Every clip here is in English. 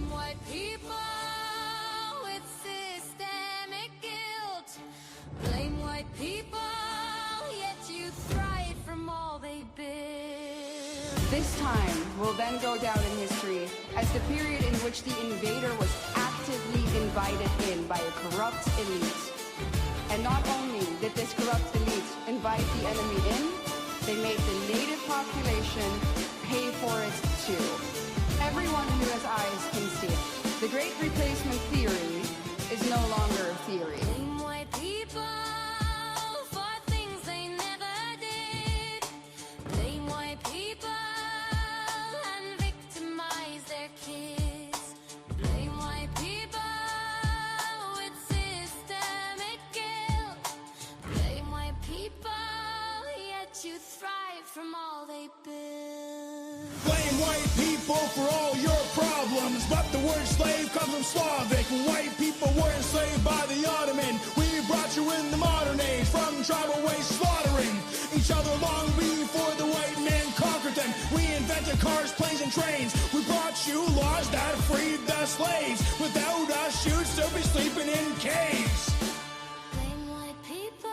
Blame white people with systemic guilt. Blame white people, yet you thrive from all they build. This time will then go down in history as the period in which the invader was actively invited in by a corrupt elite. And not only did this corrupt elite invite the enemy in, they made the native population pay for it too. Everyone who has eyes can see it. The Great Replacement Theory is no longer a theory. Blame white people for things they never did. Blame white people and victimize their kids. Blame white people with systemic guilt. Blame white people, yet you thrive from all they build. Blame white people for all your problems, but the word slave comes from Slavic. White people were enslaved by the Ottoman. We brought you in the modern age, from tribal waste slaughtering each other long before the white man conquered them. We invented cars, planes, and trains. We brought you laws that freed the slaves. Without us, you'd still be sleeping in caves. Blame white people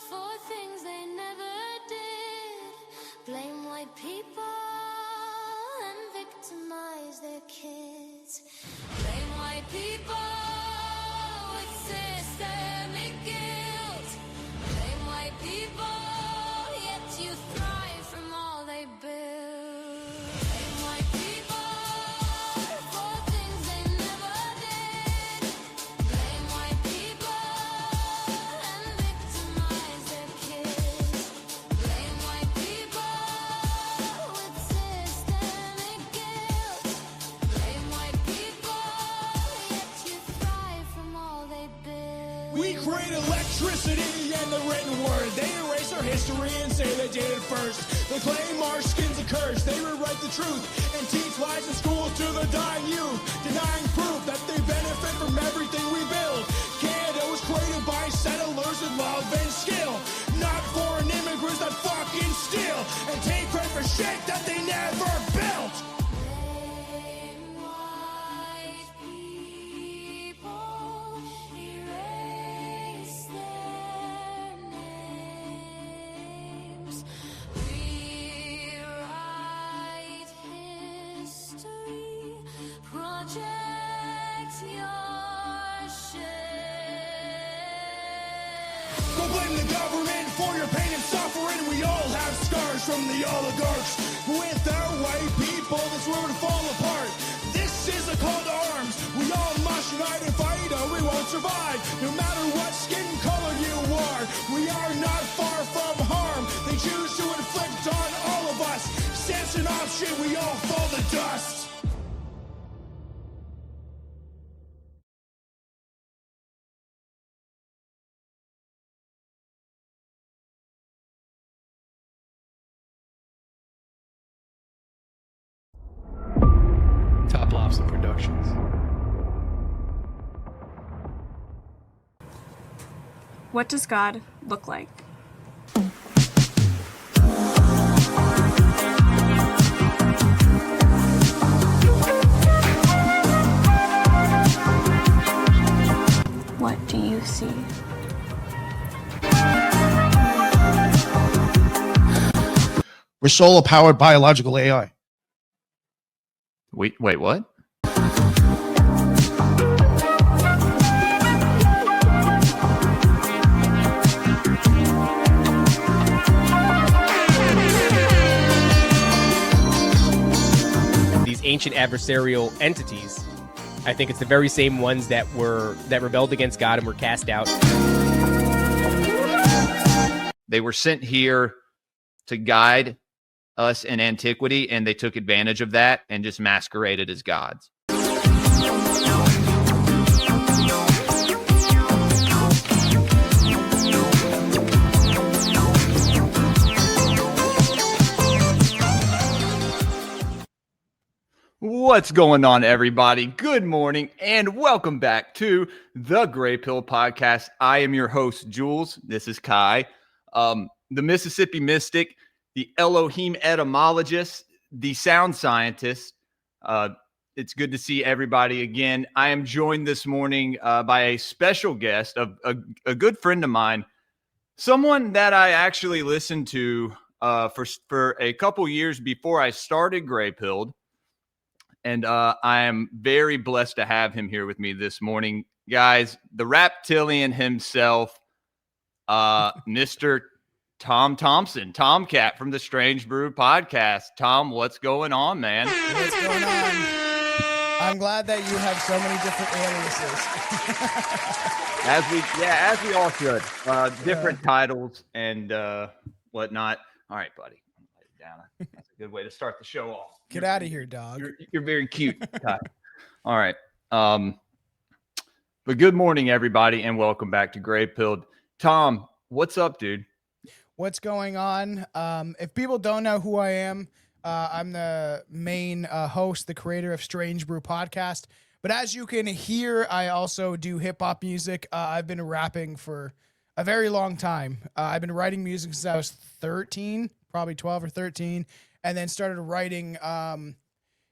for things they never did. Blame white people and victimize their kids. Blame white people with systemic guilt. Blame white people, yet you thrive from all they build. Blame white people for things they never did. Blame white people and victimize their kids. Blame white people with systemic guilt. Blame white people, yet you thrive from all they build. We create electricity and the written word. They erase our history and say they did it first. They claim our skin's a curse. They rewrite the truth and teach lies in schools to the dying youth, denying proof that they benefit from everything we build. Canada was created by settlers with love and skill, not foreign immigrants that fucking steal and take credit for shit that they never built. Blame white people, erase their names. Rewrite history, project your shame. Go blame the government for your pain and suffering. We all have scars from the oligarchs. Without white people, this world would fall apart. This is a call to arms. We all must unite and fight or we won't survive. No matter what skin color you are, we are not far from harm. They choose to inflict on all of us. Samson off shit, we all fall to dust. Top Lobster Productions. What does God look like? What do you see? We're solar-powered biological AI. Wait, what? These ancient adversarial entities, I think it's the very same ones that rebelled against God and were cast out. They were sent here to guide us in antiquity, and they took advantage of that and just masqueraded as gods. What's going on, everybody? Good morning and welcome back to the Gray Pill Podcast. I am your host, Jules. This is Kai, the Mississippi mystic, the Elohim etymologist, the sound scientist, It's good to see everybody again. I am joined this morning by a special guest, a good friend of mine, someone that I actually listened to for a couple years before I started Gray Pilled. And I am very blessed to have him here with me this morning. Guys, the Raptilian himself, Mr. Tom Thompson, Tomcat from the Strange Brew Podcast. Tom, what's going on, man? What's going on? I'm glad that you have so many different aliases. as we all should. Different titles and whatnot. All right, buddy. Lay it down. That's a good way to start the show off. Get out of here, dog. You're very cute, Ty. All right. But good morning, everybody, and welcome back to Gray Pilled. Tom, what's up, dude? What's going on? If people don't know who I am, I'm the main host, the creator of Strange Brew Podcast. But as you can hear, I also do hip-hop music. I've been rapping for a very long time. I've been writing music since I was 13, probably 12 or 13, and then started writing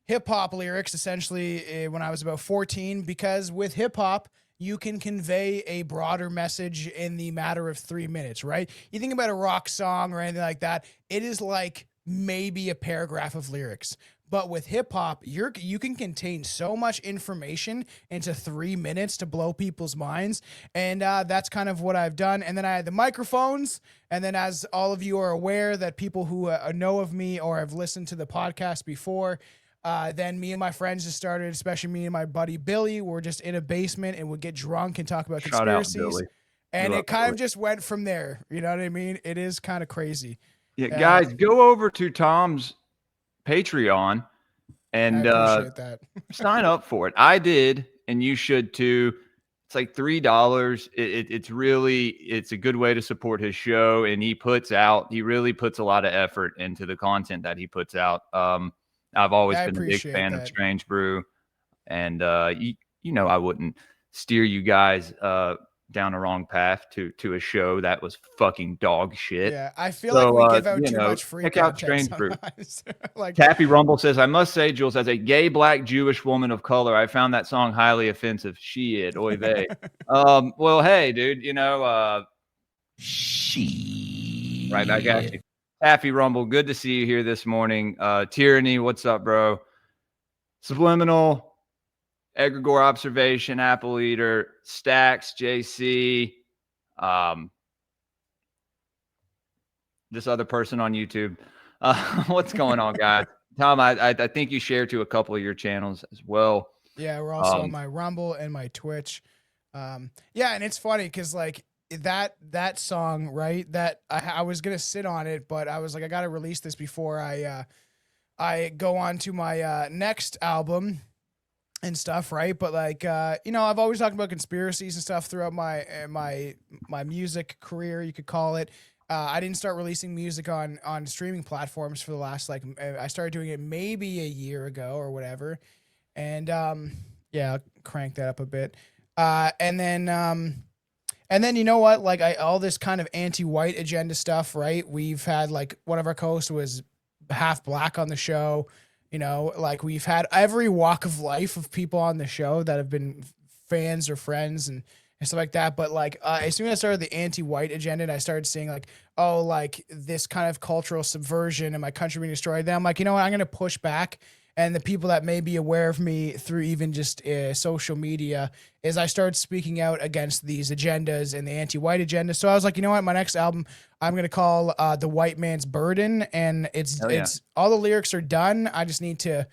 hip-hop lyrics essentially when I was about 14, because with hip-hop, you can convey a broader message in the matter of 3 minutes, right? You think about a rock song or anything like that, it is like maybe a paragraph of lyrics. But with hip hop, you can contain so much information into 3 minutes to blow people's minds. And that's kind of what I've done. And then I had the microphones. And then, as all of you are aware, that people who know of me or have listened to the podcast before, then me and my friends just started, especially me and my buddy Billy, were just in a basement and would get drunk and talk about conspiracies. Shout out, Billy. And it kind of just went from there. You know what I mean? It is kind of crazy. Yeah, guys, go over to Tom's Patreon and appreciate that. sign up for it. I did, and you should too. It's like $3. It's a good way to support his show, and he really puts a lot of effort into the content that he puts out. I've always been a big fan of Strange Brew, and you know I wouldn't steer you guys down a wrong path to a show that was fucking dog shit. Yeah, I feel like we give out too much free check out content Strange Brew. Like, Taffy Rumble says, I must say, Jules, as a gay black Jewish woman of color, I found that song highly offensive. Shit, oy vey. Well, hey, dude, you know, right back at you. Taffy Rumble, good to see you here this morning. Tyranny, what's up, bro? Subliminal, Egregore Observation, Apple Eater, Stacks, JC, this other person on YouTube. What's going on, guys? Tom, I think you share to a couple of your channels as well. Yeah, we're also on my Rumble and my Twitch. Yeah, and it's funny because like that song, right? That I was gonna sit on it, but I was like, I gotta release this before I go on to my next album and stuff, right? But like, you know, I've always talked about conspiracies and stuff throughout my music career, you could call it. I didn't start releasing music on streaming platforms for the last, like, I started doing it maybe a year ago or whatever. And yeah, I'll crank that up a bit. And then you know what? Like, all this kind of anti-white agenda stuff, right? We've had, like, one of our co-hosts was half black on the show. You know, like, we've had every walk of life of people on the show that have been fans or friends and stuff like that. But like, as soon as I started the anti-white agenda and I started seeing like, oh, like this kind of cultural subversion and my country being destroyed, then I'm like, you know what, I'm going to push back. And the people that may be aware of me through even just social media is I started speaking out against these agendas and the anti-white agenda. So I was like, you know what, my next album I'm going to call The White Man's Burden. And it's all the lyrics are done. I just need to,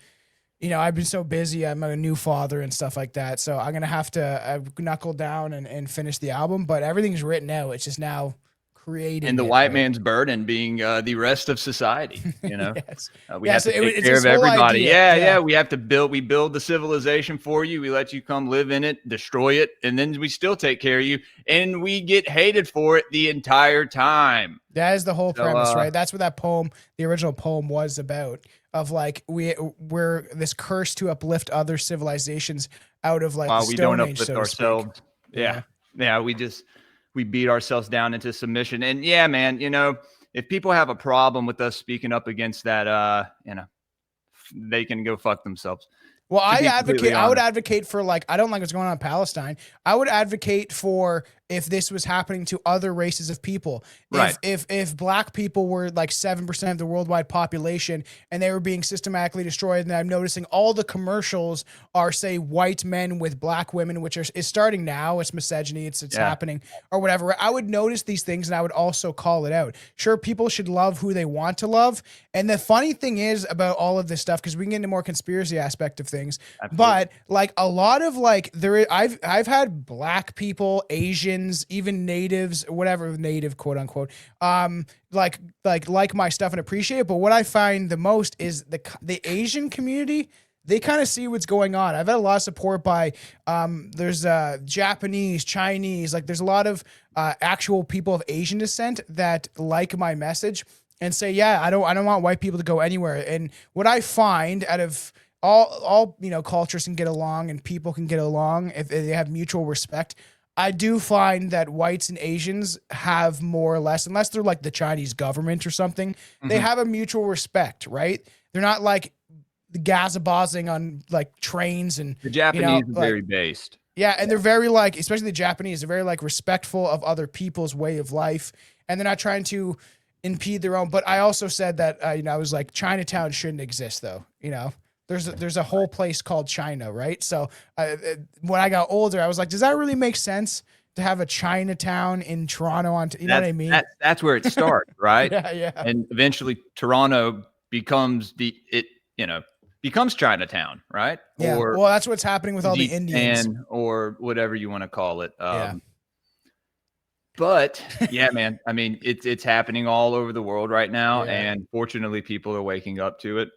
you know, I've been so busy. I'm a new father and stuff like that. So I'm going to have to knuckle down and finish the album. But everything's written out. It's just now creating. And the white man's burden being the rest of society, you know. Yes. We have to take care of everybody. Yeah. We build the civilization for you. We let you come live in it, destroy it, and then we still take care of you. And we get hated for it the entire time. That is the whole premise, right? That's what that poem, the original poem, was about. Of like, we're this curse to uplift other civilizations out of like the Stone Age, so to ourselves. Yeah. We beat ourselves down into submission. And yeah, man, you know, if people have a problem with us speaking up against that, you know, they can go fuck themselves. Well, to be completely I would honest. advocate for, like, I don't like what's going on in Palestine. I would advocate for if this was happening to other races of people. Right. If black people were like 7% of the worldwide population and they were being systematically destroyed, and I'm noticing all the commercials are, say, white men with black women, which is starting now. It's misogyny. It's Yeah. happening or whatever. I would notice these things and I would also call it out. Sure, people should love who they want to love. And the funny thing is about all of this stuff, because we can get into more conspiracy aspect of things, Absolutely. but like a lot of like I've had black people, Asians, even natives, whatever, native quote unquote, like my stuff and appreciate it. But what I find the most is the Asian community. They kind of see what's going on. I've had a lot of support by there's Japanese, Chinese, like there's a lot of actual people of Asian descent that like my message and say, yeah, I don't want white people to go anywhere. And what I find out of all cultures can get along and people can get along if they have mutual respect. I do find that whites and Asians have more or less, unless they're like the Chinese government or something, they have a mutual respect, right? They're not like the gazabazing on like trains and The Japanese are very based. yeah, and they're very like, especially the Japanese, they're very like respectful of other people's way of life, and they're not trying to impede their own. But I also said that I was like, Chinatown shouldn't exist, though. There's a whole place called China, right? So when I got older, I was like, does that really make sense to have a Chinatown in Toronto? You know what I mean? That's where it starts, right? Yeah. And eventually Toronto becomes becomes Chinatown, right? Yeah. Or Well, that's what's happening with all the Indians. Japan, or whatever you want to call it. Yeah. But yeah, man, I mean, it's happening all over the world right now, Yeah. and fortunately, people are waking up to it.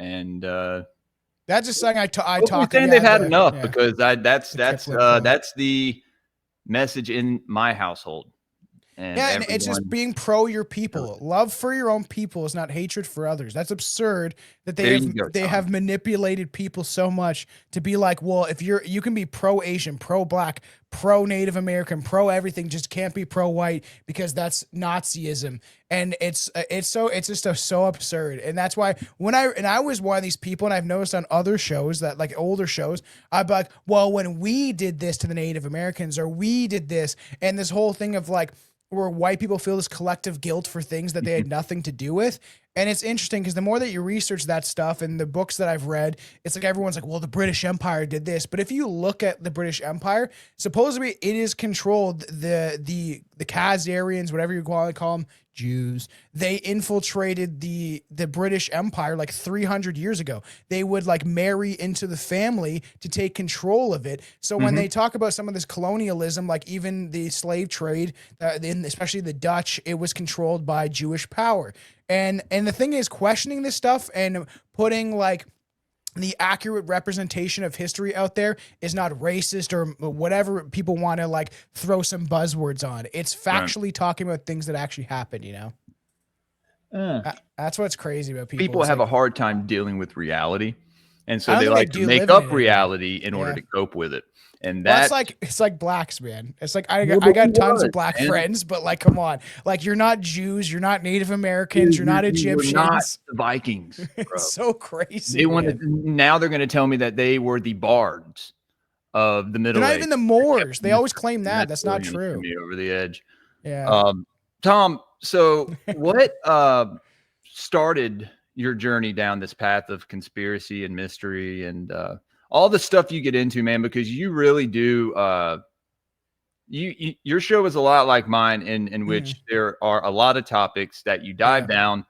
And That's just something I talk hopefully about. they've had enough, Yeah. because that's flip-flop. that's the message in my household. And it's just everyone- being pro your people. Love for your own people is not hatred for others. That's absurd that There you go, they Tom. have manipulated people so much to be like, well, if you can be pro Asian, pro black, pro Native American, pro everything, just can't be pro white because that's Nazism. And it's just so absurd. And that's why I was one of these people, and I've noticed on other shows that like older shows, I'd be like, well, when we did this to the Native Americans, or we did this, and this whole thing of like, where white people feel this collective guilt for things that they had nothing to do with. And it's interesting because the more that you research that stuff and the books that I've read, it's like everyone's like, well, the British Empire did this. But if you look at the British Empire, supposedly it is controlled, the Khazarians, whatever you want to call them, Jews, they infiltrated the British Empire like 300 years ago. They would like marry into the family to take control of it. So when they talk about some of this colonialism, like even the slave trade, especially the Dutch, it was controlled by Jewish power. And the thing is, questioning this stuff and putting like the accurate representation of history out there is not racist or whatever people want to like throw some buzzwords on. It's factually talking about things that actually happened, That's what's crazy about people. People It's have like, a hard time dealing with reality, and I so don't they think I like do to live make in up it. reality in order Yeah. to cope with it. And well, that's it's like blacks, man. It's like I Well, got who tons was, of black man? friends, but like, come on, like you're not Jews, you're not Native Americans, you're not you were Egyptians. not the Vikings, bro. It's so crazy. They wanted man. now they're going to tell me that they were the bards of the Middle They're not Ages. even the Moors. They always claim that. That's That's not really gonna true. send me over the edge. Yeah. Tom, so what started your journey down this path of conspiracy and mystery and all the stuff you get into, man? Because you really do. Your show is a lot like mine, in which there are a lot of topics that you dive down,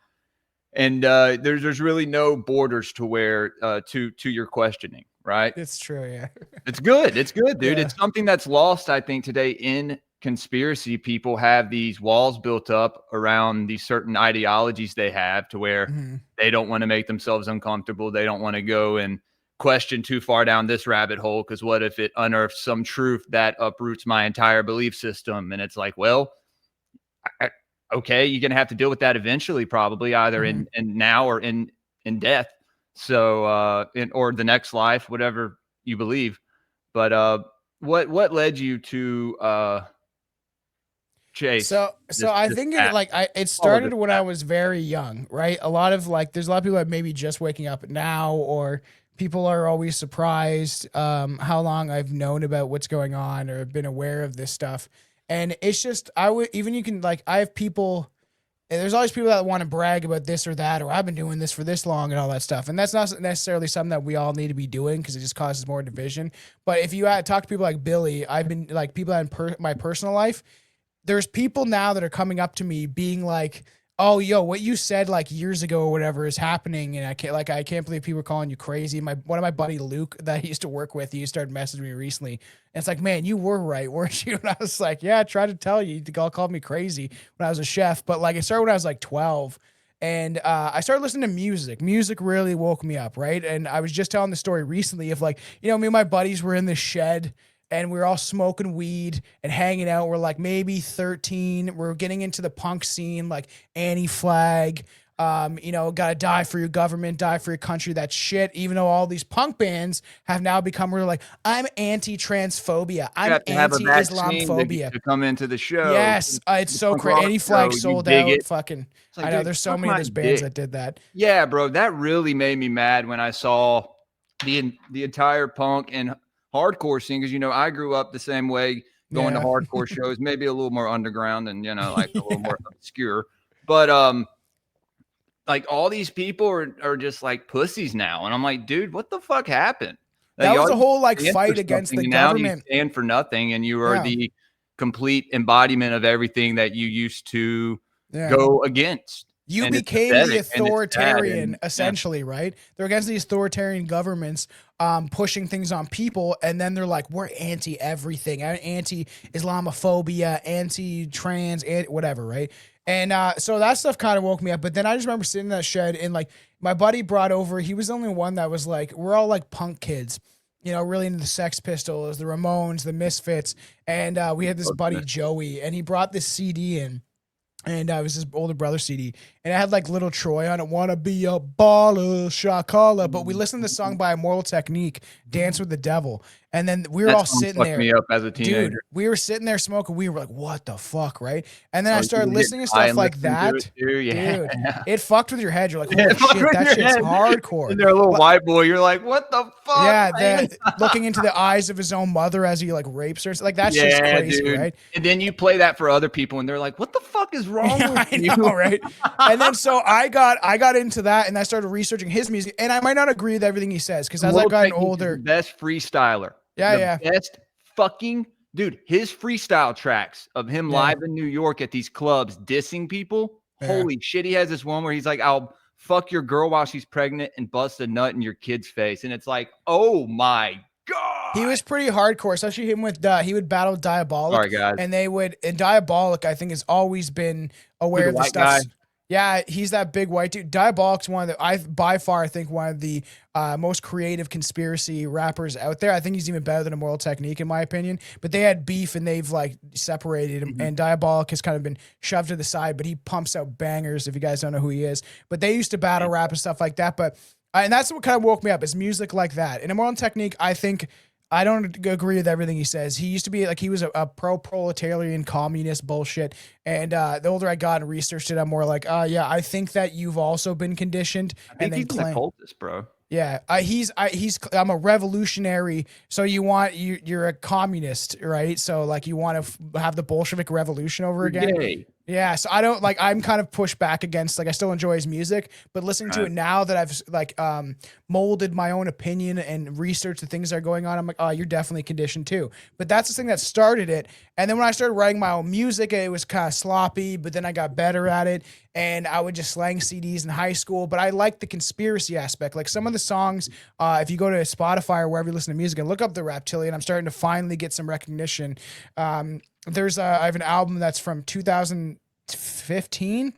and there's really no borders to where to your questioning. Right? It's true. Yeah. It's good. It's good, dude. Yeah. It's something that's lost, I think, today in conspiracy. People have these walls built up around these certain ideologies they have, to where they don't want to make themselves uncomfortable. They don't want to go and question too far down this rabbit hole, because what if it unearths some truth that uproots my entire belief system? And it's like, well, okay, you're gonna have to deal with that eventually, probably either in now or in death. So or the next life, whatever you believe. But what led you to chase? So I think it started when I path. was very young, right? A lot of like, there's a lot of people that maybe just waking up now, or people are always surprised how long I've known about what's going on or been aware of this stuff. And it's just, I have people, and there's always people that want to brag about this or that, or I've been doing this for this long and all that stuff. And that's not necessarily something that we all need to be doing because it just causes more division. But if you talk to people like Billy, I've been like people in my personal life, there's people now that are coming up to me being like, oh, yo, what you said like years ago or whatever is happening. And I can't believe people are calling you crazy. One of my buddy, Luke, that I used to work with, he started messaging me recently. And it's like, man, you were right, weren't you? And I was like, yeah, I tried to tell you. You called me crazy when I was a chef. But like, it started when I was like 12. And I started listening to music. Music really woke me up, right? And I was just telling the story recently of like, me and my buddies were in the shed and we were all smoking weed and hanging out. We're like maybe 13. We're getting into the punk scene, like Anti-Flag, gotta die for your government, die for your country, that shit. Even though all these punk bands have now become really like, I'm anti-transphobia. I'm anti-Islamophobia. To come into the show. Yes, it's so crazy. Anti-Flag sold out. It. Fucking, like, I know, dude, there's so many of those bands that did that. Yeah, bro, that really made me mad when I saw the entire punk and hardcore scene, because I grew up the same way, going to hardcore shows, maybe a little more underground and like a little more obscure, but like all these people are just like pussies now, and I'm like, dude, what the fuck happened? That was a whole like fight against the government. You stand for nothing, and you are the complete embodiment of everything that you used to go against. You became the authoritarian, essentially, right? They're against these authoritarian governments pushing things on people, and then they're like, we're anti-everything, anti-Islamophobia, anti-trans, whatever, right? And so that stuff kind of woke me up. But then I just remember sitting in that shed, and like my buddy brought over, he was the only one that was like, we're all like punk kids, really into the Sex Pistols, the Ramones, the Misfits. And we had this buddy, Joey, and he brought this CD in. And it was his older brother CD. And it had like Little Troy on it, Wanna Be a Baller, Shakala. But we listened to the song by Immortal Technique, Dance with the Devil. And then we were all sitting there. Me up as a teenager. Dude, we were sitting there smoking. We were like, what the fuck, right? And then I started listening to stuff like that. Dude, it fucked with your head. You're like, holy shit, that shit's hardcore. And they're a little white boy. You're like, what the fuck? Yeah, looking into the eyes of his own mother as he like rapes her. Like, that's just crazy, dude. Right? And then you play that for other people, and they're like, what the fuck is wrong with you? I know, right? And then so I got into that, and I started researching his music, and I might not agree with everything he says, because as I've gotten older, best freestyler. Best fucking dude. His freestyle tracks of him live in New York at these clubs dissing people. Holy shit. He has this one where he's like, I'll fuck your girl while she's pregnant and bust a nut in your kid's face. And it's like, oh my God. He was pretty hardcore, especially him with he would battle Diabolic. Sorry, guys. And Diabolic, I think, has always been aware of the stuff. Yeah, he's that big white dude. Diabolic's one of the, by far, I think, one of the most creative conspiracy rappers out there. I think he's even better than Immortal Technique, in my opinion. But they had beef, and they've like separated him. And Diabolic has kind of been shoved to the side, but he pumps out bangers, if you guys don't know who he is. But they used to battle rap and stuff like that. But and that's what kind of woke me up, is music like that. And Immortal Technique, I think, I don't agree with everything he says. He used to be like, he was a pro-proletarian communist bullshit. And the older I got and researched it, I'm more like, I think that you've also been conditioned. I think he's an occultist, bro. Yeah, I'm a revolutionary. So you're a communist, right? So like you want to have the Bolshevik revolution over again. Yay. Yeah, so I don't like, I'm kind of pushed back against, like, I still enjoy his music, but listening to it now that I've like molded my own opinion and researched the things that are going on, I'm like, oh, you're definitely conditioned too. But that's the thing that started it. And then when I started writing my own music, it was kind of sloppy, but then I got better at it, and I would just slang CDs in high school. But I like the conspiracy aspect. Like some of the songs, if you go to Spotify or wherever you listen to music and look up the Raptilian, I'm starting to finally get some recognition. I have an album that's from 2015,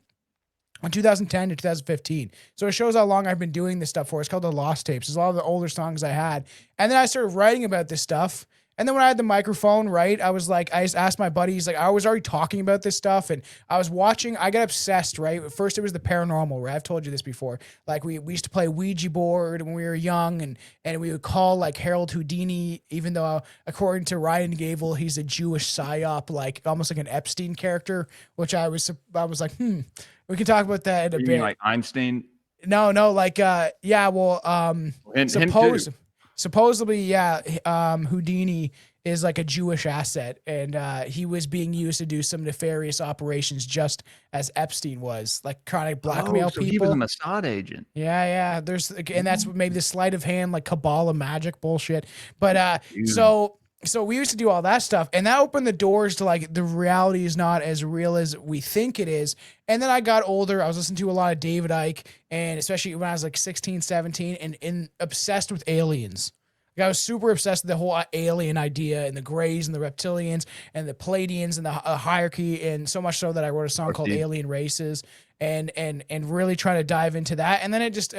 2010 to 2015. So it shows how long I've been doing this stuff for. It's called The Lost Tapes. It's a lot of the older songs I had. And then I started writing about this stuff. And then when I had the microphone, right, I was like, I just asked my buddies, like, I was already talking about this stuff, and I was watching, I got obsessed, right? First, it was the paranormal, right? I've told you this before. Like, we used to play Ouija board when we were young, and we would call, like, Harold Houdini, even though, according to Ryan Gable, he's a Jewish psyop, like, almost like an Epstein character, which I was like, we can talk about that in a bit. You mean like Einstein? No, like yeah, well, And him too. supposedly, yeah, Houdini is like a Jewish asset, and he was being used to do some nefarious operations, just as Epstein was, like trying to blackmail so people. he was a Mossad agent. Yeah. And that's maybe the sleight of hand, like Kabbalah magic bullshit. But Dude. so we used to do all that stuff, and that opened the doors to like the reality is not as real as we think it is. And then I got older. I was listening to a lot of David Icke, and especially when I was like 16, 17, and obsessed with aliens. Like I was super obsessed with the whole alien idea and the Greys and the Reptilians and the Palladians and the hierarchy, and so much so that I wrote a song called Alien Races, and really trying to dive into that. And then it just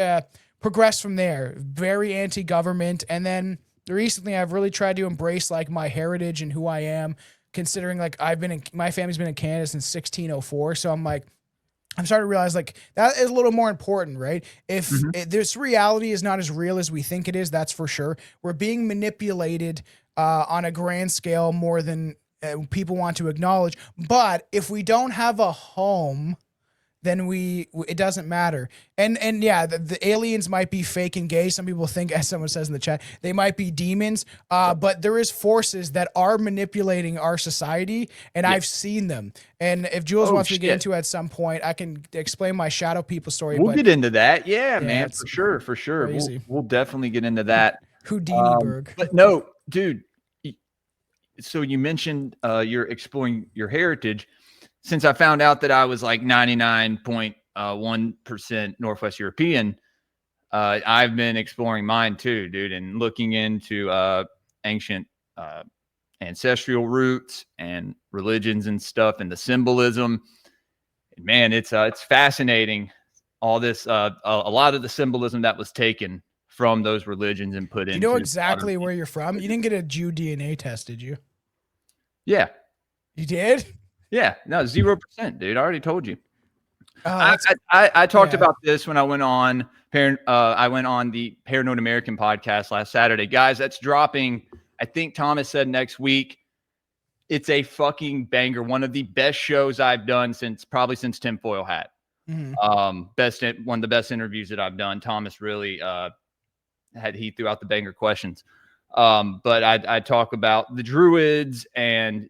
progressed from there. Very anti-government, and then recently I've really tried to embrace like my heritage and who I am, considering like my family's been in Canada since 1604. So I'm starting to realize like that is a little more important, right? If this reality is not as real as we think it is, that's for sure. We're being manipulated on a grand scale more than people want to acknowledge. But if we don't have a home, then it doesn't matter. And yeah, the aliens might be fake and gay. Some people think, as someone says in the chat, they might be demons. But there is forces that are manipulating our society, and I've seen them. And if Jules wants me to get into it at some point, I can explain my shadow people story. We'll get into that. Yeah, man, for sure. We'll definitely get into that. Houdiniberg. But no, dude. So you mentioned you're exploring your heritage. Since I found out that I was like 99.1% Northwest European, I've been exploring mine too, dude, and looking into ancient ancestral roots and religions and stuff, and the symbolism. And man, it's fascinating. All this, a lot of the symbolism that was taken from those religions and put in. You know exactly where you're from. You didn't get a Jew DNA test, did you? Yeah, you did. Yeah, no, 0%, dude. I already told you. I talked about this when I went on the Paranoid American podcast last Saturday. Guys, that's dropping. I think Thomas said next week. It's a fucking banger. One of the best shows I've done since Tinfoil Hat. One of the best interviews that I've done. Thomas really he threw out the banger questions. But I talk about the Druids and,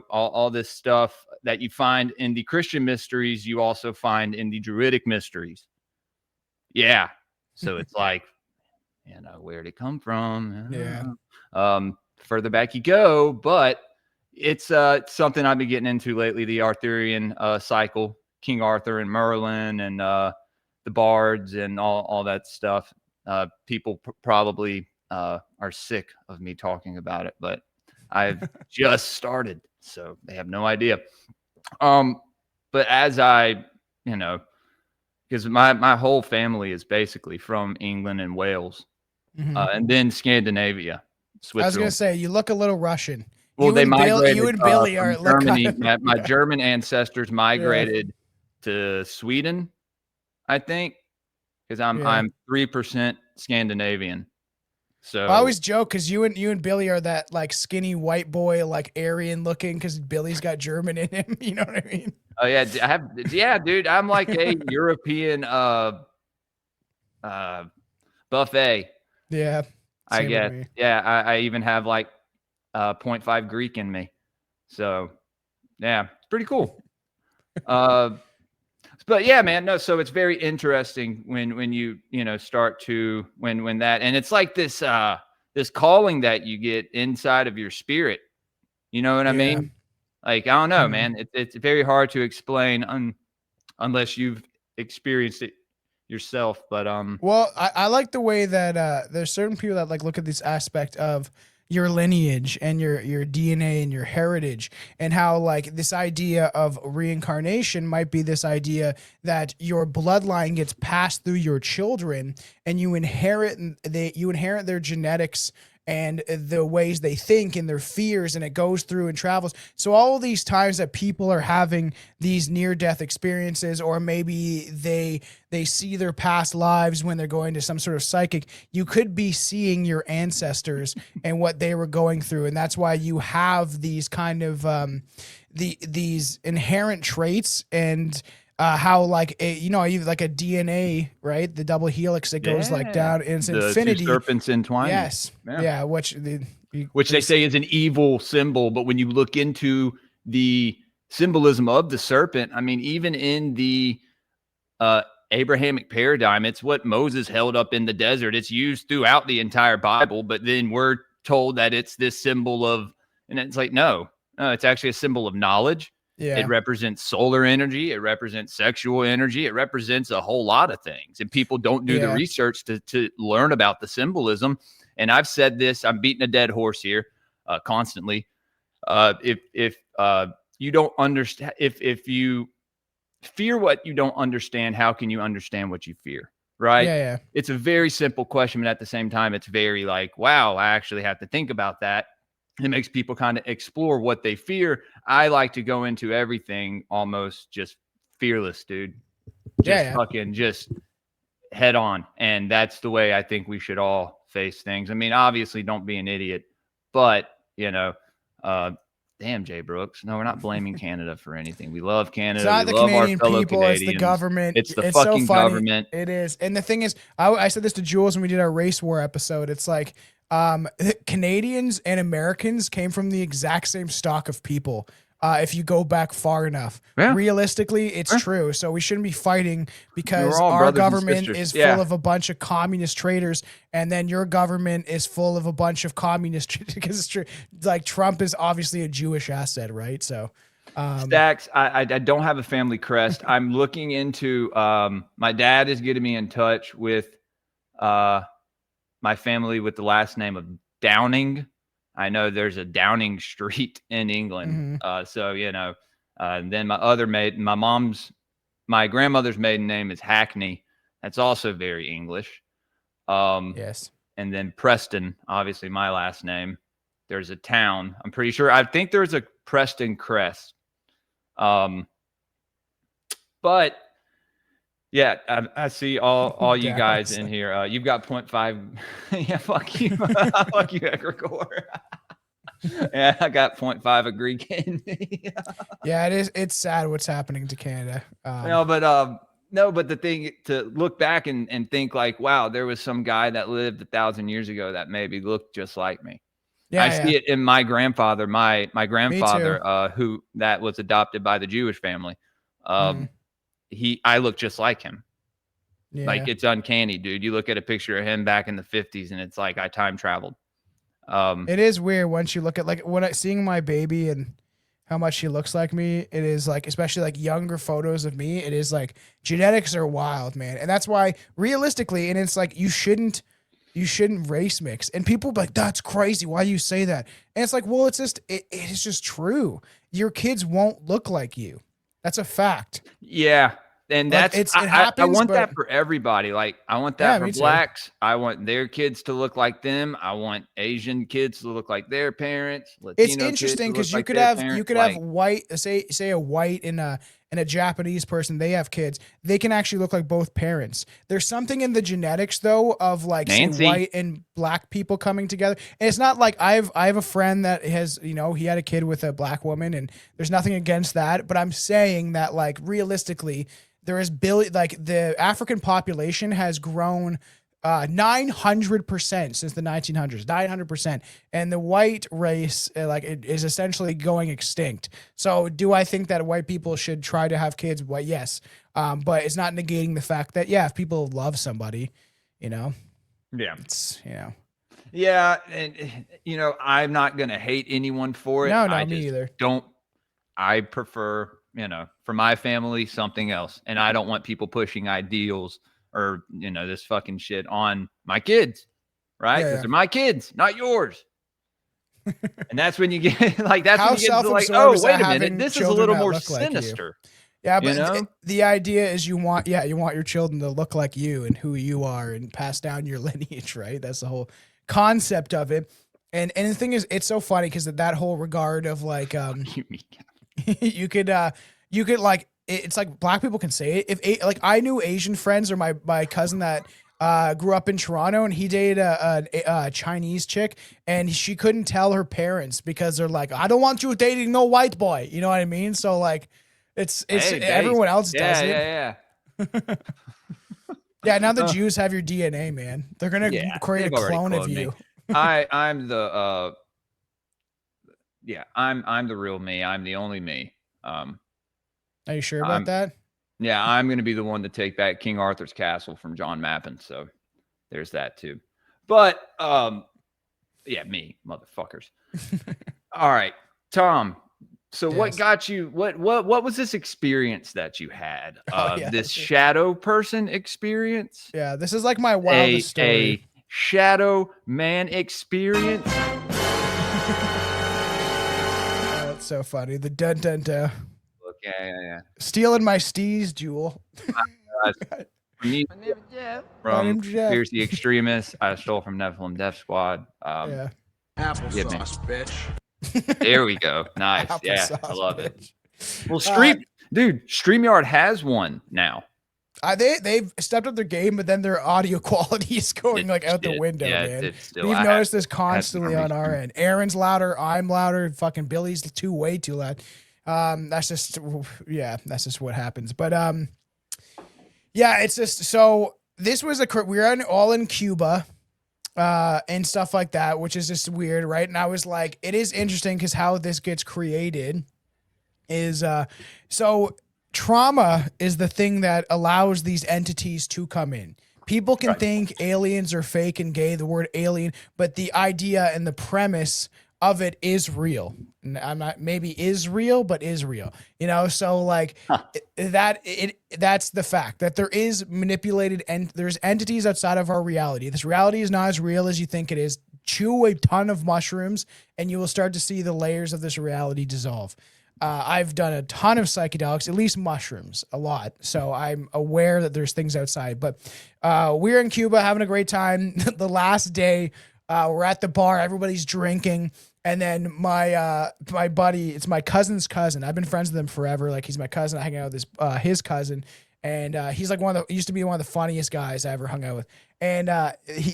all this stuff that you find in the Christian mysteries, you also find in the Druidic mysteries. Yeah. So it's like, where'd it come from? Yeah. Further back you go, but it's something I've been getting into lately, the Arthurian cycle, King Arthur and Merlin and the bards and all that stuff. People probably are sick of me talking about it, but I've just started, so they have no idea. But as I, because my whole family is basically from England and Wales, and then Scandinavia, Switzerland. I was gonna say you look a little Russian. Well, they migrated. You and Billy are Germany. My German ancestors migrated to Sweden, I think, because I'm 3% Scandinavian. So I always joke because you and Billy are that like skinny white boy, like Aryan looking, because Billy's got German in him. You know what I mean? Oh yeah, dude. I'm like a European buffet. Yeah, I guess. Yeah, I even have like 0.5 Greek in me. So yeah, it's pretty cool. But yeah, man, no. So it's very interesting when you start to when that, and it's like this this calling that you get inside of your spirit. You know what I mean? Like, I don't know, man. It's very hard to explain unless you've experienced it yourself. But well, I like the way that there's certain people that like look at this aspect of your lineage and your DNA and your heritage, and how like this idea of reincarnation might be this idea that your bloodline gets passed through your children, and you inherit their genetics and the ways they think and their fears, and it goes through and travels. So all these times that people are having these near-death experiences, or maybe they see their past lives when they're going to some sort of psychic, you could be seeing your ancestors and what they were going through. And that's why you have these kind of these inherent traits and how like like a DNA, right? The double helix that goes like down in its the infinity. two serpents entwined. Yes. Yeah. Which they say is an evil symbol, but when you look into the symbolism of the serpent, I mean, even in the Abrahamic paradigm, it's what Moses held up in the desert. It's used throughout the entire Bible, but then we're told that it's this symbol of, and it's like, no, it's actually a symbol of knowledge. Yeah. It represents solar energy. It represents sexual energy. It represents a whole lot of ththings. And people don't do the research to learn about the symbolism. And I've said this, I'm beating a dead horse here constantly. If you don't understand, if you fear what you don't understand, how can you understand what you fear? Right? Yeah. It's a very simple question, but at the same time, it's very like, wow, I actually have to think about that. It makes people kind of explore what they fear. I like to go into everything almost just fearless, dude. Fucking just head on. And that's the way I think we should all face things. I mean, obviously don't be an idiot, but damn, Jay Brooks. No, we're not blaming Canada for anything. We love Canada. It's not we the love Canadian our fellow people. Canadians. It's the government. It's the fucking so funny. government. It is. And the thing is, I said this to Jules when we did our race war episode. It's like Canadians and Americans came from the exact same stock of people. If you go back far enough, realistically, it's true. So we shouldn't be fighting because our government is full of a bunch of communist traitors, and then your government is full of a bunch of communist because it's true. Like Trump is obviously a Jewish asset, right? So, Stacks, I don't have a family crest. I'm looking into. My dad is getting me in touch with my family with the last name of Downing. I know there's a Downing Street in England. So, then my grandmother's maiden name is Hackney. That's also very English. Yes. And then Preston, obviously my last name. There's a town. I'm pretty sure. I think there's a Preston Crest. But yeah, I see all you guys in here. You've got 0.5. Yeah, fuck you. Fuck you, Egregore. Yeah, I got 0.5 of Greek in me. Yeah, it is. It's sad what's happening to Canada. No, but the thing to look back and think like, wow, there was some guy that lived 1,000 years ago that maybe looked just like me. Yeah, I see it in my grandfather. My grandfather, who that was adopted by the Jewish family. I look just like him. Yeah. Like it's uncanny, dude. You look at a picture of him back in the 50s and it's like I time traveled. It is weird once you look at like when seeing my baby and how much she looks like me. It is like, especially like younger photos of me. It is like genetics are wild, man. And that's why realistically, and it's like, you shouldn't race mix. And people be like, that's crazy. Why do you say that? And it's like, well, it's just, it is just true. Your kids won't look like you. That's a fact. Yeah. And like that's, it happens, I want that for everybody. Like I want that for blacks. Too. I want their kids to look like them. I want Asian kids to look like their parents. Latino it's interesting because you could have white, say a white and a Japanese person, they have kids. They can actually look like both parents. There's something in the genetics though of like say, white and black people coming together. And it's not like I have a friend that has, he had a kid with a black woman, and there's nothing against that. But I'm saying that like realistically, there is the African population has grown 900% since the 1900s, 900%. And the white race, it is essentially going extinct. So do I think that white people should try to have kids? Well, yes. But it's not negating the fact that, if people love somebody, Yeah. It's, Yeah. And, I'm not going to hate anyone for it. No, me either. I prefer, for my family, something else. And I don't want people pushing ideals or, this fucking shit on my kids, right? Because they're my kids, not yours. And that's when you get like, when you get to like, oh, wait a minute, this is a little more sinister. Yeah, but the idea is you want your children to look like you and who you are and pass down your lineage, right? That's the whole concept of it. And the thing is, it's so funny because that whole regard of like, you could like, it's like black people can say it. If I knew Asian friends or my cousin that grew up in Toronto, and he dated a Chinese chick, and she couldn't tell her parents because they're like, I don't want you dating no white boy. You know what I mean? So like, It's Hey, everyone else yeah, does it. Yeah. Yeah, now the Jews have your DNA, man. They're gonna create a they've already clone of cloned me. you. I'm the I'm the real me. I'm the only me. Are you sure about that? Yeah, I'm gonna be the one to take back King Arthur's castle from John Mappin. So there's that too. But yeah, me, motherfuckers. All right, Tom. So what got you? What was this experience that you had? This shadow person experience? Yeah, this is like my wildest story. A shadow man experience. That's so funny. The dun dun dun. Yeah. Stealing my steez, Jewel. From Pierce the Extremist. I stole from Nephilim Death Squad. Yeah. Applesauce, bitch. There we go. Nice. Yeah, I Applesauce, love it. bitch. Well, StreamYard has one now. They've stepped up their game, but then their audio quality is going like out the window, man. We've noticed this constantly on our end. Aaron's louder, I'm louder, fucking Billy's way too loud. That's just what happens. But yeah, it's just so this was we were all in Cuba. And stuff like that, which is just weird, right? And I was like, it is interesting because how this gets created is so trauma is the thing that allows these entities to come in. People can think aliens are fake and gay, the word alien, but the idea and the premise of it is real. I'm not maybe is real, but is real. You know, so like that's the fact that there is manipulated and there's entities outside of our reality. This reality is not as real as you think it is. Chew a ton of mushrooms and you will start to see the layers of this reality dissolve. I've done a ton of psychedelics, at least mushrooms, a lot. So I'm aware that there's things outside, but we're in Cuba having a great time. The last day, we're at the bar, everybody's drinking. And then my buddy, it's my cousin's cousin. I've been friends with him forever. Like he's my cousin. I hang out with his cousin, and he's like used to be one of the funniest guys I ever hung out with. And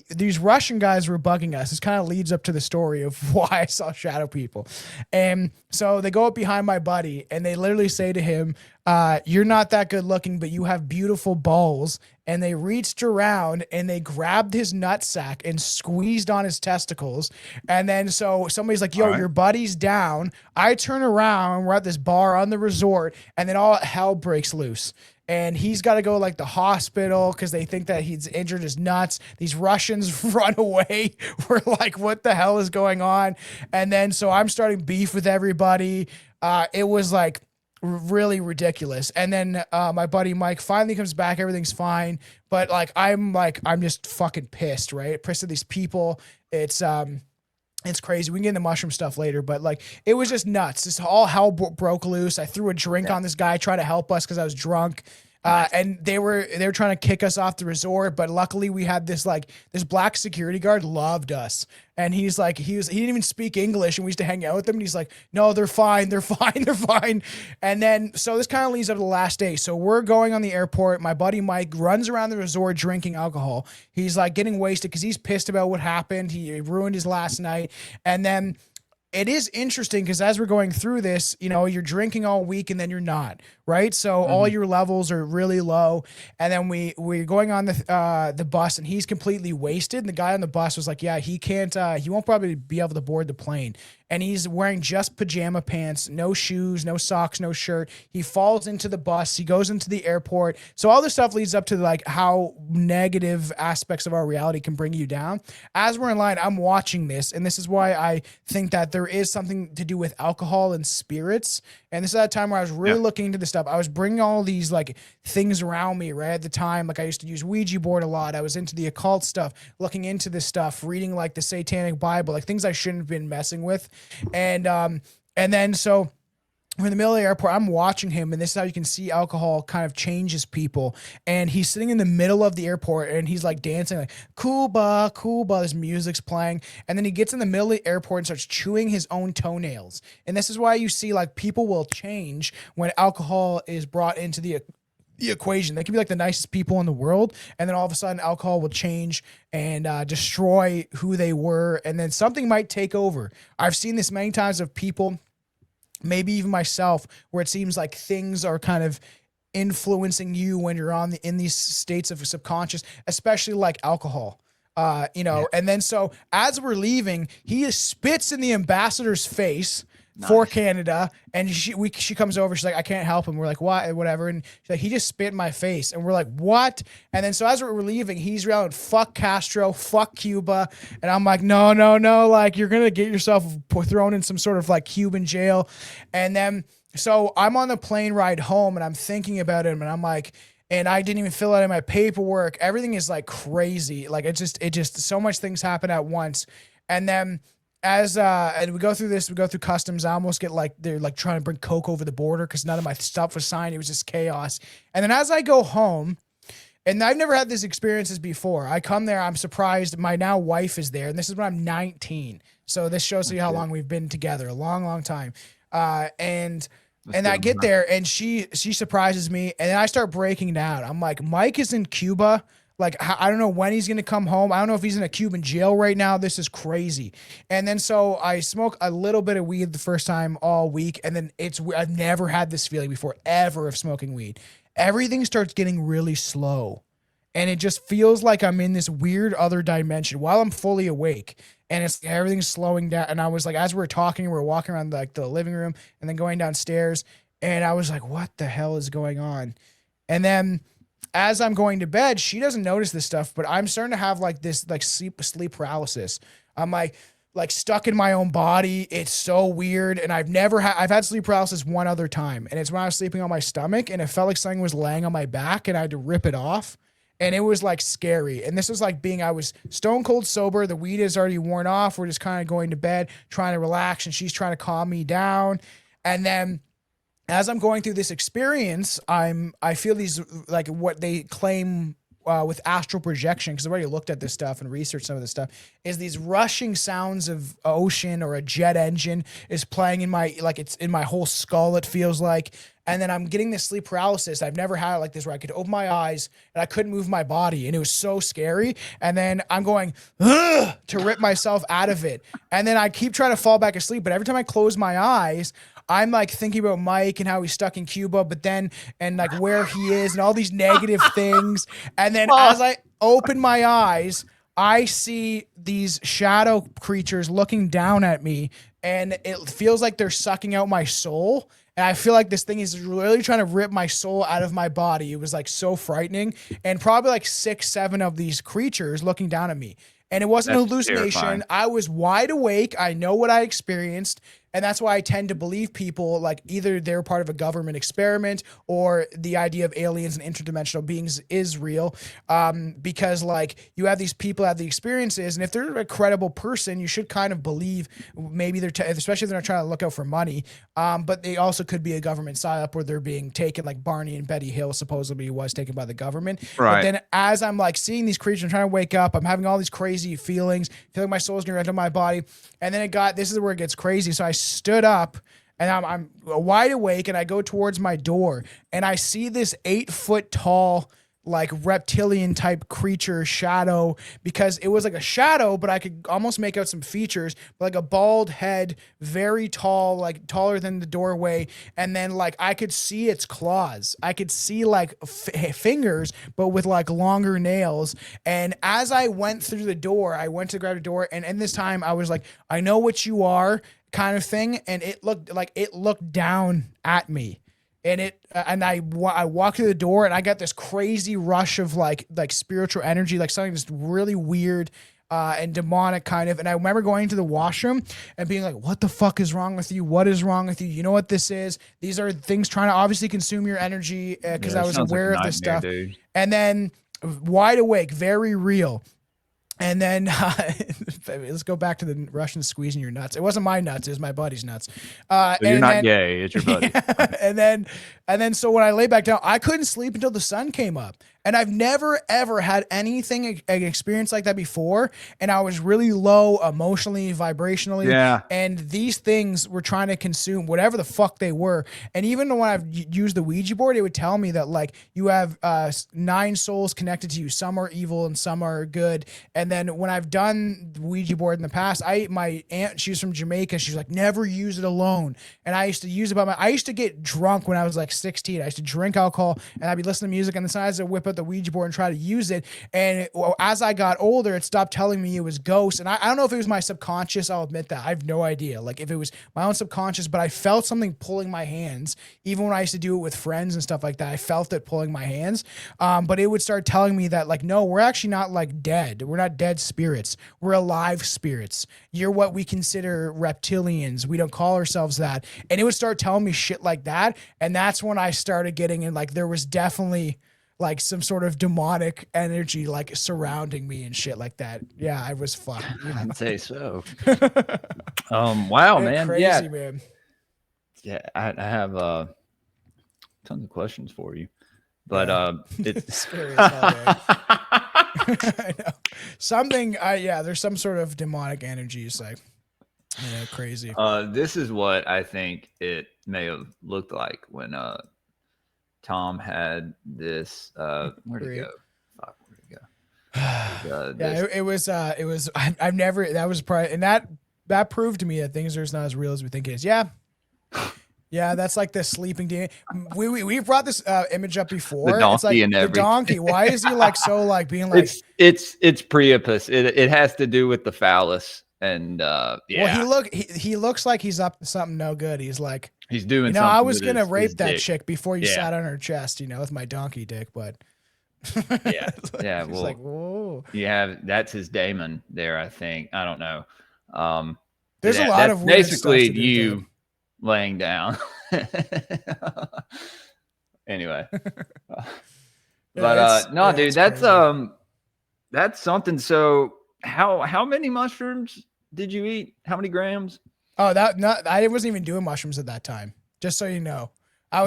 these Russian guys were bugging us. This kind of leads up to the story of why I saw shadow people. And so they go up behind my buddy and they literally say to him, "You're not that good looking, but you have beautiful balls." And they reached around and they grabbed his nutsack and squeezed on his testicles. And then so somebody's like, "Yo, your buddy's down." I turn around and we're at this bar on the resort, and then all hell breaks loose. And he's got to go like the hospital because they think that he's injured his nuts. These Russians run away. We're like, what the hell is going on? And then so I'm starting beef with everybody. It was like really ridiculous. And then my buddy Mike finally comes back. Everything's fine. But I'm just fucking pissed, right? Pissed at these people. It's crazy. We can get into mushroom stuff later, but like it was just nuts. This all hell broke loose. I threw a drink on this guy, trying to help us because I was drunk. And they were trying to kick us off the resort, but luckily we had this black security guard loved us. And he didn't even speak English, and we used to hang out with him. And he's like, "No, they're fine. They're fine. They're fine." And then, so this kind of leads up to the last day. So we're going on the airport. My buddy Mike runs around the resort drinking alcohol. He's like getting wasted because he's pissed about what happened. He ruined his last night. And then it is interesting because as we're going through this, you know, you're drinking all week and then you're not, right? So all your levels are really low. And then we're going on the bus and he's completely wasted. And the guy on the bus was like, "Yeah, he won't probably be able to board the plane." And he's wearing just pajama pants, no shoes, no socks, no shirt. He falls into the bus. He goes into the airport. So all this stuff leads up to like how negative aspects of our reality can bring you down. As we're in line, I'm watching this. And this is why I think that there is something to do with alcohol and spirits. And this is that time where I was really looking into this stuff. I was bringing all these like things around me right at the time. Like I used to use Ouija board a lot. I was into the occult stuff, looking into this stuff, reading like the Satanic Bible, like things I shouldn't have been messing with. And then so we're in the middle of the airport. I'm watching him, and this is how you can see alcohol kind of changes people. And he's sitting in the middle of the airport, and he's like dancing, like Cuba, Cuba. This music's playing, and then he gets in the middle of the airport and starts chewing his own toenails. And this is why you see like people will change when alcohol is brought into the equation. They can be like the nicest people in the world, and then all of a sudden alcohol will change and destroy who they were, and then something might take over. I've seen this many times of people maybe even myself, where it seems like things are kind of influencing you when you're in these states of subconscious, especially like alcohol. And then so as we're leaving, he spits in the ambassador's face for Canada, and she comes over, she's like, I can't help him. We're like, what? Whatever. And she's like, he just spit in my face. And we're like, what? And then so as we're leaving, he's yelling, fuck Castro, fuck Cuba. And I'm like, no, like, you're gonna get yourself thrown in some sort of like Cuban jail. And then so I'm on the plane ride home, and I'm thinking about him, and I'm like, and I didn't even fill out my paperwork. Everything is like crazy. Like it just so much things happen at once. And then and we go through customs. I almost get like, they're like trying to bring coke over the border because none of my stuff was signed. It was just chaos. And then as I go home, and I've never had this experiences before, I come there, I'm surprised. My now wife is there, and this is when I'm 19. So this shows you how long we've been together, a long, long time. And I get there, and she surprises me, and then I start breaking down. I'm like, Mike is in Cuba. Like, I don't know when he's going to come home. I don't know if he's in a Cuban jail right now. This is crazy. And then so I smoke a little bit of weed the first time all week, and then I've never had this feeling before, ever, of smoking weed. Everything starts getting really slow, and it just feels like I'm in this weird other dimension while I'm fully awake. And it's everything's slowing down. And I was like, as we were talking, we were walking around like the living room and then going downstairs. And I was like, what the hell is going on? And then as I'm going to bed, she doesn't notice this stuff, but I'm starting to have like this like sleep paralysis. I'm like stuck in my own body. It's so weird. And I've had sleep paralysis one other time. And it's when I was sleeping on my stomach, and it felt like something was laying on my back, and I had to rip it off. And it was like scary. And this was like I was stone cold sober. The weed is already worn off. We're just kind of going to bed, trying to relax. And she's trying to calm me down. And then as I'm going through this experience, I feel these, like what they claim with astral projection, because I've already looked at this stuff and researched some of this stuff, is these rushing sounds of ocean, or a jet engine is playing in my, like it's in my whole skull, it feels like. And then I'm getting this sleep paralysis. I've never had it like this, where I could open my eyes and I couldn't move my body, and it was so scary. And then I'm going, ugh, to rip myself out of it. And then I keep trying to fall back asleep, but every time I close my eyes, I'm like thinking about Mike and how he's stuck in Cuba, but then, and like where he is and all these negative things. And then as I open my eyes, I see these shadow creatures looking down at me, and it feels like they're sucking out my soul. And I feel like this thing is really trying to rip my soul out of my body. It was like so frightening, and probably like 6, 7 of these creatures looking down at me. And it wasn't an hallucination. Terrifying. I was wide awake. I know what I experienced. And that's why I tend to believe people, like either they're part of a government experiment, or the idea of aliens and interdimensional beings is real. Because like you have these people have the experiences, and if they're a credible person, you should kind of believe maybe especially if they're not trying to look out for money. But they also could be a government psyop where they're being taken, like Barney and Betty Hill supposedly was taken by the government. Right. But then as I'm like seeing these creatures, I'm trying to wake up, I'm having all these crazy feelings, feel like my soul's going to enter my body. And then this is where it gets crazy. So I stood up, and I'm wide awake, and I go towards my door, and I see this 8-foot tall, like reptilian type creature shadow, because it was like a shadow, but I could almost make out some features, like a bald head, very tall, like taller than the doorway. And then like I could see its claws. I could see like fingers, but with like longer nails. And as I went through the door, I went to grab the door, and this time I was like, I know what you are, kind of thing. And it looked down at me. And I walked through the door, and I got this crazy rush of like spiritual energy, like something just really weird and demonic kind of. And I remember going to the washroom and being like, what the fuck is wrong with you? What is wrong with you? You know what this is? These are things trying to obviously consume your energy, because I was aware of this stuff. Dude. And then wide awake, very real. And then let's go back to the Russians squeezing your nuts. It wasn't my nuts; it was my buddy's nuts. So you're not gay; it's your buddy. Yeah, and then so when I lay back down, I couldn't sleep until the sun came up. And I've never, ever had anything, an experience like that before. And I was really low emotionally, vibrationally. Yeah. And these things were trying to consume whatever the fuck they were. And even when I've used the Ouija board, it would tell me that like you have 9 souls connected to you. Some are evil and some are good. And then when I've done the Ouija board in the past, my aunt, she's from Jamaica. She's like, never use it alone. And I used to use it I used to get drunk when I was like 16. I used to drink alcohol and I'd be listening to music and then sometimes I'd whip out the Ouija board and try to use it. And as I got older, it stopped telling me it was ghosts. And I don't know if it was my subconscious. I'll admit that. I have no idea. Like if it was my own subconscious, but I felt something pulling my hands. Even when I used to do it with friends and stuff like that, I felt it pulling my hands. But it would start telling me that like, no, we're actually not like dead. We're not dead spirits. We're alive spirits. You're what we consider reptilians. We don't call ourselves that. And it would start telling me shit like that. And that's when I started getting in, like, there was definitely like some sort of demonic energy like surrounding me and shit like that. Yeah, I was fucked. I'd say so. Wow, man. Crazy, man. Yeah, I have tons of questions for you. But it's scary as hell, man. I know. Something there's some sort of demonic energy. It's like crazy. This is what I think it may have looked like when Tom had this where'd it go? Fuck, where'd it go? It was I've never, that was probably, and that proved to me that things are not as real as we think it is. Yeah, that's like the sleeping demon. We brought this image up before. The donkey it's like and everything. The donkey. Why is he like so like being like? It's Priapus. It has to do with the phallus and yeah. Well, he looks like he's up to something no good. He's like he's doing. something I was with gonna his rape that dick. chick before you sat on her chest. With my donkey dick, but yeah. Well, like, whoa. Yeah, that's his daemon there. I think. I don't know. There's a lot of weird basically stuff to do you. there. Laying down. Anyway. No, dude, that's crazy. That's something. So how many mushrooms did you eat? How many grams? Oh, I wasn't even doing mushrooms at that time. Just so you know.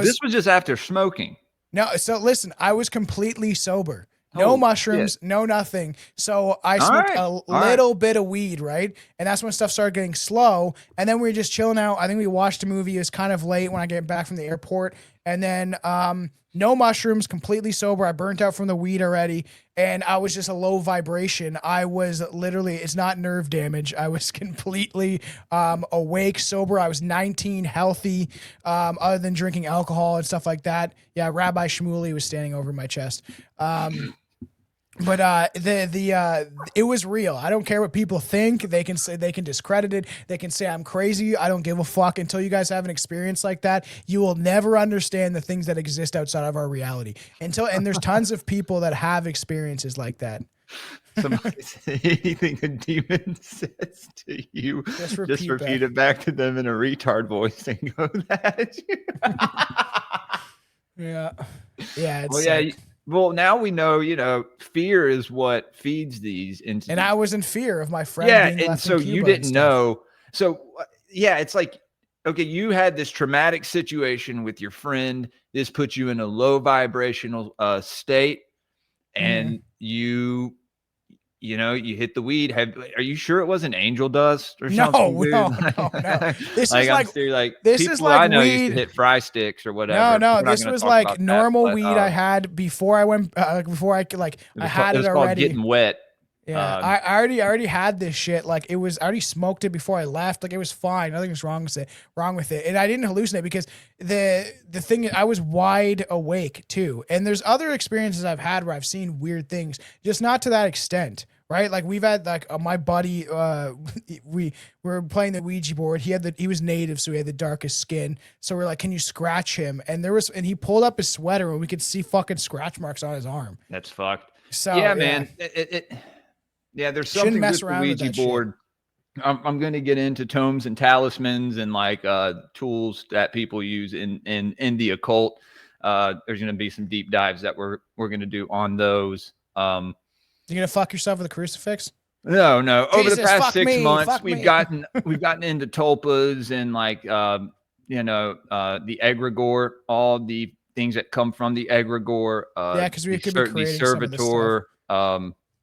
This was just after smoking. No, so listen, I was completely sober. No mushrooms, no nothing. So I smoked a little bit of weed, right? And that's when stuff started getting slow. And then we were just chilling out. I think we watched a movie. It was kind of late when I get back from the airport. And then no mushrooms, completely sober. I burnt out from the weed already. And I was just a low vibration. I was literally, it's not nerve damage. I was completely awake, sober. I was 19, healthy, other than drinking alcohol and stuff like that. Yeah, Rabbi Shmuley was standing over my chest. But it was real. I don't care what people think. They can say, they can discredit it. They can say I'm crazy. I don't give a fuck. Until you guys have an experience like that, you will never understand the things that exist outside of our reality. And there's tons of people that have experiences like that. Somebody say anything a demon says to you, just repeat it back to them in a retard voice and go that. Yeah. It's well, yeah. Well, now we know, fear is what feeds these entities. And I was in fear of my friend. Yeah, being and left so in Cuba you didn't and know. So, yeah, it's like, okay, you had this traumatic situation with your friend. This puts you in a low vibrational state, and you hit the weed. Are you sure it wasn't angel dust or something? No. This is like this people is like I know weed. used to hit fry sticks or whatever. No, this was like normal weed I had before I went. Before I had it already. Getting wet. Yeah, I already had this shit. Like I already smoked it before I left. Like it was fine. Nothing was wrong with it. And I didn't hallucinate because the thing, I was wide awake too. And there's other experiences I've had where I've seen weird things, just not to that extent. Right, like we've had my buddy. We were playing the Ouija board. He was native, so he had the darkest skin. So we're like, "Can you scratch him?" And he pulled up his sweater, and we could see fucking scratch marks on his arm. That's fucked. So yeah, man. There's something with the Ouija board. I'm going to get into tomes and talismans and tools that people use in the occult. There's going to be some deep dives that we're going to do on those. You gonna fuck yourself with a crucifix? No. Over the past 6 months, fuck we've me. gotten into tulpas and the egregore, all the things that come from the egregore. Yeah, 'cause we could be creating some of this servitor,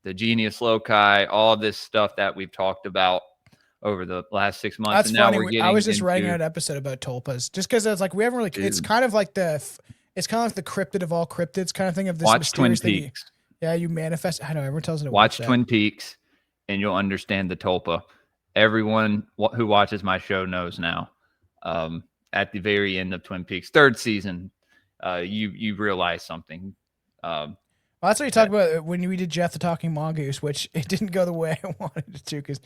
the genius loci, all this stuff that we've talked about over the last 6 months. That's and now funny. we're getting I was just writing into- an episode about tulpas, just because it's like we haven't really. It's kind of like the cryptid of all cryptids kind of thing of this. Watch Twin mysterious thing Peaks. Yeah, you manifest. I know everyone tells me to Watch that. Twin Peaks, and you'll understand the tulpa. Everyone who watches my show knows now. At the very end of Twin Peaks, 3rd season, you realize something. Well, that's what you talk about when we did Jeff the Talking Mongoose, which it didn't go the way I wanted it to because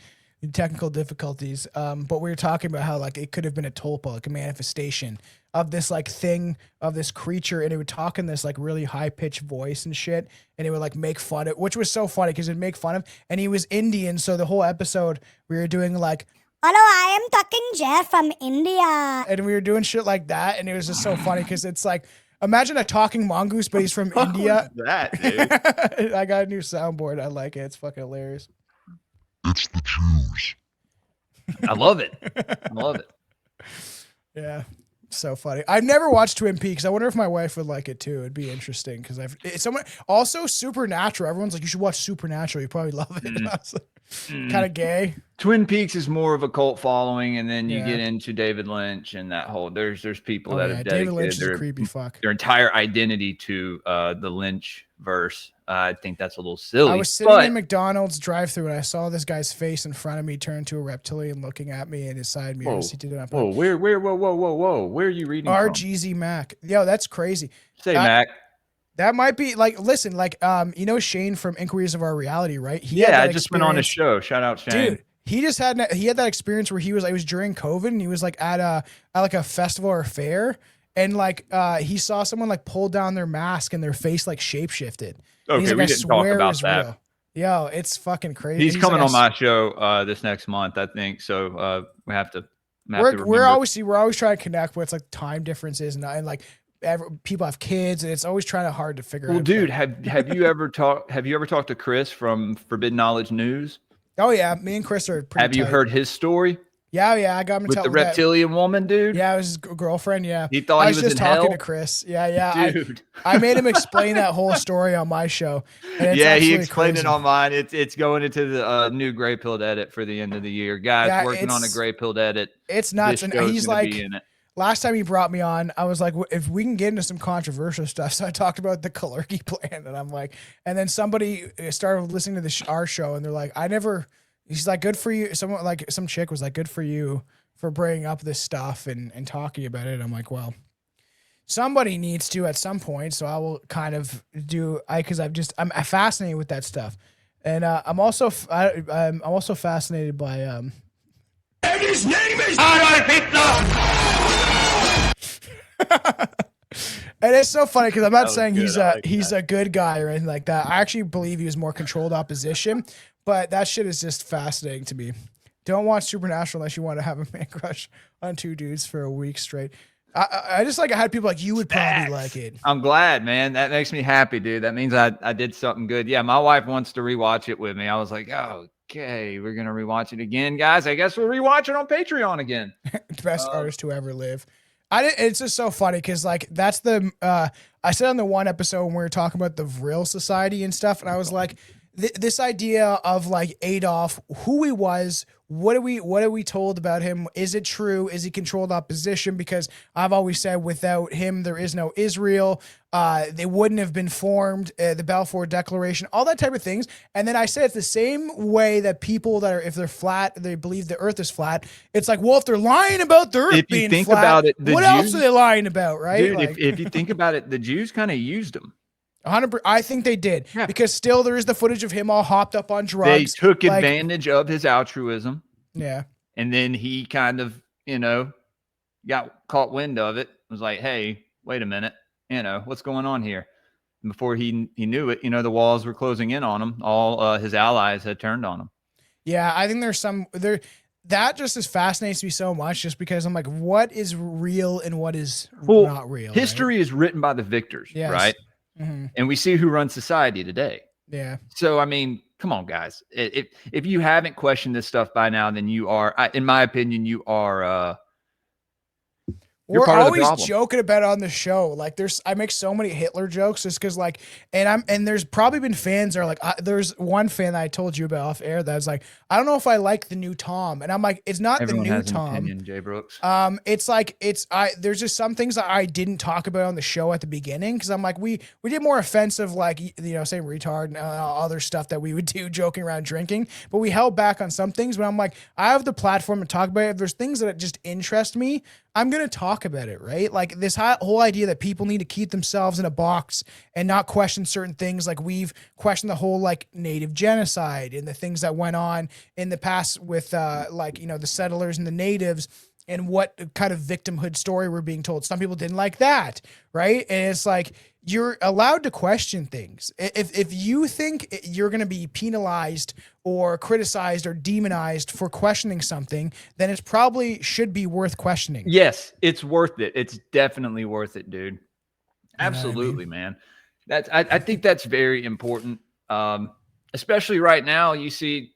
technical difficulties. But we were talking about how like it could have been a tulpa, like a manifestation of this like thing of this creature, and it would talk in this like really high pitched voice and shit, and it would like make fun of, which was so funny because it'd make fun of, and he was Indian, so the whole episode we were doing like, hello, I am talking Jeff from India. and we were doing shit like that, and it was just so funny because it's like, imagine a talking mongoose, but he's from India. That dude. I got a new soundboard. I like it. It's fucking hilarious. It's the Jews. I love it. I love it. Yeah. So funny. I've never watched Twin Peaks. I wonder if my wife would like it too. It'd be interesting because it's someone also Supernatural. Everyone's like, you should watch Supernatural. You probably love it. Kind of gay. Twin Peaks is more of a cult following, and then you get into David Lynch and that whole. There's people that have David Lynch dedicated is a creepy fuck. their entire identity to the Lynch verse. I think that's a little silly. I was sitting in McDonald's drive-thru and I saw this guy's face in front of me turn to a reptilian looking at me in his side mirrors. He did it on whoa, where, whoa, where are you reading from? RGZ Mac. Yo, that's crazy. Say Mac. That might be like, listen, like, you know, Shane from Inquiries of Our Reality, right? I just went on his show. Shout out Shane. Dude, he had that experience where it was during COVID and he was like at a festival or a fair. And like, he saw someone like pull down their mask and their face like shape shifted. Okay, like, we didn't talk about that. Real. Yo, it's fucking crazy. He's coming on my show this next month, I think. So we have to. We're always trying to connect with like time differences and like people have kids and it's always hard to figure out. Well, dude, have you ever talked to Chris from Forbidden Knowledge News? Oh yeah, me and Chris are pretty. Have you heard his story? Yeah, I got him to with tell the reptilian woman, dude. Yeah, it was his girlfriend. Yeah, he thought I was just in talking hell? to Chris. Yeah, dude. I made him explain that whole story on my show. And Yeah, he explained it on mine. It's going into the new Gray Pilled edit for the end of the year, guys. Working on a Gray Pilled edit. It's nuts, and he's like, be in it. Last time he brought me on, I was like, if we can get into some controversial stuff. So I talked about the Kalergi plan, and I'm like, and then somebody started listening to our show, and they're like, he's like, good for you. Someone like some chick was like, good for you for bringing up this stuff and talking about it. I'm like, well, somebody needs to at some point. So I will kind of because I'm fascinated with that stuff. And I'm also fascinated by, And his name is Adolf Hitler! And it's so funny because I'm not saying he's a good guy or anything like that. I actually believe he was more controlled opposition, but that shit is just fascinating to me. Don't watch Supernatural unless you want to have a man crush on two dudes for a week straight. I just like I had people like you would probably like it. I'm glad, man. That makes me happy, dude. That means I did something good. Yeah, my wife wants to rewatch it with me. I was like, okay, we're gonna rewatch it again, guys. I guess we'll rewatch it on Patreon again. Best artist to ever live. It's just so funny because like that's the I said on the one episode when we were talking about the Vril Society and stuff, and I was like, this idea of like Adolf, who he was. What are we told about him? Is it true? Is he controlled opposition? Because I've always said without him, there is no Israel. They wouldn't have been formed, the Balfour Declaration, all that type of things. And then I said it's the same way that people that are, if they're flat, they believe the earth is flat. It's like, well, if they're lying about the earth being flat, about it, what else are they lying about, right? Dude, like, if you think about it, the Jews kind of used him. 100%. I think they did because still there is the footage of him all hopped up on drugs. They took advantage of his altruism. Yeah. And then he kind of, got caught wind of it. Was like, hey, wait a minute. What's going on here? And before he knew it, the walls were closing in on him. All his allies had turned on him. Yeah, I think that just is fascinates me so much just because I'm like, what is real and what is not real? History is written by the victors, right? Mm-hmm. And we see who runs society today. Yeah. So, I mean, come on, guys. If you haven't questioned this stuff by now, then you are, in my opinion, you are You're We're part of the always problem. joking about it on the show. Like I make so many Hitler jokes just because like, and there's probably been fans that are like, there's one fan that I told you about off air that's like, I don't know if I like the new Tom. And I'm like, it's not Everyone the new has an Tom. opinion, Jay Brooks. It's like, there's just some things that I didn't talk about on the show at the beginning. Cause I'm like, we did more offensive, like, saying retard and other stuff that we would do joking around drinking, but we held back on some things. But I'm like, I have the platform to talk about it. If there's things that just interest me, I'm going to talk about it, right? Like this whole idea that people need to keep themselves in a box and not question certain things. Like we've questioned the whole like native genocide and the things that went on in the past with the settlers and the natives and what kind of victimhood story we're being told. Some people didn't like that, right? And it's like, you're allowed to question things. If you think you're going to be penalized or criticized or demonized for questioning something, then it's probably should be worth questioning. Yes, it's worth it. It's definitely worth it, dude. Absolutely, man. I think that's very important. Especially right now, you see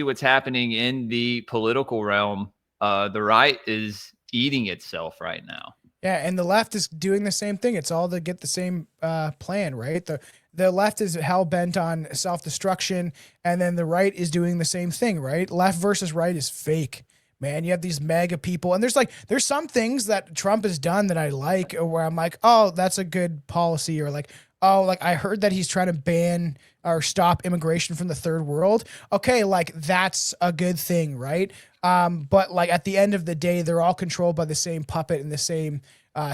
what's happening in the political realm. The right is eating itself right now. Yeah, and the left is doing the same thing. It's all to get the same plan, right? The left is hell bent on self-destruction, and then the right is doing the same thing, right? Left versus right is fake, man. You have these mega people, and there's some things that Trump has done that I like, where I'm like, oh, that's a good policy, or like, oh, like I heard that he's trying to ban or stop immigration from the third world. Okay, like that's a good thing, right? But like at the end of the day, they're all controlled by the same puppet and the same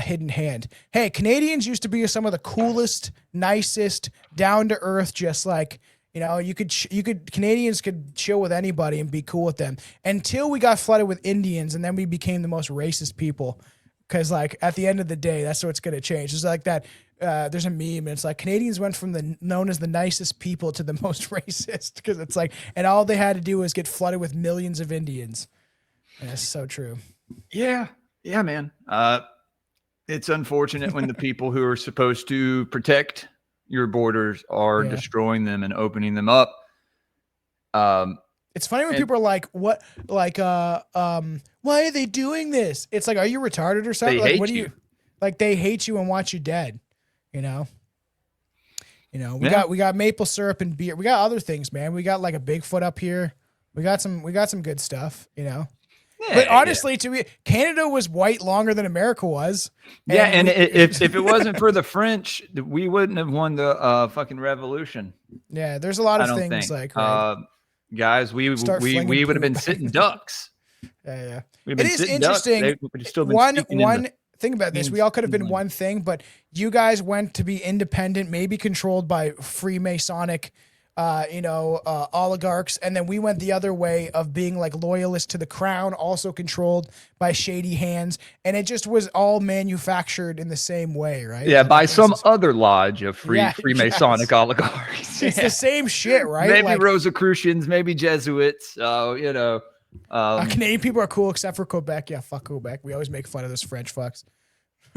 hidden hand. Hey, Canadians used to be some of the coolest, nicest, down to earth, just like, Canadians could chill with anybody and be cool with them until we got flooded with Indians, and then we became the most racist people. Because like at the end of the day, that's what's going to change. It's like that. There's a meme, and it's like Canadians went from known as the nicest people to the most racist, because it's like, and all they had to do was get flooded with millions of Indians. And that's so true. Yeah, man. It's unfortunate when the people who are supposed to protect your borders are destroying them and opening them up. It's funny when people are like, "What? Like, why are they doing this?" It's like, are you retarded or something? They like, hate what do you like? They hate you and want you dead. We got maple syrup and beer. We got other things, man. We got like a Bigfoot up here. We got some good stuff, Yeah, but honestly, to me, Canada was white longer than America was. And if it wasn't for the French, we wouldn't have won the fucking revolution. Yeah, there's a lot of things like guys, we would have been sitting ducks. Yeah. It is interesting. One thing about this, we all could have been one thing, but you guys went to be independent, maybe controlled by Freemasonic, oligarchs, and then we went the other way of being like loyalists to the crown, also controlled by shady hands, and it just was all manufactured in the same way, right? Yeah, by some other lodge of Freemasonic oligarchs. It's the same shit, right? Maybe Rosicrucians, maybe Jesuits. Canadian people are cool except for Quebec. Yeah, fuck Quebec. We always make fun of those French fucks.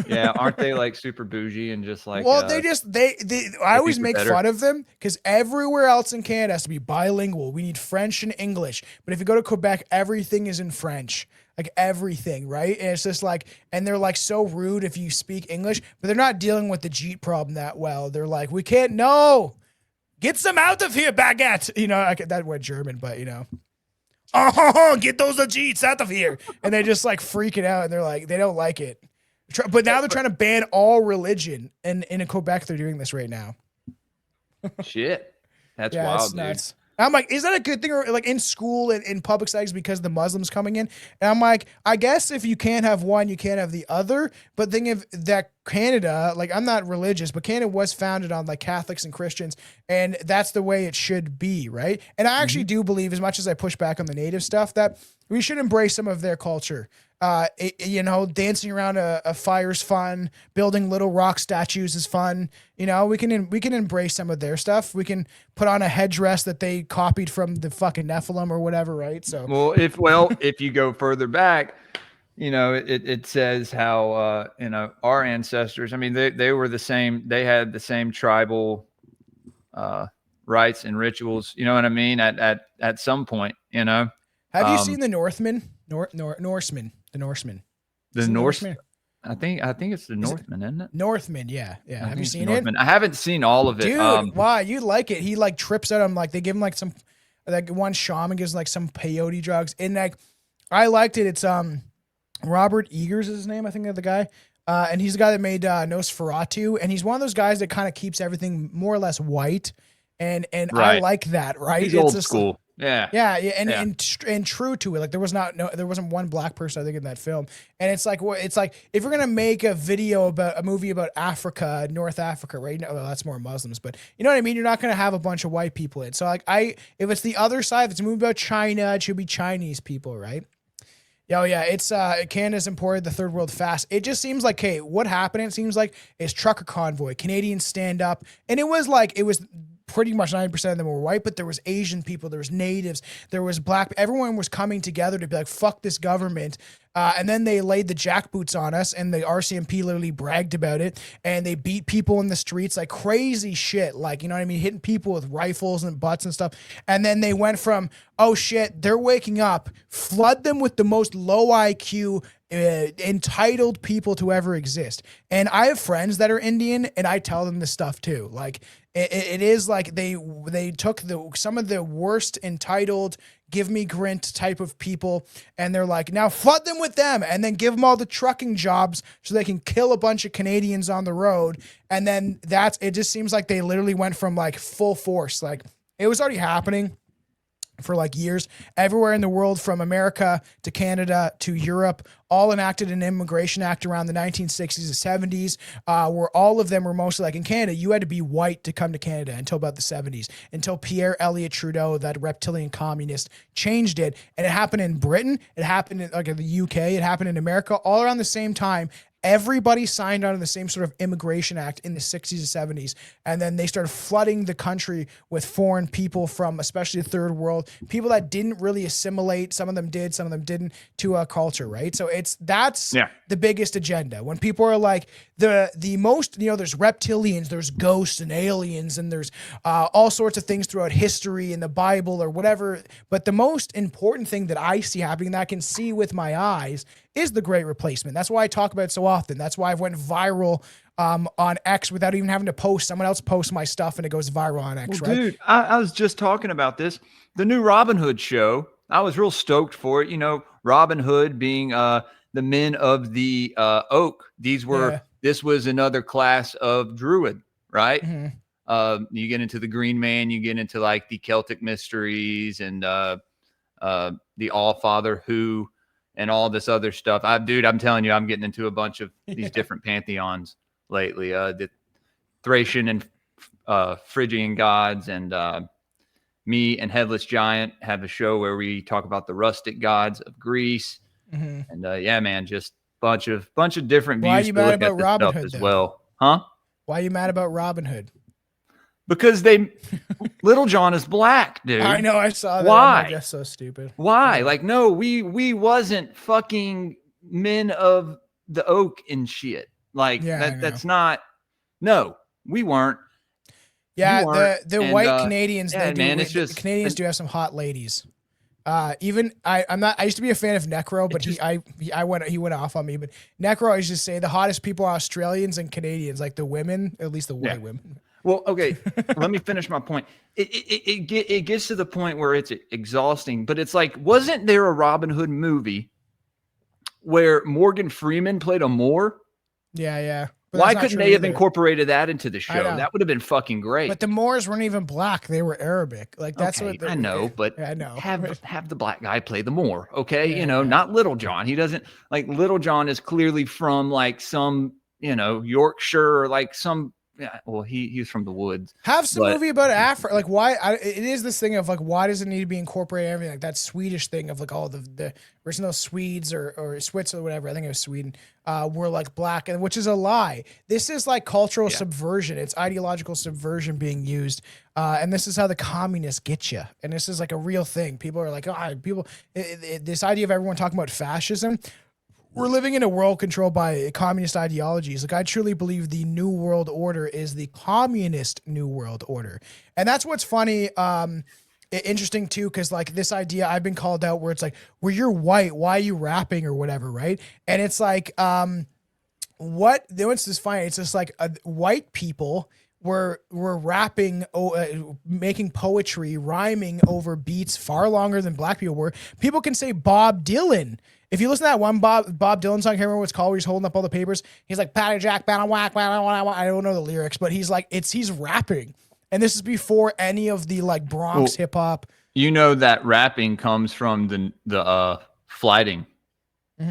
Yeah, aren't they like super bougie and just like? Well, I always make fun of them because everywhere else in Canada has to be bilingual. We need French and English, but if you go to Quebec, everything is in French, like everything, right? And it's just like, and they're like so rude if you speak English, but they're not dealing with the Jeet problem that well. They're like, we can't. No, get some out of here, baguette. That went German, but oh, get those Jeets out of here, and they just like freaking out, and they're like, they don't like it. But now they're trying to ban all religion, and in Quebec they're doing this right now. Shit, that's wild, it's nuts. Dude. I'm like, is that a good thing? Or like in school and in public settings because the Muslims coming in? And I'm like, I guess if you can't have one, you can't have the other. But think of that Canada, like I'm not religious, but Canada was founded on like Catholics and Christians, and that's the way it should be, right? And I actually do believe, as much as I push back on the native stuff, that we should embrace some of their culture. Dancing around a fire's fun. Building little rock statues is fun. We can embrace some of their stuff. We can put on a headdress that they copied from the fucking Nephilim or whatever, right? So if you go further back, it says how our ancestors. I mean, they were the same. They had the same tribal rites and rituals. You know what I mean? At some point, Have you seen the Northmen? Norsemen. The Norsemen. The Norsemen. I think it's the Northman, isn't it? Northman, yeah. I Have think you it's seen Northman. it? I haven't seen all of it. Dude, why? You like it. He like trips out on like they give him like some like one shaman gives like some peyote drugs. And like I liked it. It's Robert Eggers is his name, I think of the guy. And he's the guy that made Nosferatu, and he's one of those guys that kind of keeps everything more or less white. And Right. I like that, right? He's It's old just- school. Yeah. Yeah, and true to it. Like there wasn't one black person I think in that film. And it's like if you're gonna make a movie about Africa, North Africa, right? No, well, that's more Muslims, but you know what I mean. You're not gonna have a bunch of white people in. So like if it's the other side, if it's a movie about China, it should be Chinese people, right? Oh yeah, it's Canada's imported the third world fast. It just seems like, hey, what happened? It seems like is trucker convoy. Canadians stand up, and it was pretty much 90% of them were white, but there was Asian people, there was natives, there was black. Everyone was coming together to be like, fuck this government. And then they laid the jackboots on us, and the RCMP literally bragged about it, and they beat people in the streets like crazy shit. Like, you know what I mean? Hitting people with rifles and butts and stuff. And then they went from, oh shit, they're waking up, flood them with the most low IQ, entitled people to ever exist. And I have friends that are Indian, and I tell them this stuff too. Like, it is like they took some of the worst entitled, give me grint type of people, and they're like, now flood them with them, and then give them all the trucking jobs so they can kill a bunch of Canadians on the road. And then it just seems like they literally went from like full force. Like it was already happening for like years everywhere in the world, from America to Canada to Europe, all enacted an immigration act around the 1960s and 70s, where all of them were mostly like in Canada, you had to be white to come to Canada until about the 70s, until Pierre Elliott Trudeau, that reptilian communist, changed it. And it happened in Britain. It happened in the UK. It happened in America all around the same time. Everybody signed on to the same sort of immigration act in the 60s and 70s. And then they started flooding the country with foreign people from especially the third world, people that didn't really assimilate. Some of them did, some of them didn't, to a culture, right? So that's the biggest agenda. When people are like the most, there's reptilians, there's ghosts and aliens, and there's all sorts of things throughout history in the Bible or whatever. But the most important thing that I see happening, that I can see with my eyes, is the Great Replacement. That's why I talk about it so often. That's why I've went viral on X without even having to post. Someone else posts my stuff and it goes viral on X, right? Dude, I was just talking about this. The new Robin Hood show, I was real stoked for it. Robin Hood being the men of the oak. This was another class of druid, right? Mm-hmm. You get into the Green Man, you get into like the Celtic mysteries and the Allfather Who, and all this other stuff. I'm telling you, I'm getting into a bunch of these different pantheons lately. The Thracian and Phrygian gods, and me and Headless Giant have a show where we talk about the rustic gods of Greece. Mm-hmm. And yeah, man, just bunch of different views. Why are you mad about Robin Hood as well? Huh? Why are you mad about Robin Hood? Because Little John is black, dude. I know, I saw that. Why? That's so stupid. Why? Like, no, we wasn't fucking men of the oak and shit. Like, that's not. No, we weren't. Yeah, the white Canadians. Yeah, the Canadians do have some hot ladies. Even I'm not. I used to be a fan of Necro, but he went off on me. But Necro, I used to say the hottest people are Australians and Canadians, like the women, at least the white women. Well, okay, let me finish my point. It gets to the point where it's exhausting, but it's like, wasn't there a Robin Hood movie where Morgan Freeman played a Moor? Yeah. But why couldn't they have incorporated that into the show? That would have been fucking great. But the Moors weren't even black; they were Arabic. Like that's what I know. But I know. Have the black guy play the Moor, okay? Not Little John. He doesn't like Little John is clearly from like some Yorkshire or like some. Yeah, well, he's from the woods. Have some movie about Africa. Like, why? It is this thing of like, why does it need to be incorporated? Everything like that Swedish thing of like all the original Swedes or Swiss or whatever. I think it was Sweden. Were like black, and which is a lie. This is like cultural subversion. It's ideological subversion being used, and this is how the communists get you. And this is like a real thing. People are like, this idea of everyone talking about fascism. We're living in a world controlled by communist ideologies. Like, I truly believe the New World Order is the communist New World Order. And that's what's funny, interesting too, because like this idea I've been called out where it's like, well, you're white, why are you rapping or whatever, right? And it's like, what's this funny? It's just like white people were rapping, making poetry, rhyming over beats far longer than black people were. People can say Bob Dylan. If you listen to that one Bob Dylan song, I can't remember what it's called, where he's holding up all the papers. He's like, Patty Jack, Banna Whack, Banna Whack. I don't know the lyrics, but he's like, he's rapping. And this is before any of the like Bronx hip hop. You know that rapping comes from the flighting.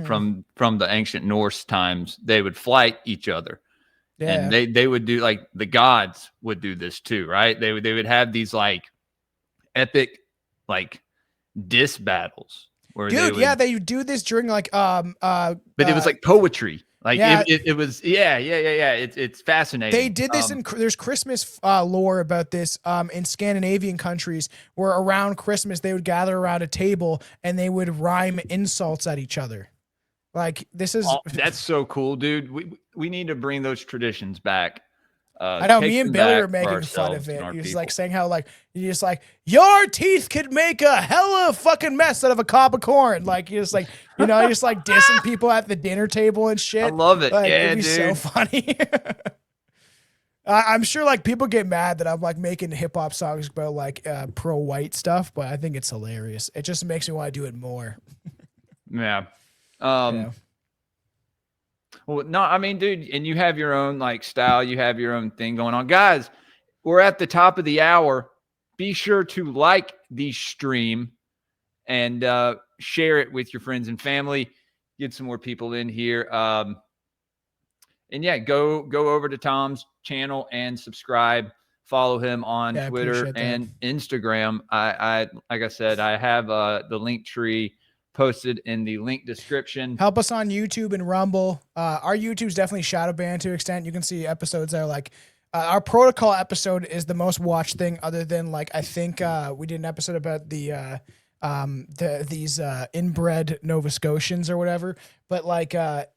From the ancient Norse times. They would flight each other. Yeah. And they would do, like, the gods would do this too, right? They would have these like epic like diss battles where they do this during like but it was like poetry. Like it was it's fascinating. They did this there's Christmas lore about this in Scandinavian countries where around Christmas they would gather around a table and they would rhyme insults at each other. Like this is that's so cool, dude. We need to bring those traditions back. I know me and Billy were making fun of it. He was like saying how like you just like your teeth could make a hella fucking mess out of a cob of corn. Like you just like you're just like dissing people at the dinner table and shit. I love it. Like, yeah, it'd be dude. so funny. I'm sure like people get mad that I'm like making hip hop songs about like pro white stuff, but I think it's hilarious. It just makes me want to do it more. Yeah. Well, no, I mean, dude, and you have your own like style, you have your own thing going on. Guys, we're at the top of the hour. Be sure to like the stream and share it with your friends and family. Get some more people in here. And yeah, go over to Tom's channel and subscribe. Follow him on Twitter and Instagram. I like I said, I have the Linktree posted in the link description. Help us on YouTube and Rumble. Our YouTube's definitely shadow banned to an extent. You can see episodes that are like our protocol episode is the most watched thing, other than like I think we did an episode about these inbred Nova Scotians or whatever. But like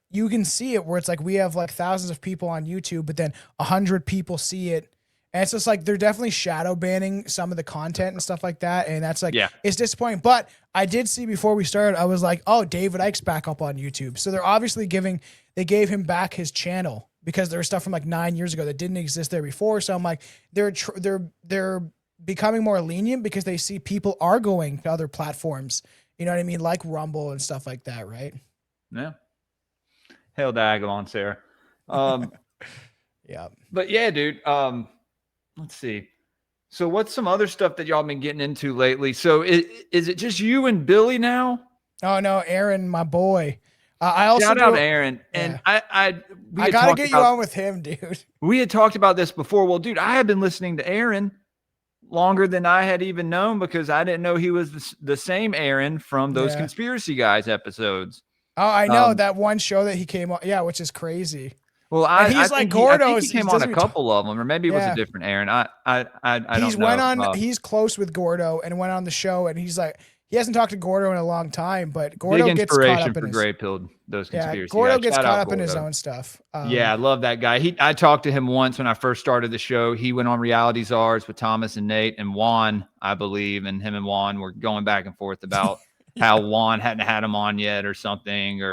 you can see it where it's like we have like thousands of people on YouTube, but then 100 people see it. And it's just like they're definitely shadow banning some of the content and stuff like that. And that's like, it's disappointing. But I did see before we started, I was like, oh, David Icke's back up on YouTube. So they're obviously they gave him back his channel because there was stuff from like 9 years ago that didn't exist there before. So I'm like, they're becoming more lenient because they see people are going to other platforms, you know what I mean? Like Rumble and stuff like that, right? Yeah. Hell on, Sarah. Yeah. But yeah, dude. Let's see. So what's some other stuff that y'all been getting into lately? So is it just you and Billy now? Oh no, Aaron, my boy. I also shout out Aaron. And I gotta get you on with him, dude. We had talked about this before. Well, dude, I had been listening to Aaron longer than I had even known because I didn't know he was the same Aaron from those Conspiracy Guys episodes. Oh, I know that one show that he came on. Yeah, which is crazy. Well, I think he came on a couple of them, or maybe it was a different Aaron. I don't know. He's close with Gordo and went on the show, and he's like, he hasn't talked to Gordo in a long time, but Gordo big gets caught up inspiration for Gray Pilled those conspiracy Gordo guys. gets Shout caught out up in his Gordo. own stuff. I love that guy. I talked to him once when I first started the show. He went on Reality Czars with Thomas and Nate and Juan, I believe, and him and Juan were going back and forth about how Juan hadn't had him on yet or something,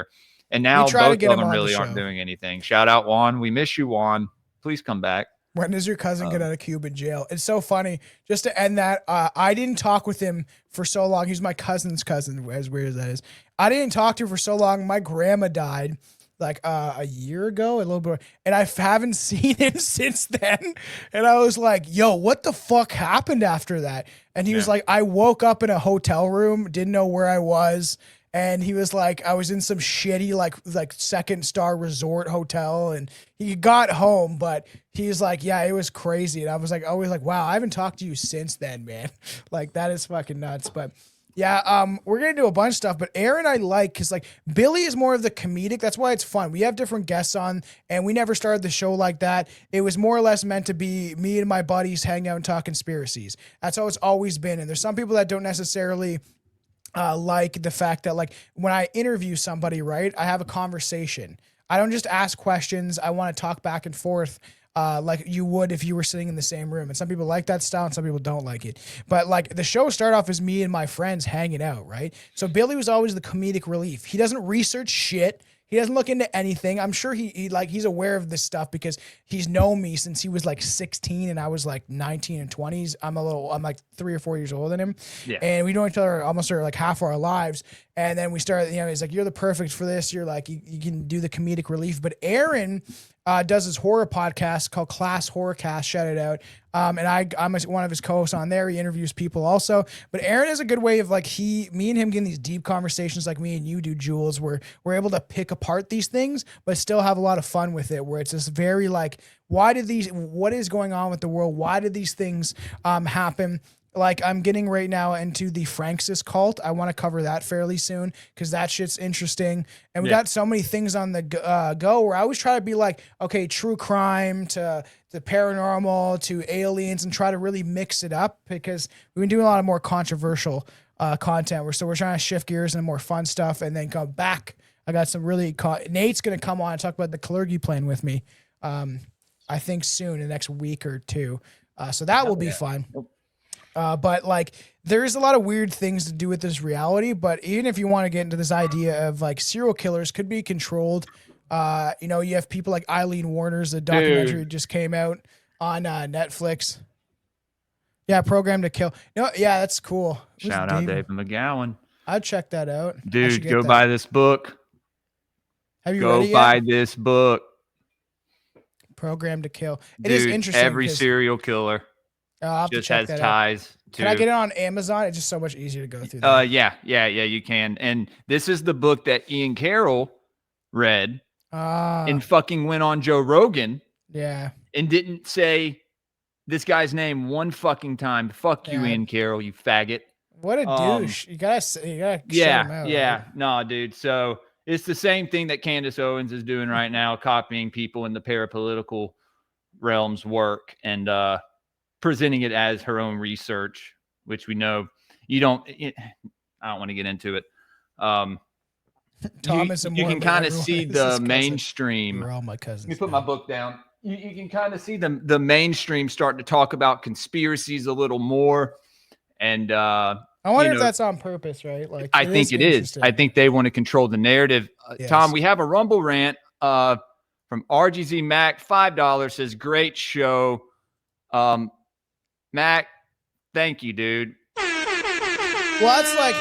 and now both of them really aren't doing anything. Shout out Juan. We miss you, Juan. Please come back. When does your cousin get out of Cuban jail? It's so funny. Just to end that, I didn't talk with him for so long. He's my cousin's cousin, as weird as that is. I didn't talk to him for so long. My grandma died like a year ago, a little bit, and I haven't seen him since then. And I was like, yo, what the fuck happened after that? And he was like, I woke up in a hotel room, didn't know where I was. And he was like, I was in some shitty, like 2-star resort hotel, and he got home, but he's like, yeah, it was crazy. And I was like, always like, wow, I haven't talked to you since then, man. Like, that is fucking nuts. But yeah, we're going to do a bunch of stuff, but Aaron, I like, cause like Billy is more of the comedic. That's why it's fun. We have different guests on, and we never started the show like that. It was more or less meant to be me and my buddies hang out and talk conspiracies. That's how it's always been. And there's some people that don't necessarily like the fact that like when I interview somebody, right, I have a conversation. I don't just ask questions. I want to talk back and forth like you would if you were sitting in the same room. And some people like that style and some people don't like it. But like the show started off as me and my friends hanging out, right? So Billy was always the comedic relief. He doesn't research shit. He doesn't look into anything. I'm sure he's aware of this stuff because he's known me since he was like 16 and I was like 19 and 20s. I'm like 3 or 4 years older than him. Yeah. And we know each other almost like half our lives. And then we started, he's like, you're the perfect for this. You're like, you can do the comedic relief. But Aaron does his horror podcast called Class Horrorcast. Shout it out. And I'm one of his co-hosts on there. He interviews people also. But Aaron has a good way of like me and him getting these deep conversations like me and you do, Jules, where we're able to pick apart these things, but still have a lot of fun with it, where it's just very like, what is going on with the world? Why did these things happen? Like I'm getting right now into the Francis cult. I want to cover that fairly soon because that shit's interesting. And we got so many things on the go where I always try to be like, okay, true crime to the paranormal to aliens and try to really mix it up because we've been doing a lot of more controversial content. We're trying to shift gears into more fun stuff and then come back. I got some really Nate's going to come on and talk about the Kalergi plan with me. I think soon, the next week or two. So that will be fun. But like there's a lot of weird things to do with this reality, but even if you want to get into this idea of like serial killers could be controlled, you have people like Eileen Warner's, the documentary just came out on Netflix. Yeah. Programmed to Kill. Yeah, that's cool. Shout out David McGowan. I'd check that out. Dude, go buy this book. Have you read it yet? Go buy this book. Programmed to Kill. It is interesting. Every serial killer just has ties. Can I get it on Amazon? It's just so much easier to go through that. Yeah, you can. And this is the book that Ian Carroll read and fucking went on Joe Rogan. Yeah. And didn't say this guy's name one fucking time. Fuck you, Ian Carroll, you faggot. What a douche. You gotta shut him out. Yeah. Right? No, dude. So it's the same thing that Candace Owens is doing right now, copying people in the parapolitical realm's work and presenting it as her own research, which we know I don't want to get into it. Thomas you can kind of see the mainstream. You're all my cousins. Let me put my book down. You can kind of see the mainstream starting to talk about conspiracies a little more. And I wonder if that's on purpose, right? Like I think it is. I think they want to control the narrative. Yes. Tom, we have a Rumble rant from RGZ Mac, $5 says, great show. Mac, thank you, dude. Well, that's like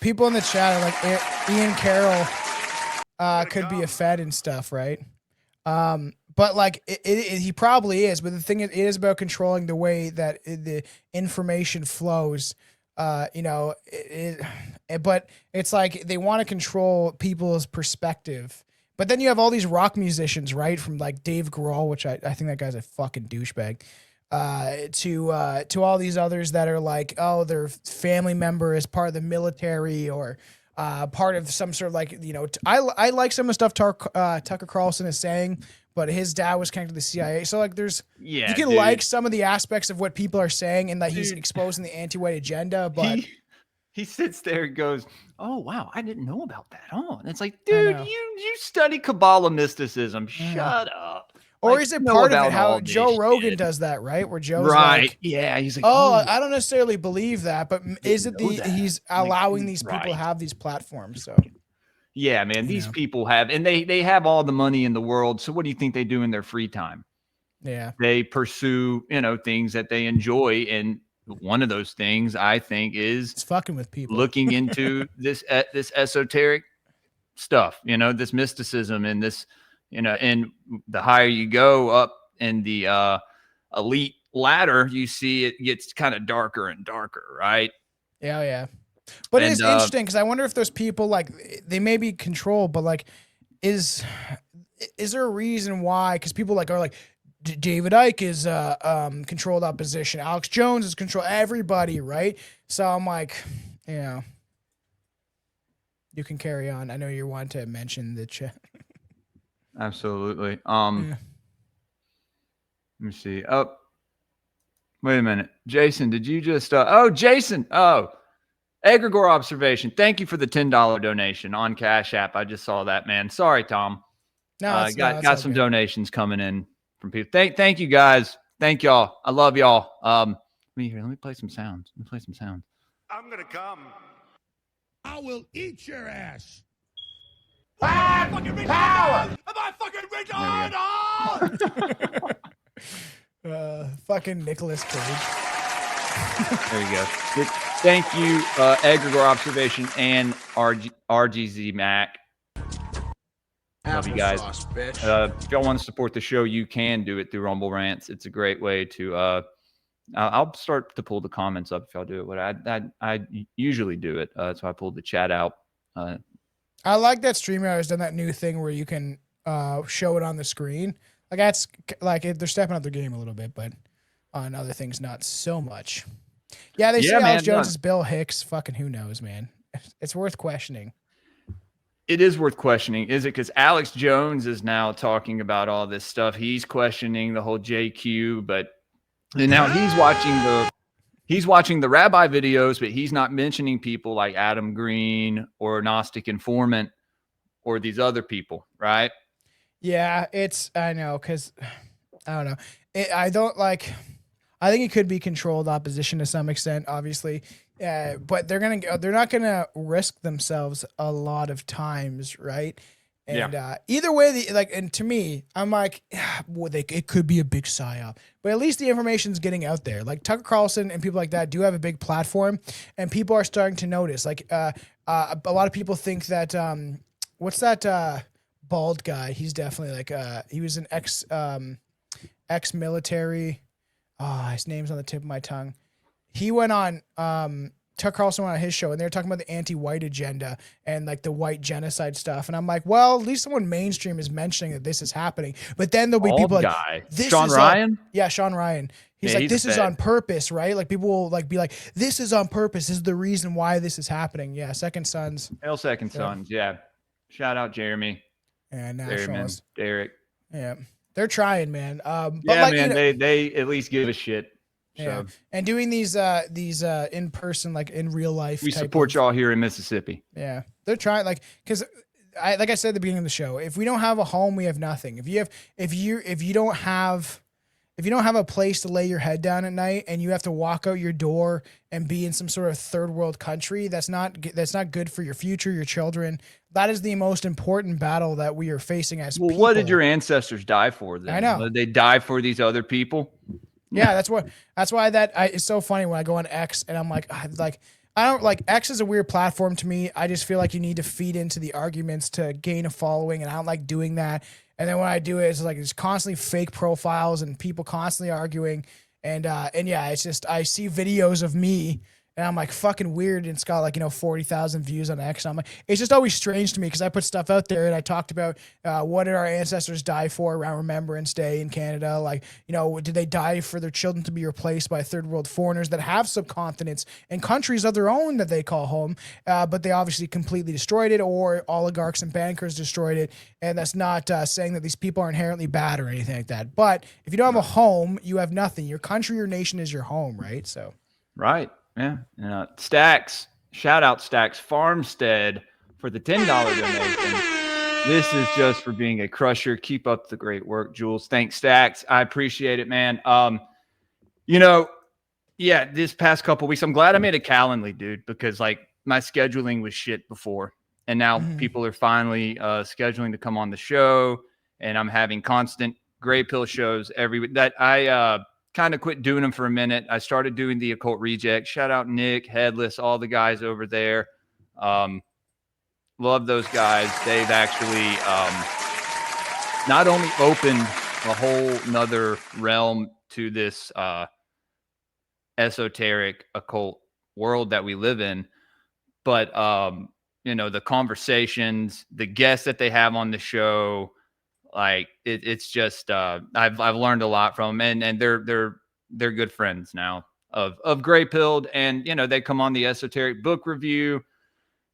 people in the chat are like Ian Carroll could be a Fed and stuff, right? But like he probably is. But the thing is, it is about controlling the way that the information flows. But it's like they want to control people's perspective. But then you have all these rock musicians, right? From like Dave Grohl, which I think that guy's a fucking douchebag. To all these others that are like, oh, their family member is part of the military or part of some sort of like, I like some of the stuff Tucker Carlson is saying, but his dad was connected to the CIA. So like you can like some of the aspects of what people are saying and that he's exposing the anti-white agenda, but he sits there and goes, oh, wow, I didn't know about that. Oh, and it's like, dude, you study Kabbalah mysticism. Shut up. Or is it part of it how Joe Rogan does that, right? Where Joe's like, yeah, he's like, oh, I don't necessarily believe that, but is it he's allowing these people to have these platforms? So, yeah, man, these people have, and they have all the money in the world. So what do you think they do in their free time? Yeah, they pursue, things that they enjoy, and one of those things I think is it's fucking with people, looking into this esoteric stuff, this mysticism and this. And the higher you go up in the elite ladder, you see it gets kind of darker and darker, right? Yeah. But it's interesting because I wonder if there's people like they may be controlled, but like, is there a reason why? Because people like are like David Icke is controlled opposition, Alex Jones is controlled, everybody, right? So I'm like, you can carry on. I know you want to mention the chat. Absolutely. Let me see. Oh, wait a minute. Jason, did you just Jason. Oh, egregore observation. Thank you for the $10 donation on Cash App. I just saw that, man. Sorry, Tom. No, got some donations coming in from people. Thank you guys. Thank y'all. I love y'all. Let me play some sounds. I'm gonna come. I will eat your ass. Fucking Fucking Nicolas Cage. There you go. Thank you, Egregore Observation and RGZ Mac. Love you guys. If y'all want to support the show, you can do it through Rumble Rants. It's a great way to. I'll start to pull the comments up if y'all do it. But I usually do it. That's why I pulled the chat out. I like that StreamYard has done that new thing where you can show it on the screen. Like that's like they're stepping up their game a little bit, but on other things not so much. Yeah, they say Alex Jones is Bill Hicks. Fucking who knows, man. It's worth questioning. It is worth questioning. Is it because Alex Jones is now talking about all this stuff? He's questioning the whole JQ, but now he's watching the rabbi videos, but he's not mentioning people like Adam Green or Gnostic Informant or these other people, right? Yeah, I know, because I don't know. I think it could be controlled opposition to some extent, obviously. But they're not gonna risk themselves a lot of times, right? And either way, and to me, I'm like, it could be a big psyop, but at least the information's getting out there. Like Tucker Carlson and people like that do have a big platform, and people are starting to notice. Like a lot of people think that what's that bald guy? He's definitely he was an ex-military. His name's on the tip of my tongue. He went on Tucker Carlson went on his show, and they were talking about the anti-white agenda and like the white genocide stuff. And I'm like, well, at least someone mainstream is mentioning that this is happening. But then there'll be people like Sean Ryan. Sean Ryan. He's like, this is on purpose, right? Like people will be like, this is on purpose. This is the reason why this is happening. Yeah, Second Sons. Second Sons. Yeah. Shout out Jeremy. And Nationals. Derek. Yeah, they're trying, man. But man, they at least give a shit. Yeah, and doing these in person, like in real life. We support y'all here in Mississippi. Yeah, they're trying, because like I said at the beginning of the show, if we don't have a home, we have nothing. If you don't have a place to lay your head down at night, and you have to walk out your door and be in some sort of third world country, that's not good for your future, your children. That is the most important battle that we are facing as people. What did your ancestors die for then? I know. Did they die for these other people? Yeah, that's why it's so funny when I go on X and I'm like I don't like X is a weird platform to me. I just feel like you need to feed into the arguments to gain a following, and I don't like doing that. And then when I do it, it's like it's constantly fake profiles and people constantly arguing. And yeah, it's just I see videos of me and I'm like fucking weird, and it's got 40,000 views on X. And I'm like, it's just always strange to me because I put stuff out there and I talked about what did our ancestors die for around Remembrance Day in Canada? Did they die for their children to be replaced by third world foreigners that have subcontinents and countries of their own that they call home, but they obviously completely destroyed it, or oligarchs and bankers destroyed it. And that's not saying that these people are inherently bad or anything like that. But if you don't have a home, you have nothing. Your country, your nation is your home, right? So, right. Yeah. Stacks, shout out Stacks Farmstead for the $10 donation. This is just for being a crusher. Keep up the great work, Jules. Thanks, Stacks. I appreciate it, man. This past couple weeks, I'm glad I made a Calendly, dude, because my scheduling was shit before. And now people are finally scheduling to come on the show, and I'm having constant Gray Pill shows every week. That I kind of quit doing them for a minute. I started doing the Occult Reject. Shout out Nick, Headless, all the guys over there. Love those guys. They've actually not only opened a whole nother realm to this esoteric occult world that we live in, but the conversations, the guests that they have on the show, it's just I've learned a lot from them, and they're good friends now of Gray Pilled, and they come on the esoteric book review,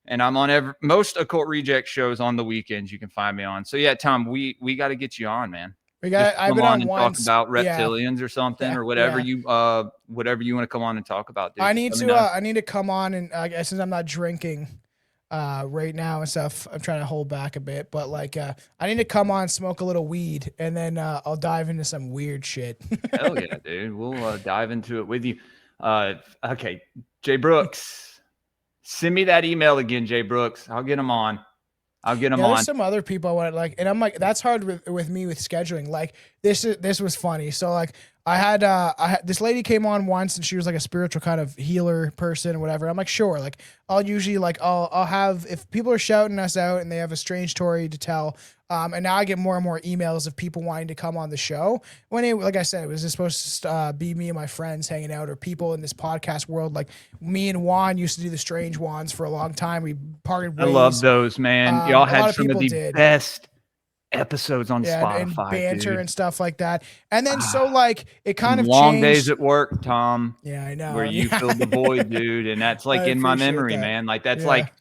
and I'm on most Occult Reject shows on the weekends. You can find me on. So yeah, Tom, we got to get you on, man. I've been on and once. Talk about reptilians or something, or whatever you want to come on and talk about. Dude. I need to come on, and since I'm not drinking right now and stuff, I'm trying to hold back a bit, but I need to come on, smoke a little weed, and then I'll dive into some weird shit. Hell yeah, dude. We'll dive into it with you. Okay, Jay Brooks, send me that email again, Jay Brooks. I'll get him on. I'll get them Yeah, on. there's some other people I want like, and I'm like, that's hard with me with scheduling. Like this was funny. So like I had this lady came on once and she was like a spiritual kind of healer person or whatever. I'm like, sure. Like I'll usually like I'll have, if people are shouting us out and they have a strange story to tell. And now I get more and more emails of people wanting to come on the show. When it, like I said, it was just supposed to be me and my friends hanging out, or people in this podcast world. Like me and Juan used to do the Strange Wands for a long time. We parted ways. I love those, man. Y'all had some of the best episodes on Spotify, and banter dude. and stuff like that. And then so like it kind of long changed. days at work, Tom. Yeah, I know. Where you filled the void, dude, and that's like in my memory, man. Like that's like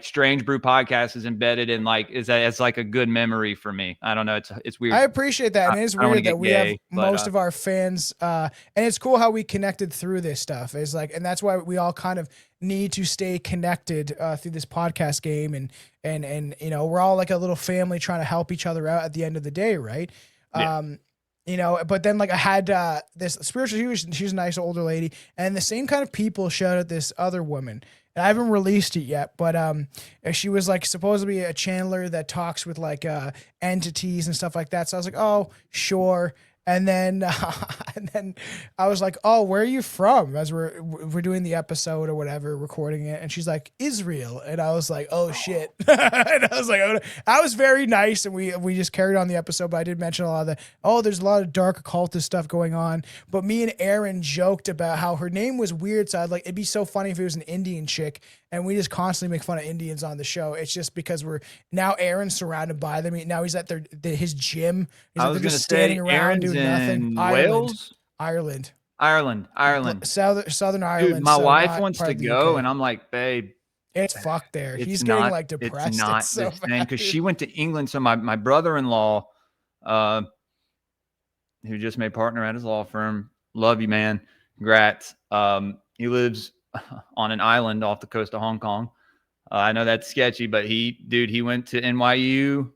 Strange Brew Podcast is embedded in like it's like a good memory for me. I don't know, it's weird. I appreciate that, and it's weird that we have most of our fans, and it's cool how we connected through this stuff. It's like, and that's why we all kind of need to stay connected through this podcast game, and you know, we're all like a little family trying to help each other out at the end of the day, right? Yeah. You know, but then like I had this spiritual, she's a nice older lady, and the same kind of people showed at this other woman. And I haven't released it yet, but she was like supposed to be a channeler that talks with like entities and stuff like that. So I was like, oh, sure. And then I was like, oh, where are you from? As we're doing the episode or whatever, recording it. And she's like, Israel. And I was like, oh shit. And I was like, oh, I was very nice. And we just carried on the episode, but I did mention a lot of the, there's a lot of dark occultist stuff going on. But me and Aaron joked about how her name was weird. So I'd like, it'd be so funny if it was an Indian chick. And we just constantly make fun of Indians on the show. It's just because we're now Aaron's surrounded by them. Now he's at his gym. I was going to say Aaron's doing nothing. Wales, Ireland, Southern Ireland. Dude, my wife wants to go, and I'm like, babe, it's fucked there. He's getting like depressed. It's not so this thing because she went to England. So my brother-in-law, who just made partner at his law firm, love you, man. Congrats. He lives on an island off the coast of Hong Kong. I know that's sketchy, but he went to NYU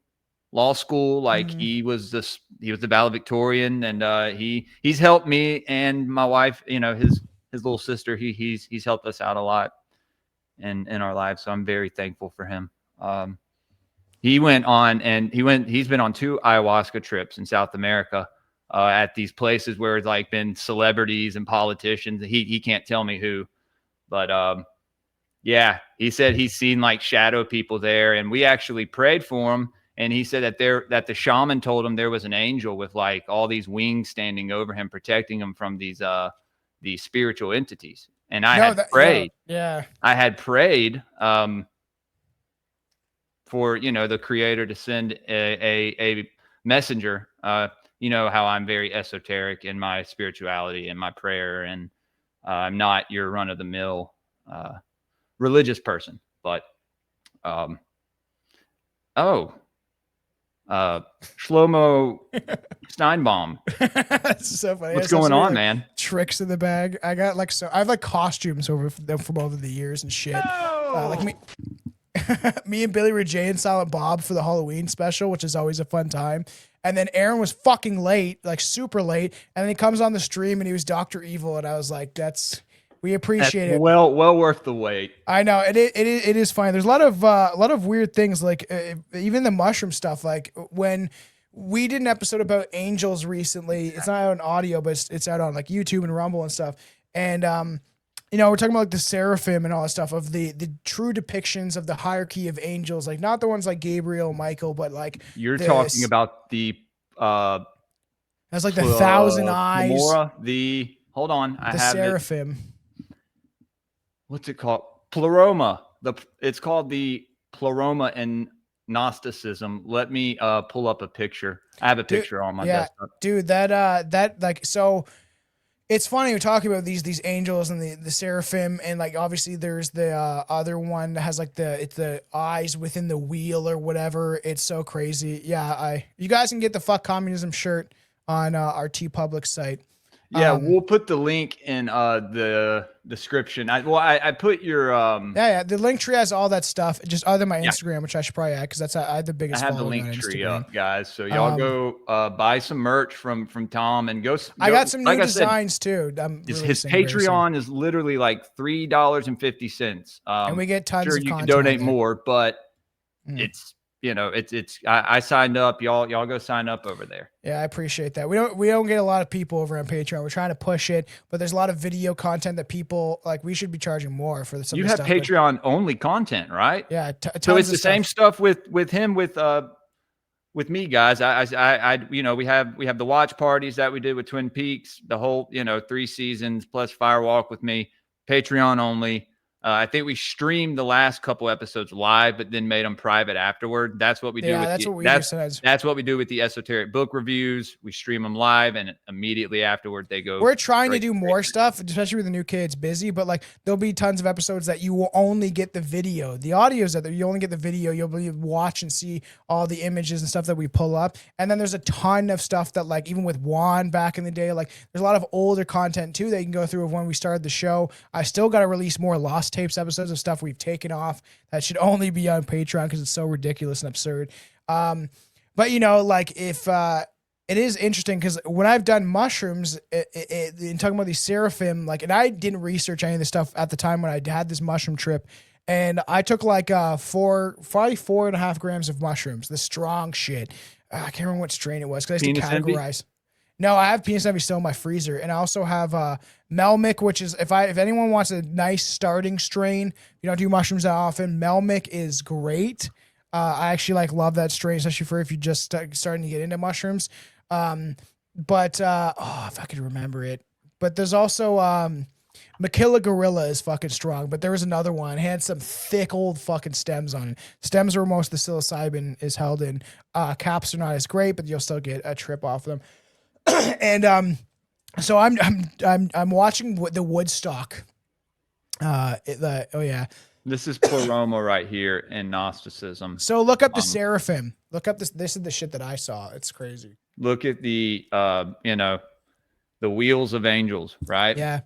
law school. Like he was the valedictorian, and he's helped me and my wife, you know, his little sister. He's helped us out a lot in our lives. So I'm very thankful for him. He's been on 2 ayahuasca trips in South America, at these places where it's like been celebrities and politicians. He can't tell me who. But yeah, he said he's seen like shadow people there, and we actually prayed for him. And he said that the shaman told him there was an angel with like all these wings standing over him, protecting him from these spiritual entities. And I had prayed. Yeah. I had prayed for, you know, the creator to send a messenger. You know how I'm very esoteric in my spirituality and my prayer, and I'm not your run-of-the-mill religious person, but Shlomo Steinbaum. That's so funny. What's going on, man? Tricks in the bag. I got like I have like costumes over them from over the years and shit. Like me and Billy were Jay and Silent Bob for the Halloween special, which is always a fun time. And then Aaron was fucking late, like super late. And then he comes on the stream and he was Dr. Evil. And I was like, we appreciate it. Well worth the wait. I know it is fine. There's a lot of weird things, like even the mushroom stuff. Like when we did an episode about angels recently, it's not out on audio, but it's out on like YouTube and Rumble and stuff. And you know, we're talking about like the seraphim and all that stuff, of the true depictions of the hierarchy of angels, like not the ones like Gabriel, Michael, but like you're talking about the that's like the 1,000 eyes. Hold on, I the have seraphim. What's it called? Pleroma. It's called the Pleroma in Gnosticism. Let me pull up a picture. I have a picture on my desktop. Dude, that like, so it's funny we're talking about these angels and the seraphim, and like obviously there's the other one that has like the eyes within the wheel or whatever. It's so crazy. Yeah, you guys can get the Fuck Communism shirt on our TeePublic site. Yeah, we'll put the link in the description. I put your the Linktree has all that stuff, just other than my Instagram, which I should probably add because I have the biggest. I have the Linktree up, guys. So y'all go buy some merch from Tom and go. I got some new designs too. His Patreon is literally like $3.50. And we get tons of you content can donate there. more, but it's I signed up. Y'all go sign up over there. Yeah, I appreciate that. We don't get a lot of people over on Patreon. We're trying to push it, but there's a lot of video content that people like. We should be charging more for some. You of have stuff, Patreon only content, right? Yeah. So it's the same stuff with him with me, guys. I we have the watch parties that we did with Twin Peaks, the whole 3 seasons plus Firewalk with me. Patreon only. I think we streamed the last couple episodes live, but then made them private afterward. That's what we do. That's what we do with the esoteric book reviews. We stream them live, and immediately afterward they go. We're trying to do more stuff, especially with the new kids busy. But like, there'll be tons of episodes that you will only get the video. The audio's that you only get the video. You'll be watch and see all the images and stuff that we pull up. And then there's a ton of stuff that, like, even with Juan back in the day, like there's a lot of older content too that you can go through of when we started the show. I still got to release more Lost Tapes episodes of stuff we've taken off that should only be on Patreon because it's so ridiculous and absurd. But like if it is interesting because when I've done mushrooms in talking about these seraphim, like, and I didn't research any of this stuff at the time when I had this mushroom trip, and I took like 4.5 grams of mushrooms, the strong shit. I can't remember what strain it was because I used to categorize. No, I have penis envy still in my freezer, and I also have Melmic, which is if anyone wants a nice starting strain, you don't do mushrooms that often. Melmic is great. I actually love that strain, especially for if you just starting to get into mushrooms. But if I could remember it. But there's also Makilla Gorilla is fucking strong, but there was another one. It had some thick old fucking stems on it. Stems where most of the psilocybin is held in. Caps are not as great, but you'll still get a trip off them. And so I'm watching the Woodstock. This is Pleroma right here in Gnosticism. So look up the Seraphim. Look up this. This is the shit that I saw. It's crazy. Look at the the wheels of angels, right? Yeah.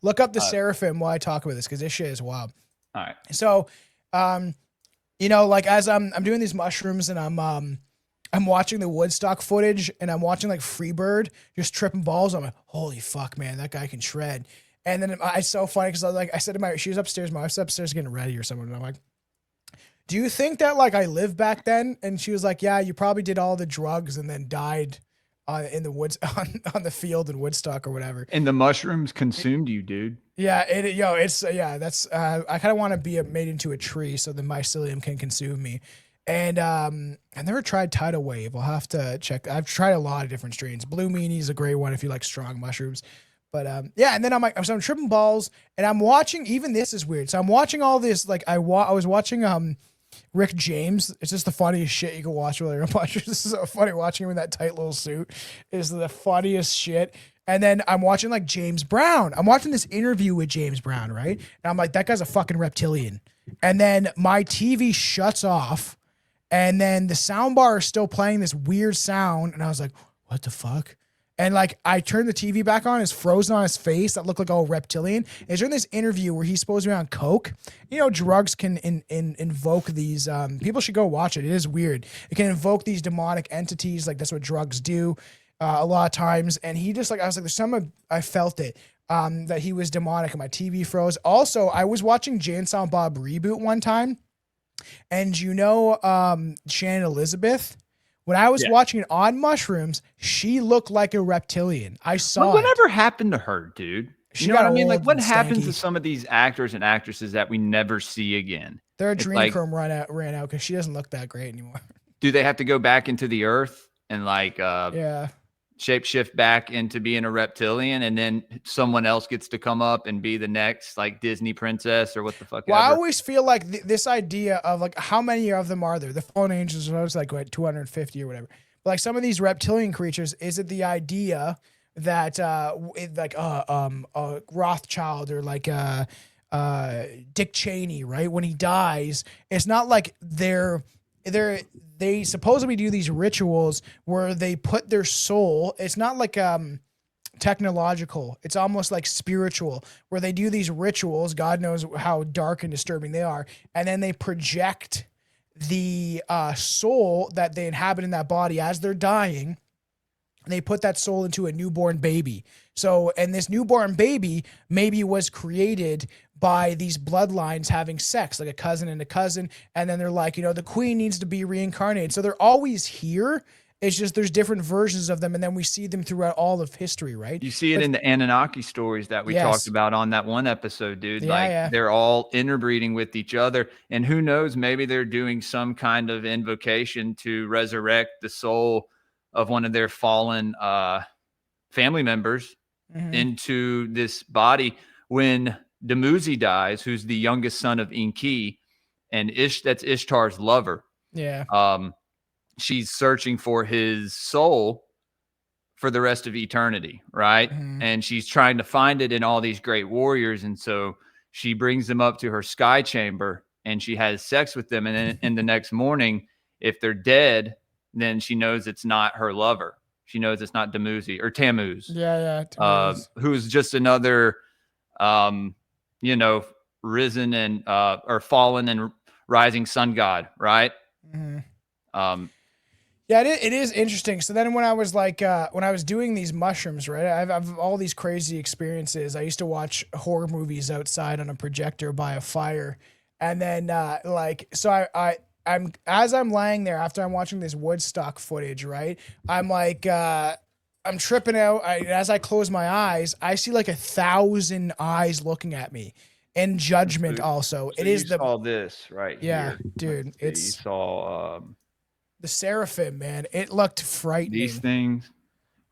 Look up the Seraphim while I talk about this because this shit is wild. All right. So, like as I'm doing these mushrooms and I'm watching the Woodstock footage and I'm watching like Freebird just tripping balls. I'm like, holy fuck, man, that guy can shred. And then it's so funny because I said to she was upstairs, my wife's upstairs getting ready or something. And I'm like, do you think that like I lived back then? And she was like, yeah, you probably did all the drugs and then died in the woods on the field in Woodstock or whatever. And the mushrooms consumed you, dude. Yeah, that's I kind of want to be made into a tree so the mycelium can consume me. And I've never tried tidal wave. I'll have to check. I've tried a lot of different strains. Blue Meanie is a great one if you like strong mushrooms. But and then I'm tripping balls and I'm watching. Even this is weird. So I'm watching all this. Like I was watching Rick James. It's just the funniest shit you can watch while you're a mushrooms. This is so funny watching him in that tight little suit. Is the funniest shit. And then I'm watching like James Brown. I'm watching this interview with James Brown, right? And I'm like, that guy's a fucking reptilian. And then my TV shuts off. And then the sound bar is still playing this weird sound. And I was like, what the fuck? And like, I turned the TV back on. It's frozen on his face. That looked like all reptilian. And he's doing this interview where he's supposed to be on coke. Drugs can invoke these. People should go watch it. It is weird. It can invoke these demonic entities. Like that's what drugs do a lot of times. And he just I was like, there's some, I felt it. That he was demonic and my TV froze. Also, I was watching Jay and Silent Bob Reboot one time. And Shannon Elizabeth, when I was watching it on mushrooms, she looked like a reptilian. I saw whatever happened to her, dude. She know what I got mean? Like, old what and happens stanky. to some of these actors and actresses that we never see again? Their adrenochrome ran out because she doesn't look that great anymore. Do they have to go back into the earth and shapeshift back into being a reptilian, and then someone else gets to come up and be the next like Disney princess or what the fuck? Well, I always feel like this idea of like how many of them are there? The fallen angels are always like 250 or whatever. But like some of these reptilian creatures, is it the idea that Rothschild or like Dick Cheney, right? When he dies, it's not like they supposedly do these rituals where they put their soul. It's not like technological. It's almost like spiritual, where they do these rituals. God knows how dark and disturbing they are. And then they project the soul that they inhabit in that body as they're dying and they put that soul into a newborn baby. So, and this newborn baby maybe was created by these bloodlines having sex, like a cousin and a cousin. And then they're like, the queen needs to be reincarnated. So they're always here. It's just there's different versions of them, and then we see them throughout all of history, right? You see it in the Anunnaki stories that we talked about on that one episode, dude. They're all interbreeding with each other, and who knows, maybe they're doing some kind of invocation to resurrect the soul of one of their fallen family members into this body. When Dumuzi dies, who's the youngest son of Enki, and that's Ishtar's lover. Yeah. She's searching for his soul for the rest of eternity, right? And she's trying to find it in all these great warriors. And so she brings them up to her sky chamber and she has sex with them. And then in the next morning, if they're dead, then she knows it's not her lover. She knows it's not Dumuzi or Tammuz. Tammuz. Who's just another, risen and or fallen and rising sun god, right? Yeah, it is interesting. So then when I was when I was doing these mushrooms, right, I've all these crazy experiences. I used to watch horror movies outside on a projector by a fire. And then I'm as I'm laying there after I'm watching this Woodstock footage, right, I'm like, I'm tripping out. As I close my eyes, I see like 1,000 eyes looking at me in judgment also. So you saw this right here. Dude, you saw the seraphim, man. It looked frightening. These things.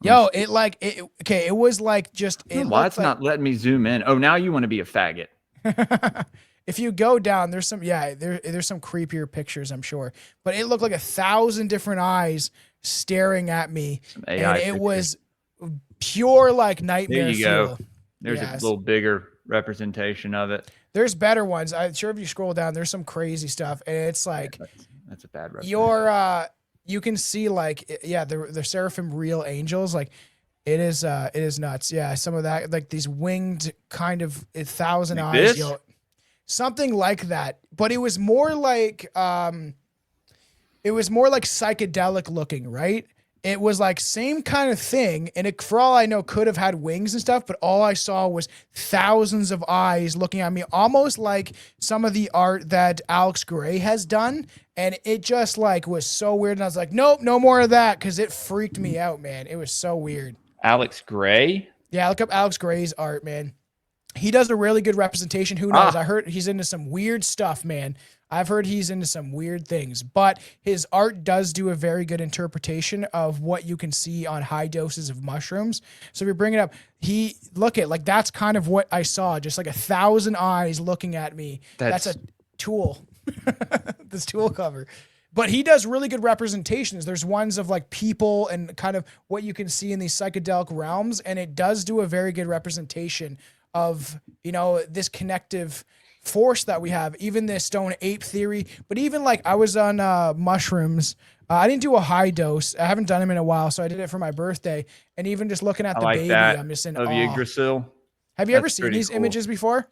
It was like just. Why it's not letting me zoom in? Oh, now you want to be a faggot. If you go down, there's some there's some creepier pictures, I'm sure. But it looked like 1,000 different eyes staring at me. And it was pure like nightmare. There you go. There's a little bigger representation of it. There's better ones. I'm sure if you scroll down, there's some crazy stuff. And it's like that's a bad representation. you can see the seraphim real angels. Like it is nuts. Yeah, some of that, like these winged kind of 1,000 like eyes. This? Something like that. But it was more like psychedelic looking, right? It was like same kind of thing, and it, for all I know, could have had wings and stuff, but all I saw was thousands of eyes looking at me, almost like some of the art that Alex Gray has done, and it just like was so weird, and I was like, nope, no more of that, because it freaked me out, man. It was so weird. Alex Gray? Yeah, look up Alex Gray's art, man. He does a really good representation. Who knows? I heard he's into some weird stuff, man. I've heard he's into some weird things, but his art does do a very good interpretation of what you can see on high doses of mushrooms. So if you're bringing up, that's kind of what I saw. Just like 1,000 eyes looking at me. That's a tool. This tool cover. But he does really good representations. There's ones of like people and kind of what you can see in these psychedelic realms. And it does do a very good representation of, this connective force that we have, even the stone ape theory. But even like I was on mushrooms. I didn't do a high dose. I haven't done them in a while, so I did it for my birthday. And even just looking at the baby, I'm just in awe. Yggdrasil. Have you ever seen these images before?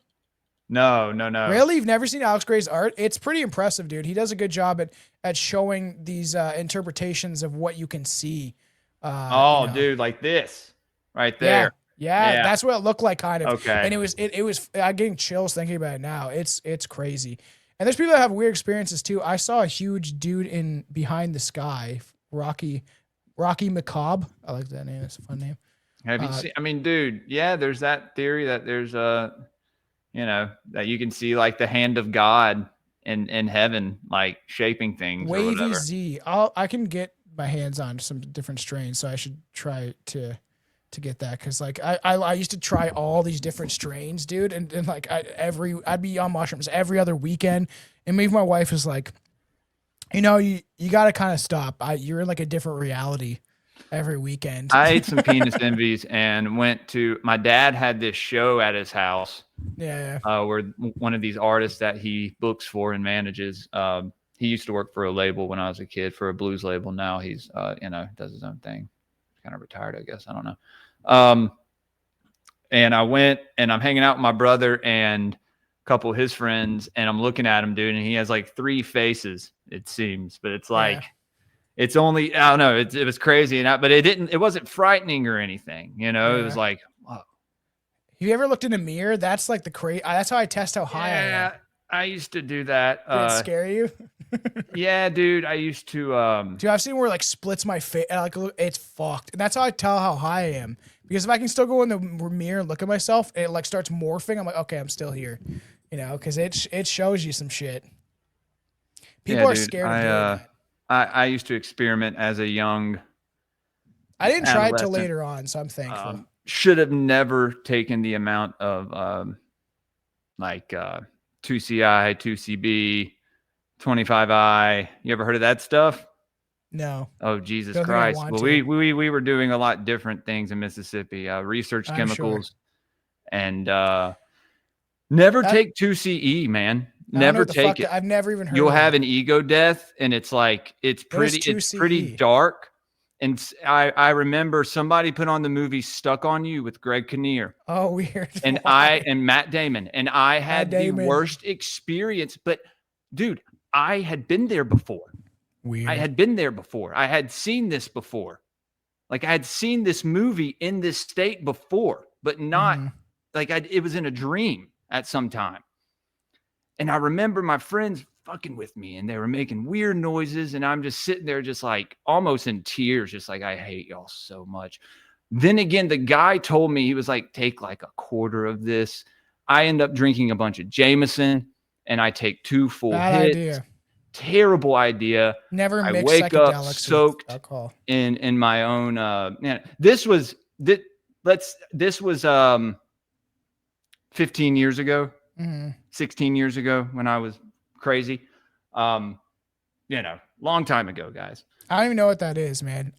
No. Really? You've never seen Alex Gray's art? It's pretty impressive, dude. He does a good job at showing these interpretations of what you can see. Dude, like this right there. Yeah, that's what it looked like, kind of. Okay. And it was. I'm getting chills thinking about it now. It's crazy. And there's people that have weird experiences too. I saw a huge dude in Behind the Sky, Rocky Macabre. I like that name. It's a fun name. Have you seen? I mean, dude, yeah. There's that theory that there's that you can see like the hand of God in heaven, like shaping things. Wavy Z. I can get my hands on some different strains, so I should try to get that, because like I used to try all these different strains, dude, and like I'd be on mushrooms every other weekend, and maybe my wife is like, you got to kind of stop. You're in like a different reality every weekend. I ate some penis envies and my dad had this show at his house. Yeah. Where one of these artists that he books for and manages, he used to work for a label when I was a kid, for a blues label. Now he's does his own thing. Kind of retired, I guess. I don't know. And I went and I'm hanging out with my brother and a couple of his friends, and I'm looking at him, dude, and he has like 3 faces, it seems, but it's like, It's only, I don't know. It was crazy. But it wasn't frightening or anything, you know, It was like, whoa. Have you ever looked in a mirror? That's like that's how I test how high I am. I used to do that. Did it scare you? Yeah, dude. I used to, Dude, I've seen where it like splits my face. Like it's fucked. And that's how I tell how high I am. Because if I can still go in the mirror and look at myself, and it like starts morphing. I'm like, okay, I'm still here. You know, because it shows you some shit. People are scared of doing that. I used to experiment as a young. I didn't try it till later on, so I'm thankful. Should have never taken the amount of 2CI, 2CB, 25I. You ever heard of that stuff? No. Oh, Jesus Christ. Well, we were doing a lot different things in Mississippi. Research chemicals and never take 2CE, man. Never take it. I've never even heard You'll of have it. an ego death, and it's like it's pretty dark. And I remember somebody put on the movie Stuck on You with Greg Kinnear. Oh, weird. And Matt Damon. And I had the worst experience. But dude, I had been there before. Weird. I had been there before. I had seen this before. Like I had seen this movie in this state before, but not like it was in a dream at some time. And I remember my friends fucking with me and they were making weird noises. And I'm just sitting there just like almost in tears, just like, I hate y'all so much. Then again, the guy told me, he was like, take like a quarter of this. I end up drinking a bunch of Jameson and I take 2 full hits. Idea. Terrible idea. Never I mix wake up psychedelics soaked with alcohol. in my own this was 15 years ago. 16 years ago when I was crazy. Long time ago, guys. I don't even know what that is, man.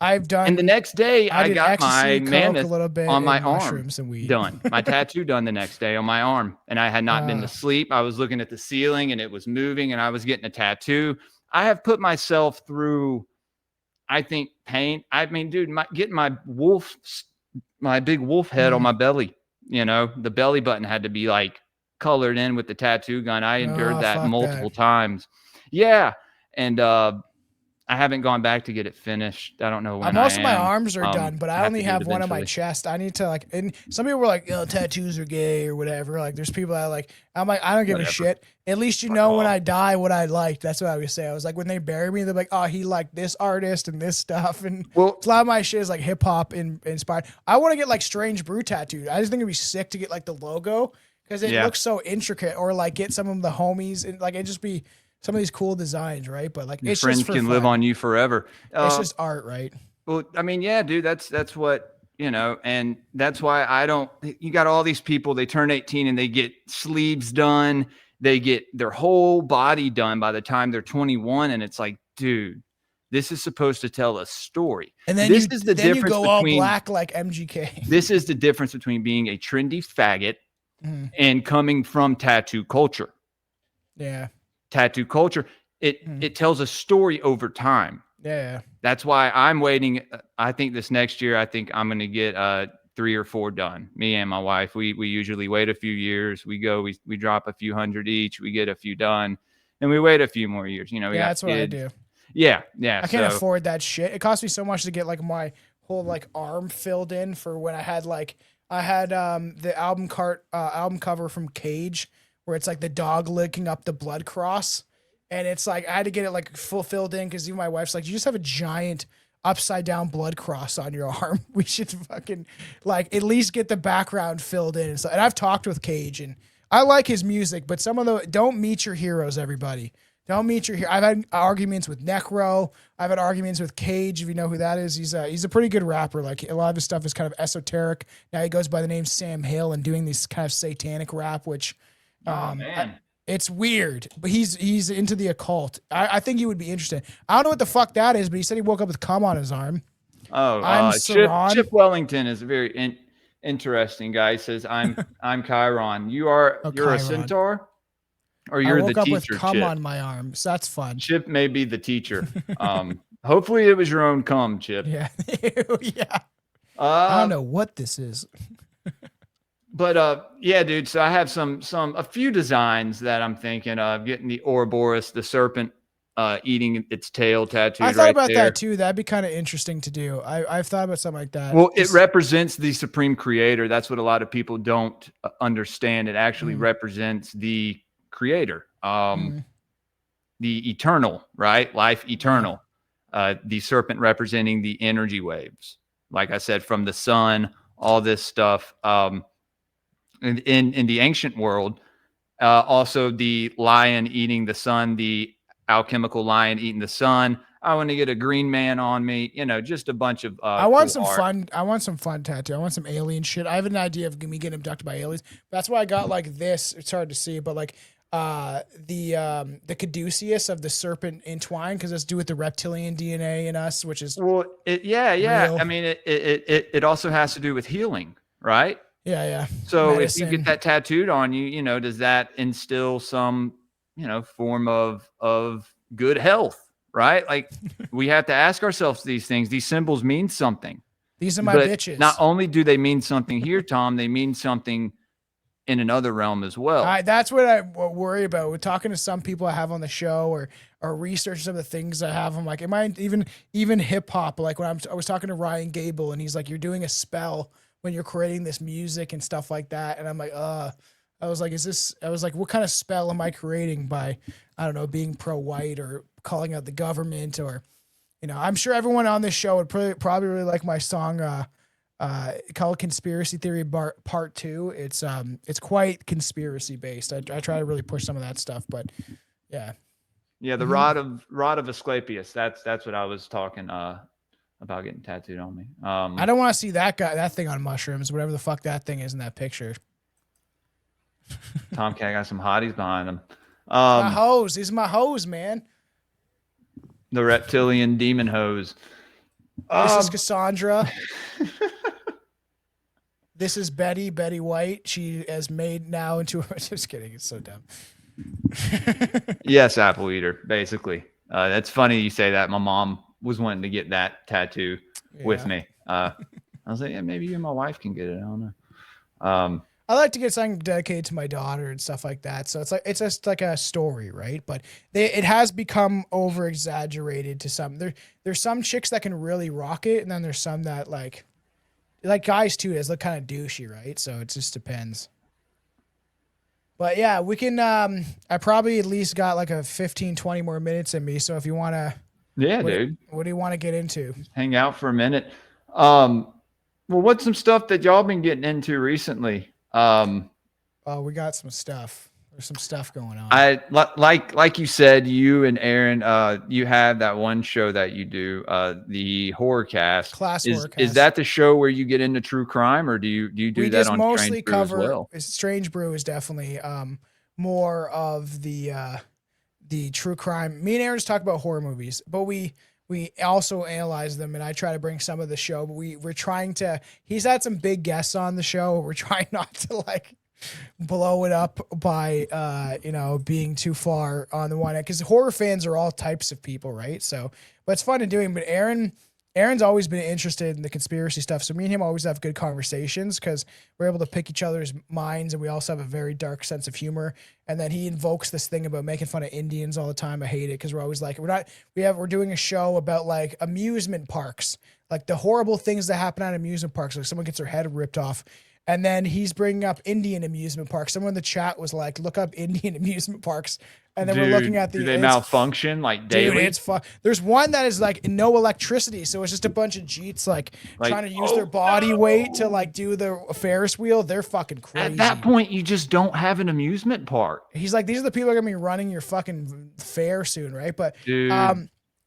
I've done. And the next day I got my mammoth a little bit on my arm and weed. done. My tattoo done the next day on my arm. And I had not been to sleep. I was looking at the ceiling and it was moving and I was getting a tattoo. I have put myself through, I think, pain. I mean, dude, getting my big wolf head on my belly, the belly button had to be like colored in with the tattoo gun. I endured that multiple times. Yeah. And I haven't gone back to get it finished. I don't know when. Most of my arms are done, but I only have one on my chest. I need to and some people were like, tattoos are gay or whatever. Like there's people that I'm like, I don't give a shit. At least when I die what I liked. That's what I would say. I was like, when they bury me, they're like, oh, he liked this artist and this stuff. And a lot of my shit is like hip hop inspired. I want to get like Strange Brew tattooed. I just think it'd be sick to get like the logo because it looks so intricate, or like get some of the homies and like it just be some of these cool designs, right? But like, your friends can live on you forever. It's just art, right? Well, I mean, yeah, dude, that's what, and that's why you got all these people, they turn 18 and they get sleeves done. They get their whole body done by the time they're 21. And it's like, dude, this is supposed to tell a story. And then this is the difference you go all black like MGK. This is the difference between being a trendy faggot and coming from tattoo culture. Yeah. Tattoo culture, it tells a story over time. Yeah. That's why I'm waiting. I think this next year, I think I'm going to get 3 or 4 done. Me and my wife, we usually wait a few years. We drop a few hundred each. We get a few done and we wait a few more years. That's what I do. Yeah. I can't afford that shit. It cost me so much to get like my whole like arm filled in for when I had the album cover from Cage, where it's like the dog licking up the blood cross. And it's like, I had to get it like full filled in because even my wife's like, you just have a giant upside down blood cross on your arm. We should fucking like at least get the background filled in. And I've talked with Cage and I like his music, but don't meet your heroes, everybody. Don't meet your hero. I've had arguments with Necro. I've had arguments with Cage, if you know who that is. He's a pretty good rapper. Like a lot of his stuff is kind of esoteric. Now he goes by the name Sam Hill and doing these kind of satanic rap, which man. It's weird, but he's into the occult. I think he would be interested. I don't know what the fuck that is, but he said he woke up with cum on his arm. Oh, Chip Wellington is a very interesting guy. He says, I'm Chiron. You're Chiron. A centaur, or you're the teacher. I woke up with cum on my arm, so that's fun. Chip may be the teacher. Hopefully it was your own cum, Chip. Yeah, yeah. I don't know what this is. But yeah, dude. So I have a few designs that I'm thinking of getting: the Ouroboros, the serpent, eating its tail tattooed. I thought right about there. that too. That'd be kind of interesting to do. I've thought about something like that. Well, it represents the supreme creator. That's what a lot of people don't understand. It actually represents the creator, the eternal, right? Life eternal. The serpent representing the energy waves. Like I said, from the sun, all this stuff. In the ancient world, also the lion eating the sun, the alchemical lion eating the sun. I want to get a green man on me, just a bunch of I want cool some art. fun. I want some fun tattoo. I want some alien shit. I have an idea of me getting abducted by aliens. That's why I got like this. It's hard to see, but like the caduceus of the serpent entwined, because it's due with the reptilian DNA in us, which is Well, yeah. real. I mean, it also has to do with healing, right? Yeah. So if Medicine. you get that tattooed on you, does that instill some, form of good health, right? Like we have to ask ourselves these things. These symbols mean something. These are my But bitches. not only do they mean something here, Tom, they mean something in another realm as well. That's what I worry about. We're talking to some people I have on the show or research some of the things I have. I'm like, am I even hip hop? Like when I was talking to Ryan Gable and he's like, you're doing a spell when you're creating this music and stuff like that. And I'm like, I was like, what kind of spell am I creating by, I don't know, being pro-white or calling out the government or, I'm sure everyone on this show would probably really like my song, called Conspiracy Theory Part 2. It's quite conspiracy based. I try to really push some of that stuff, but yeah. Yeah. The rod of Asclepius. That's what I was talking, about getting tattooed on me. I don't want to see that thing on mushrooms, whatever the fuck that thing is in that picture. Tomcat got some hotties behind him. My hose. These are my hose, man. The reptilian demon hose. This is Cassandra. This is Betty White. She is made now into a... Just kidding. It's so dumb. Yes, apple eater, basically. That's funny you say that. My mom was wanting to get that tattoo with me. I was like, yeah, maybe you and my wife can get it. I don't know. I like to get something dedicated to my daughter and stuff like that. So it's just like a story, right? But it has become over exaggerated to some. There's some chicks that can really rock it, and then there's some that like guys too. They look kind of douchey, right? So it just depends. But yeah, we can. I probably at least got like a 15, 20 more minutes in me. So if you want to, dude, what do you want to get into? Hang out for a minute. Well, what's some stuff that y'all been getting into recently? We got some stuff. There's some stuff going on. I like you said, you and Aaron, you have that one show that you do, the horror cast. Horror cast. Is that the show where you get into true crime, or do you do we that just on mostly Strange Brew cover as well? Strange Brew is definitely more of the true crime. Me and Aaron just talk about horror movies, but we also analyze them, and I try to bring some of the show, but we're trying to, he's had some big guests on the show. We're trying not to like blow it up by, being too far on the one end, because horror fans are all types of people, right? So, but it's fun to doing, but Aaron's always been interested in the conspiracy stuff. So me and him always have good conversations because we're able to pick each other's minds, and we also have a very dark sense of humor. And then he invokes this thing about making fun of Indians all the time. I hate it because we're always like, we're doing a show about like amusement parks, like the horrible things that happen at amusement parks. Like someone gets their head ripped off. And then he's bringing up Indian amusement parks. Someone in the chat was like, look up Indian amusement parks. And then we're looking at do they malfunction like daily? Dude, it's fun. There's one that is like no electricity, so it's just a bunch of Jeets like trying to use their body weight to like do the Ferris wheel. They're fucking crazy. At that point, you just don't have an amusement park. He's like, these are the people that are gonna be running your fucking fair soon, right? But Dude.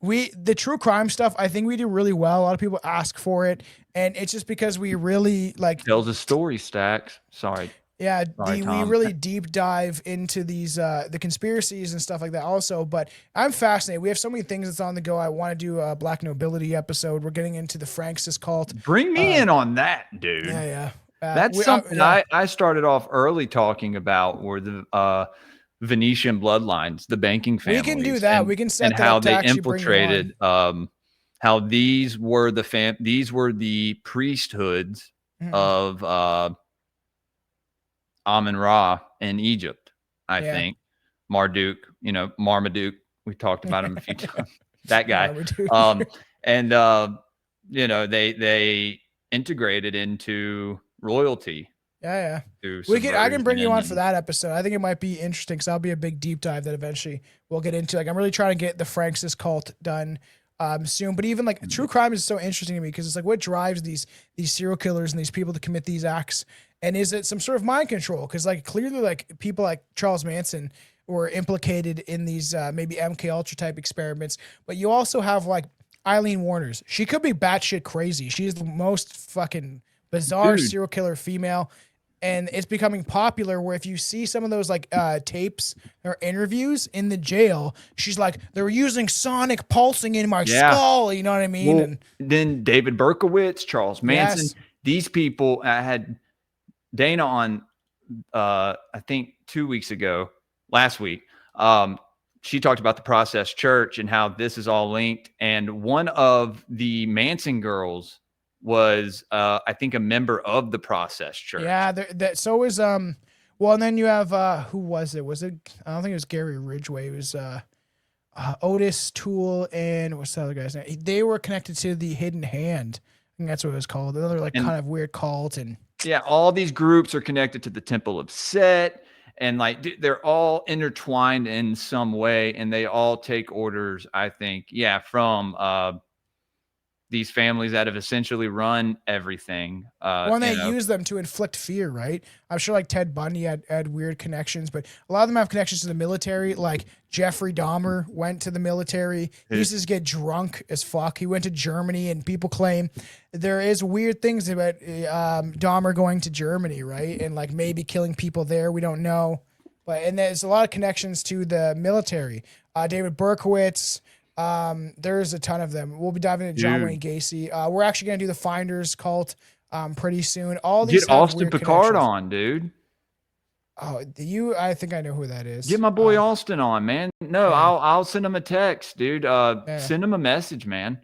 The true crime stuff, I think we do really well. A lot of people ask for it, and it's just because we really like tells a story. Stacks. Sorry. Yeah, Sorry, we really deep dive into these the conspiracies and stuff like that also. But I'm fascinated. We have so many things that's on the go. I want to do a Black Nobility episode. We're getting into the Francis cult. Bring me in on that, dude. Yeah. That's something I started off early talking about, were the Venetian bloodlines, the banking families. We can do that. We can set and that how up to they actually bring you infiltrated. How these were the priesthoods of Amun Ra in Egypt, I think. Marmaduke We talked about him a few times. That guy. Yeah, we do. And they integrated into royalty. Yeah. To I can bring you on subversion for that episode. I think it might be interesting because that'll be a big deep dive that eventually we'll get into. Like, I'm really trying to get the Francis cult done soon. But even like true crime is so interesting to me because it's like what drives these serial killers and these people to commit these acts. And is it some sort of mind control? Because like clearly like people like Charles Manson were implicated in these maybe MK Ultra type experiments. But you also have like Eileen Warners. She could be batshit crazy. She's the most fucking bizarre serial killer female. And it's becoming popular where if you see some of those like tapes or interviews in the jail, she's like, they were using sonic pulsing in my skull. You know what I mean? Well, and then David Berkowitz, Charles Manson, these people had Dana on, I think 2 weeks ago, last week. She talked about the Process Church and how this is all linked. And one of the Manson girls was I think a member of the Process Church. Yeah, so is well, and then you have who was it? I don't think it was Gary Ridgway. It was Otis Toole and what's the other guy's name? They were connected to the Hidden Hand. I think that's what it was called. Another like kind of weird cult. And yeah, all these groups are connected to the Temple of Set, and like they're all intertwined in some way, and they all take orders, I think, from these families that have essentially run everything. Well, they use them to inflict fear, right? I'm sure like Ted Bundy had weird connections, but a lot of them have connections to the military. Like Jeffrey Dahmer went to the military. He used to just get drunk as fuck. He went to Germany, and people claim there is weird things about Dahmer going to Germany, right? And like maybe killing people there. We don't know. And there's a lot of connections to the military. David Berkowitz. There's a ton of them. We'll be diving into John Wayne Gacy. We're actually going to do the Finders cult pretty soon. All these get Austin Pickard on, dude. Oh, I think I know who that is. Get my boy Austin on, man. No, I'll send him a text, dude. Send him a message, man.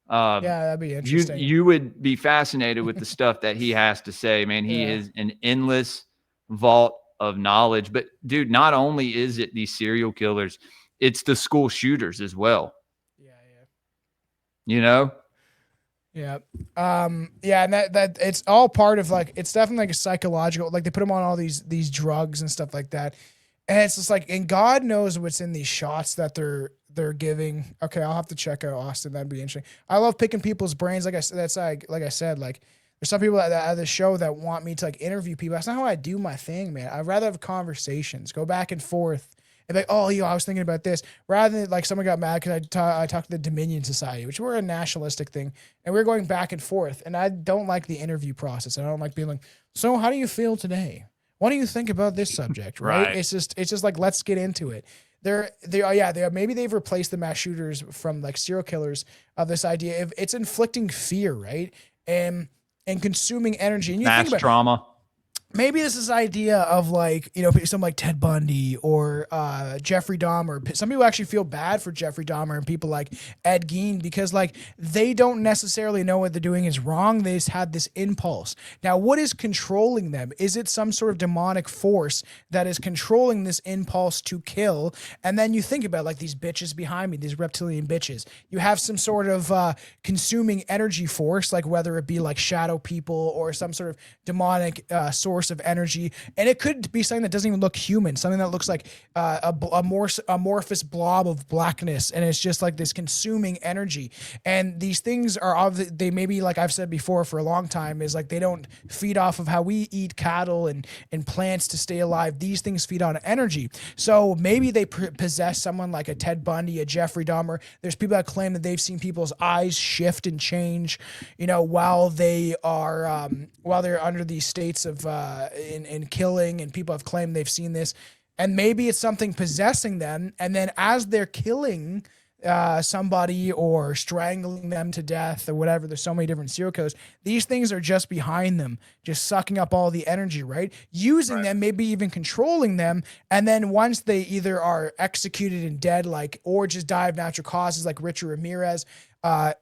That'd be interesting. You would be fascinated with the stuff that he has to say, man. He is an endless vault of knowledge. But dude, not only is it these serial killers, it's the school shooters as well. You know? Yeah. And that it's all part of like, it's definitely like a psychological, like they put them on all these drugs and stuff like that. And it's just like, and God knows what's in these shots that they're giving. Okay. I'll have to check out Austin. That'd be interesting. I love picking people's brains. Like I said, like there's some people at the show that want me to like interview people. That's not how I do my thing, man. I'd rather have conversations, go back and forth. And like, oh, I was thinking about this. Rather than like someone got mad because I talked to the Dominion Society, which we're a nationalistic thing, and we're going back and forth. And I don't like the interview process. I don't like being like, so how do you feel today? What do you think about this subject? Right? It's just like, let's get into it. Maybe they've replaced the mass shooters from like serial killers of this idea of it's inflicting fear, right? And consuming energy. And you mass think about trauma. Maybe this is idea of like, something like Ted Bundy or Jeffrey Dahmer. Some people actually feel bad for Jeffrey Dahmer and people like Ed Gein because like they don't necessarily know what they're doing is wrong. They just had this impulse. Now, what is controlling them? Is it some sort of demonic force that is controlling this impulse to kill? And then you think about like these bitches behind me, these reptilian bitches. You have some sort of consuming energy force, like whether it be like shadow people or some sort of demonic source of energy, and it could be something that doesn't even look human, something that looks like a amorphous blob of blackness, and it's just like this consuming energy. And these things are they maybe, like I've said before for a long time, is like they don't feed off of how we eat cattle and plants to stay alive. These things feed on energy. So maybe they possess someone like a Ted Bundy, a Jeffrey Dahmer. There's people that claim that they've seen people's eyes shift and change, while they're under these states of in killing, and people have claimed they've seen this. And maybe it's something possessing them, and then as they're killing somebody or strangling them to death or whatever, there's so many different serial killers, these things are just behind them, just sucking up all the energy, right? Using them, maybe even controlling them, and then once they either are executed and dead, like, or just die of natural causes like Richard Ramirez,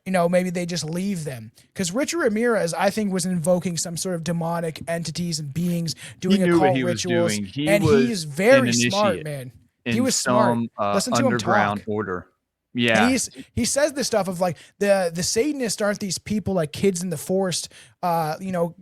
maybe they just leave them. Because Richard Ramirez, I think, was invoking some sort of demonic entities and beings doing occult rituals. He's very smart, man. in was smart. some Listen to him underground talk. order. And Yeah. he says this stuff of like the Satanists aren't these people like kids in the forest,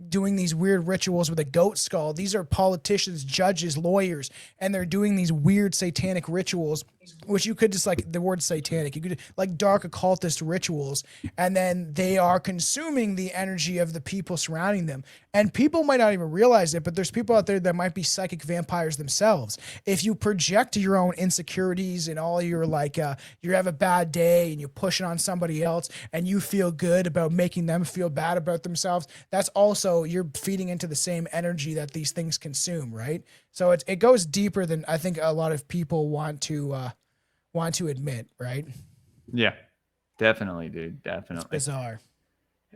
doing these weird rituals with a goat skull. These are politicians, judges, lawyers, and they're doing these weird satanic rituals, which you could just like the word satanic, you could like dark occultist rituals, and then they are consuming the energy of the people surrounding them. And people might not even realize it, but there's people out there that might be psychic vampires themselves. If you project your own insecurities and all your like, you have a bad day and you push it on somebody else and you feel good about making them feel bad about themselves, that's also, you're feeding into the same energy that these things consume, right? So it goes deeper than I think a lot of people want to admit, right? Yeah, definitely, dude. Definitely. It's bizarre.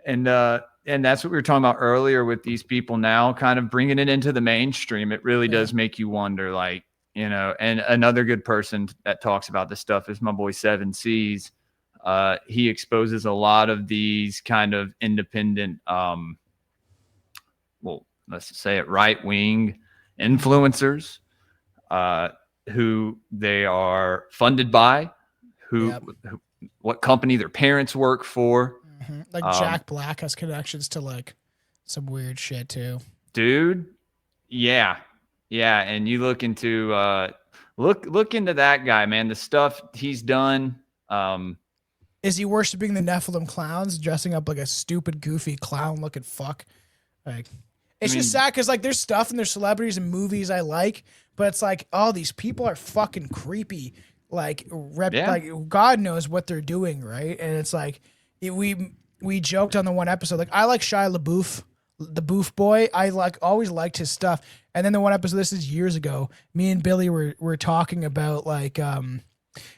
And that's what we were talking about earlier with these people now kind of bringing it into the mainstream. It really does make you wonder, like, and another good person that talks about this stuff is my boy 7Cs. He exposes a lot of these kind of independent, let's say it, right-wing influencers, who they are funded by, who what company their parents work for. Mm-hmm. Like Jack Black has connections to like some weird shit too. Dude, yeah. And you look into look into that guy, man. The stuff he's done. Is he worshiping the Nephilim clowns, dressing up like a stupid, goofy clown-looking fuck? Like, it's just sad because like there's stuff and there's celebrities and movies I like, but it's like, oh, these people are fucking creepy. Like, like God knows what they're doing, right? And it's like we joked on the one episode, like I like Shia LaBeouf, the Boof Boy. I always liked his stuff. And then the one episode, this is years ago, me and Billy were talking about like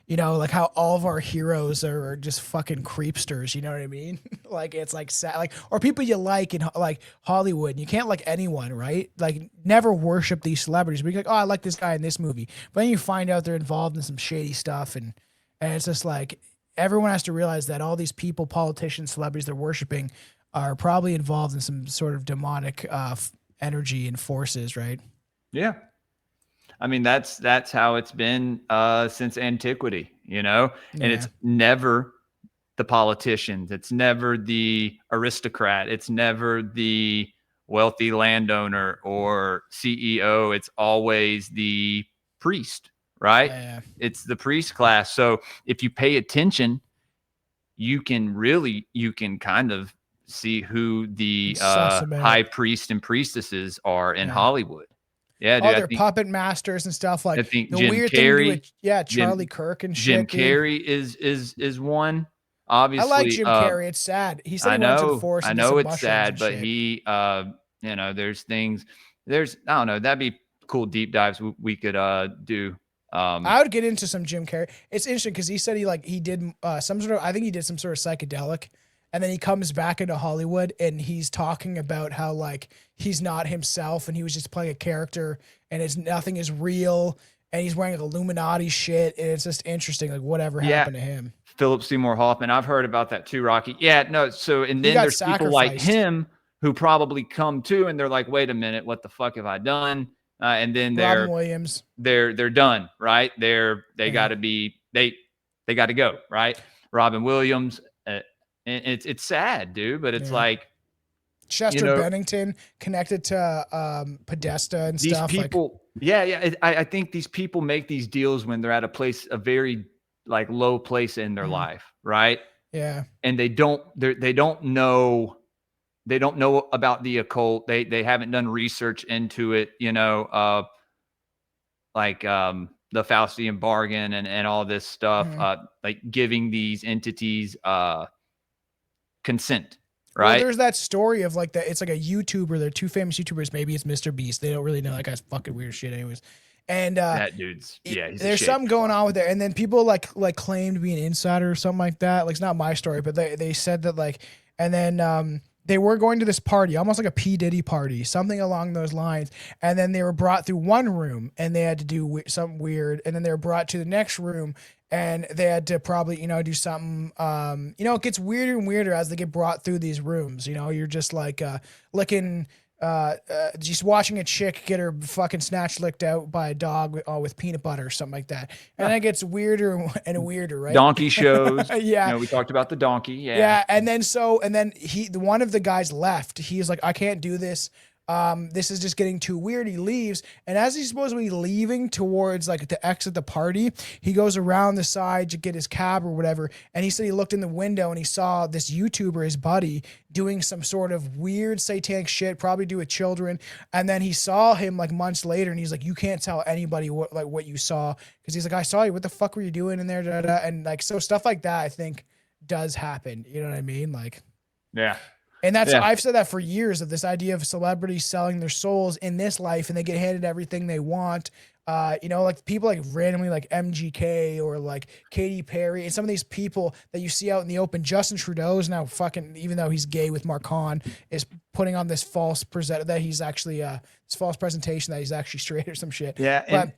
like how all of our heroes are just fucking creepsters, you know what I mean? Like it's like sad, like, or people you like in like Hollywood, and you can't like anyone, right? Like never worship these celebrities. But you're like, oh, I like this guy in this movie. But then you find out they're involved in some shady stuff, and it's just like everyone has to realize that all these people, politicians, celebrities they're worshiping are probably involved in some sort of demonic energy and forces, right? Yeah. I mean, that's how it's been since antiquity, and it's never the politicians. It's never the aristocrat. It's never the wealthy landowner or CEO. It's always the priest, right? Yeah. It's the priest class. So if you pay attention, you can kind of see who the high priest and priestesses are in Hollywood. Yeah, dude, they're puppet masters and stuff. Like I think the Jim weird Carrey, thing Charlie Kirk and Jim shit. Carrey is one. Obviously, I like Jim Carrey. It's sad. He said he went to the forest. I know it's sad, but he, there's things. I don't know. That'd be cool deep dives we could do. I would get into some Jim Carrey. It's interesting because he said he did some sort of. I think he did some sort of psychedelic. And then he comes back into Hollywood and he's talking about how like he's not himself and he was just playing a character and nothing is real and he's wearing like Illuminati shit and it's just interesting like whatever happened to him. Philip Seymour Hoffman. I've heard about that too, Rocky. Yeah, no. So and then there's people like him who probably come to and they're like, wait a minute, what the fuck have I done? And then Robin Williams. They're done, right? They got to go, right? Robin Williams. And it's sad, dude, but it's like Chester Bennington connected to Podesta and these stuff. People, I think these people make these deals when they're at a very like low place in their life, right? Yeah, and they don't know about the occult. They haven't done research into it, like the Faustian bargain and all this stuff, like giving these entities consent, right? Well, there's that story of like that. It's like a YouTuber. They're two famous YouTubers. Maybe it's Mr. Beast. They don't really know. That guy's fucking weird shit, anyways. And that dude's there's something going on with it. And then people like claim to be an insider or something like that. Like it's not my story, but they said that like, and then they were going to this party, almost like a P. Diddy party, something along those lines. And then they were brought through one room and they had to do something weird. And then they were brought to the next room and they had to probably, do something, it gets weirder and weirder as they get brought through these rooms. You're just like looking just watching a chick get her fucking snatch licked out by a dog with peanut butter or something like that. And then it gets weirder and weirder, right? Donkey shows. Yeah. You know, we talked about the donkey. Yeah. Yeah. And then one of the guys left. He's like, I can't do this. This is just getting too weird. He leaves, and as he's supposed to be leaving towards like to exit the party, he goes around the side to get his cab or whatever. And he said he looked in the window and he saw this YouTuber, his buddy, doing some sort of weird satanic shit, probably do with children. And then he saw him like months later, and he's like, "You can't tell anybody what you saw," because he's like, "I saw you. What the fuck were you doing in there?" Da, da, da. And like, so stuff like that, I think, does happen. You know what I mean? Like, yeah. And I've said that for years, of this idea of celebrities selling their souls in this life, and they get handed everything they want. You know, like people like randomly like MGK or like Katy Perry and some of these people that you see out in the open. Justin Trudeau's now fucking, even though he's gay with Mark Hahn, is putting on this false that he's actually this false presentation that he's actually straight or some shit. Yeah.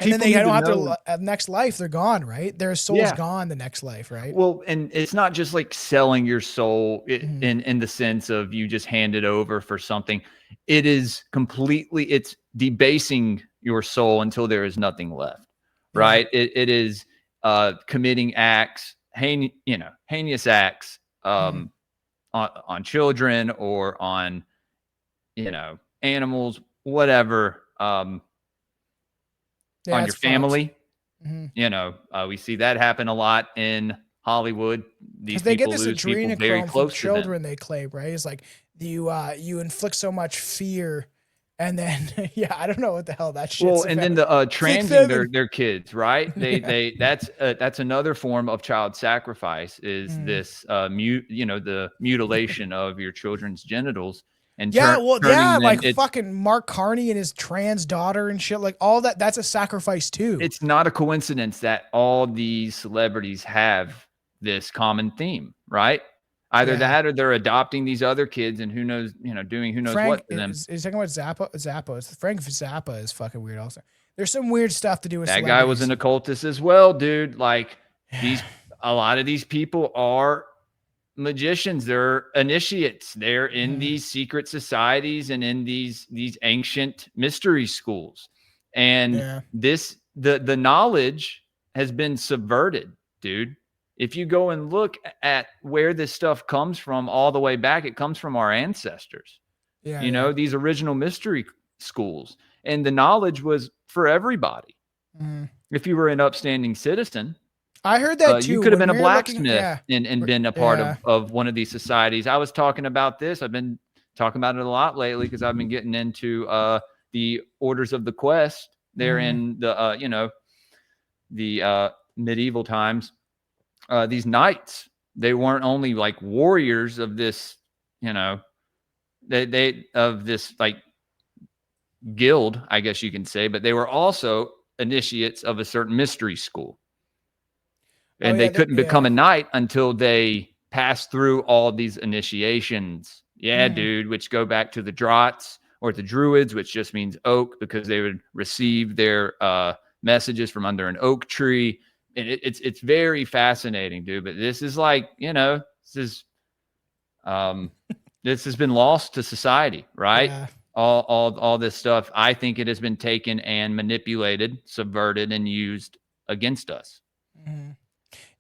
And then they don't have to next life. They're gone, right? Their soul's gone the next life, right? Well, and it's not just like selling your soul in the sense of you just hand it over for something. It is it's debasing your soul until there is nothing left, right? It is committing acts, heinous acts on children or on, animals, whatever. On your family. We see that happen a lot in Hollywood. These they people get this lose people very adrenochrome close from children, to them. they claim, right? It's like you inflict so much fear, and then I don't know what the hell that shit. Well, and then the transing their kids, right? That's another form of child sacrifice. Is this the mutilation of your children's genitals? And like fucking Mark Carney and his trans daughter and shit, like all that. That's a sacrifice too. It's not a coincidence that all these celebrities have this common theme, right? Either that or they're adopting these other kids, and who knows, doing who knows what to them. Is talking about Zappa? Frank Zappa is fucking weird. Also, there's some weird stuff to do with that guy. Was an occultist as well, dude. Like a lot of these people are magicians. They're initiates. They're in these secret societies and in these ancient mystery schools, and the knowledge has been subverted, dude. If you go and look at where this stuff comes from all the way back, it comes from our ancestors. These original mystery schools, and the knowledge was for everybody. If you were an upstanding citizen, I heard that too. You could have been a blacksmith and been a part of one of these societies. I was talking about this. I've been talking about it a lot lately because I've been getting into the Orders of the Quest. They're in the the medieval times. These knights, they weren't only like warriors of this, they of this like guild, I guess you can say, but they were also initiates of a certain mystery school. And they couldn't become a knight until they passed through all these initiations. Dude, which go back to the Drots or the Druids, which just means oak, because they would receive their messages from under an oak tree. And it's very fascinating, dude. But this is like, this has been lost to society, right? Yeah. All this stuff. I think it has been taken and manipulated, subverted, and used against us. Mm-hmm.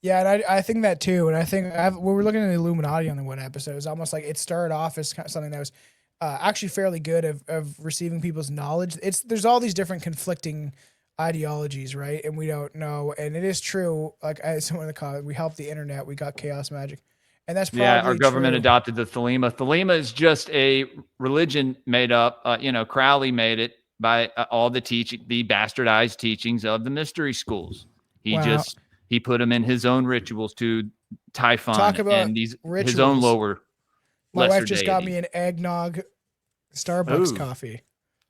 Yeah, and I think that too. And I think we were looking at the Illuminati on the one episode. It was almost like it started off as kind of something that was actually fairly good of receiving people's knowledge. There's all these different conflicting ideologies, right? And we don't know. And it is true. Like someone in the comments, we helped the internet. We got chaos magic. And that's probably our government true. Adopted the Thelema. Thelema is just a religion made up. Crowley made it by all the bastardized teachings of the mystery schools. He put them in his own rituals to Typhon and his own lower. My wife just got me an eggnog Starbucks coffee.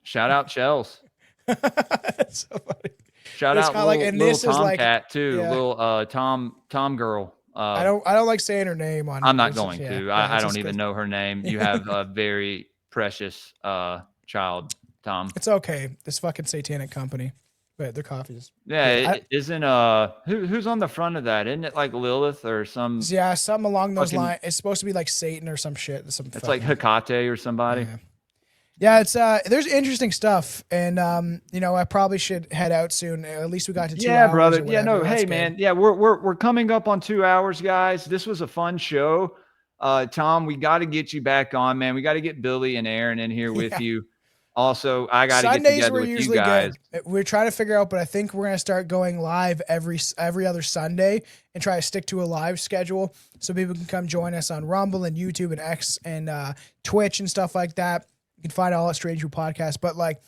Shout out Shells. That's so funny. Shout out little Tomcat too. Yeah. Little Tom girl. I don't like saying her name on. I'm not going to. I don't even know her name. You have a very precious child, Tom. It's okay. This fucking satanic company. But their coffees. Isn't who's on the front of that? Isn't it like Lilith or some? Yeah, something along those lines. It's supposed to be like Satan or some shit. It's like Hecate or somebody. Yeah, it's there's interesting stuff, and I probably should head out soon. At least we got to 2 hours. Brother. Or Yeah, no, whatever. That's hey, good. man. Yeah, we're coming up on 2 hours, guys. This was a fun show. Tom, we got to get you back on, man. We got to get Billy and Aaron in here with you. Also, I got to get Sundays together were with you usually guys. good. We're trying to figure out, but I think we're gonna start going live every other Sunday and try to stick to a live schedule so people can come join us on Rumble and YouTube and X and Twitch and stuff like that. You can find it all at Strange Brew Podcast. But like,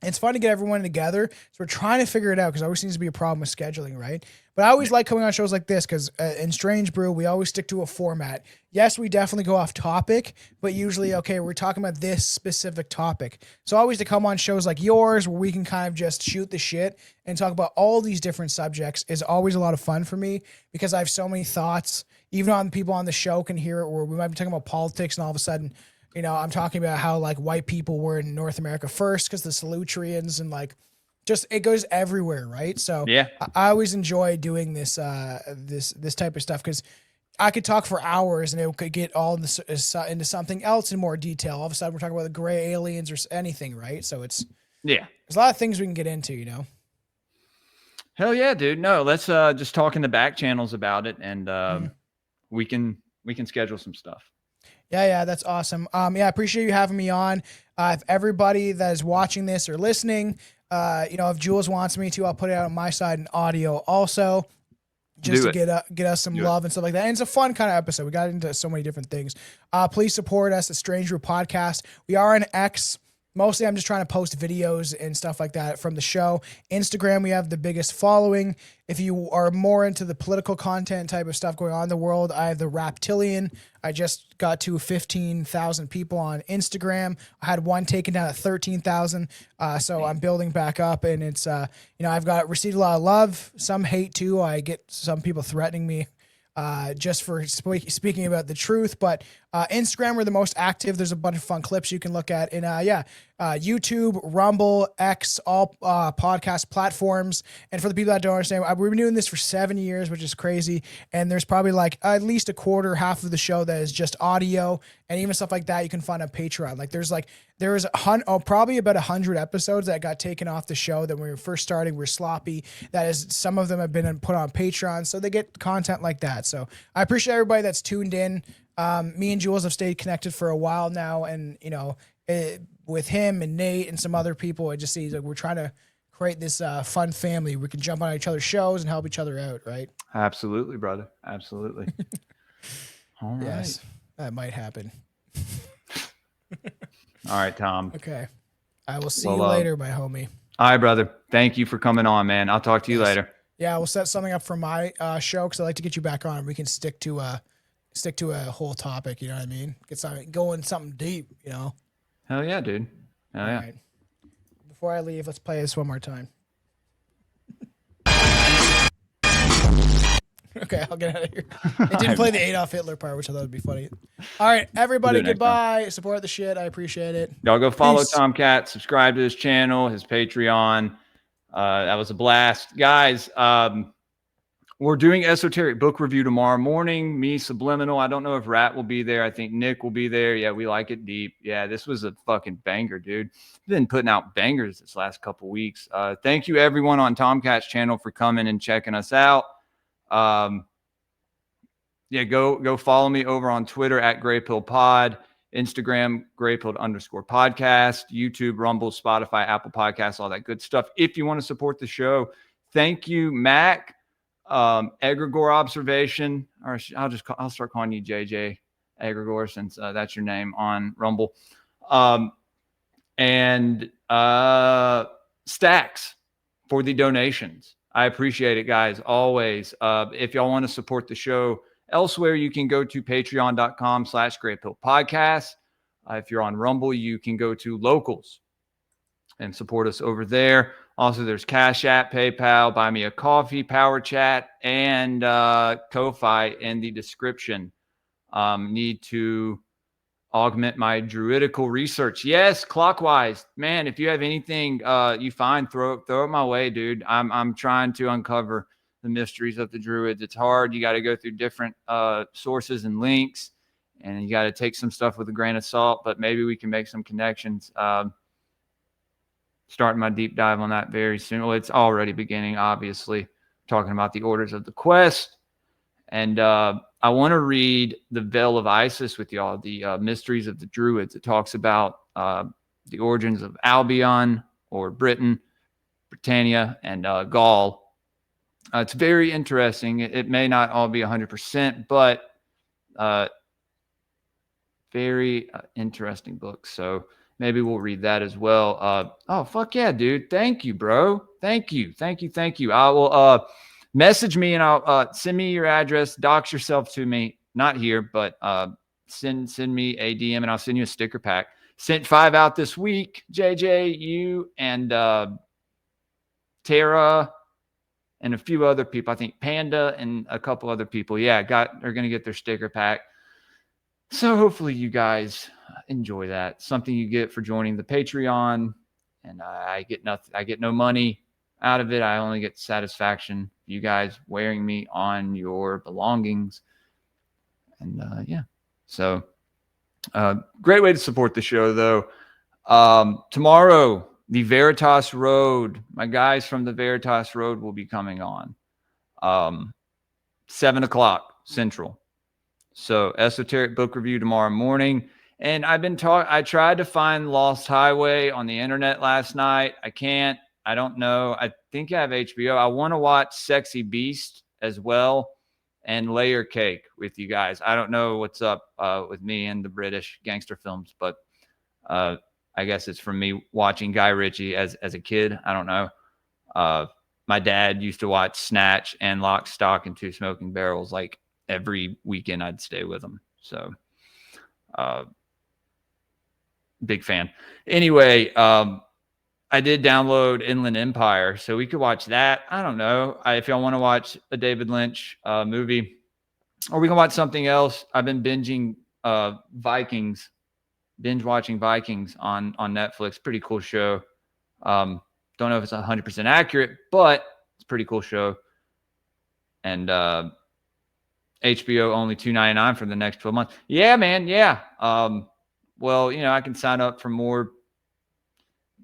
it's fun to get everyone together. So we're trying to figure it out because it always seems to be a problem with scheduling, right? But I always like coming on shows like this because in Strange Brew, we always stick to a format. Yes, we definitely go off topic, but usually, okay, we're talking about this specific topic. So always to come on shows like yours where we can kind of just shoot the shit and talk about all these different subjects is always a lot of fun for me because I have so many thoughts. Even on people on the show can hear it where we might be talking about politics and all of a sudden, I'm talking about how like white people were in North America first because the Solutreans and like just it goes everywhere, right? So yeah, I always enjoy doing this this type of stuff because I could talk for hours and it could get all into something else in more detail. All of a sudden, we're talking about the gray aliens or anything, right? So there's a lot of things we can get into, Hell yeah, dude! No, let's just talk in the back channels about it, and we can schedule some stuff. Yeah, that's awesome. I appreciate you having me on. If everybody that is watching this or listening, if Jules wants me to, I'll put it out on my side in audio also, just to get us some love and stuff like that. And it's a fun kind of episode. We got into so many different things. Please support us at Strange Brew Podcast. We are on X. Mostly I'm just trying to post videos and stuff like that from the show. Instagram, we have the biggest following. If you are more into the political content type of stuff going on in the world, I have the Raptilian. I just got to 15,000 people on Instagram. I had one taken down at 13,000. So I'm building back up and it's, I've received a lot of love, some hate too. I get some people threatening me just for speaking about the truth. But Instagram, we're the most active. There's a bunch of fun clips you can look at. And YouTube, Rumble, X, all podcast platforms. And for the people that don't understand, we've been doing this for 7 years, which is crazy. And there's probably like at least half of the show that is just audio. And even stuff like that you can find on Patreon. Like there was probably about 100 episodes that got taken off the show that when we were first starting were sloppy. That is, some of them have been put on Patreon, so they get content like that. So I appreciate everybody that's tuned in. Me and Jules have stayed connected for a while now, and with him and Nate and some other people, I just see like we're trying to create this fun family. We can jump on each other's shows and help each other out, right? Absolutely, brother. Absolutely. All right. Yes, that might happen. All right, Tom. Okay. I will see you later, my homie. All right, brother. Thank you for coming on, man. I'll talk to you later. Yeah, we'll set something up for my show because I like to get you back on. We can stick to a whole topic. You know what I mean? Get something going, something deep. Hell yeah, dude. Hell yeah. Right. Before I leave, let's play this one more time. Okay, I'll get out of here. It didn't play the Adolf Hitler part, which I thought would be funny. All right, everybody, goodbye. Support the shit. I appreciate it. Y'all go follow Peace. Tomcat. Subscribe to his channel, his Patreon. That was a blast. Guys, we're doing Esoteric Book Review tomorrow morning. Me, Subliminal. I don't know if Rat will be there. I think Nick will be there. Yeah, we like it deep. Yeah, this was a fucking banger, dude. Been putting out bangers this last couple weeks. Thank you, everyone on Tomcat's channel for coming and checking us out. Go follow me over on Twitter at GrayPillPod, Instagram GrayPill_podcast, YouTube, Rumble, Spotify, Apple Podcasts, all that good stuff. If you want to support the show, thank you, Mac. Egregore Observation, or I'll start calling you JJ Egregore since that's your name on Rumble. And Stacks for the donations. I appreciate it, guys. Always. If y'all want to support the show elsewhere, you can go to patreon.com/GrayPillPodcast. If you're on Rumble, you can go to Locals and support us over there. Also, there's Cash App, PayPal, Buy Me a Coffee, Power Chat, and Ko-Fi in the description. Need to augment my druidical research. Yes, clockwise. Man, if you have anything you find, throw it my way, dude. I'm trying to uncover the mysteries of the druids. It's hard. You got to go through different sources and links. and you got to take some stuff with a grain of salt, but maybe we can make some connections. Starting my deep dive on that very soon. Well, it's already beginning, obviously, talking about the Orders of the Quest. And I want to read The Veil of Isis with y'all, the Mysteries of the Druids. It talks about the origins of Albion, or Britain, Britannia, and Gaul. It's very interesting. It may not all be 100%, but very interesting book. So maybe we'll read that as well. Oh, fuck yeah, dude. Thank you, bro. Thank you. I will message me, and I'll send me your address. Dox yourself to me. Not here, but send me a DM, and I'll send you a sticker pack. Sent 5 out this week. JJ, you, and Tara, and a few other people. I think Panda and a couple other people. Yeah, are going to get their sticker pack. So hopefully you guys enjoy that. Something you get for joining the Patreon, and I get nothing. I get no money out of it. I only get satisfaction. You guys wearing me on your belongings, and yeah. So great way to support the show, though. Tomorrow, the Veritas Road. My guys from the Veritas Road will be coming on. 7:00 Central. So esoteric book review tomorrow morning. And I tried to find Lost Highway on the internet last night. I can't. I don't know. I think I have HBO. I want to watch Sexy Beast as well, and Layer Cake with you guys. I don't know what's up with me and the British gangster films, but I guess it's from me watching Guy Ritchie as a kid. I don't know. My dad used to watch Snatch and Lock, Stock, and Two Smoking Barrels like every weekend. I'd stay with him. So big fan. Anyway, I did download Inland Empire, so we could watch that. I don't know if y'all want to watch a David Lynch movie, or we can watch something else. I've been binging Vikings, binge watching Vikings on Netflix. Pretty cool show. Don't know if it's 100% accurate, but it's a pretty cool show. And HBO only $2.99 for the next 12 months. Yeah, man. Yeah. Well, I can sign up for more.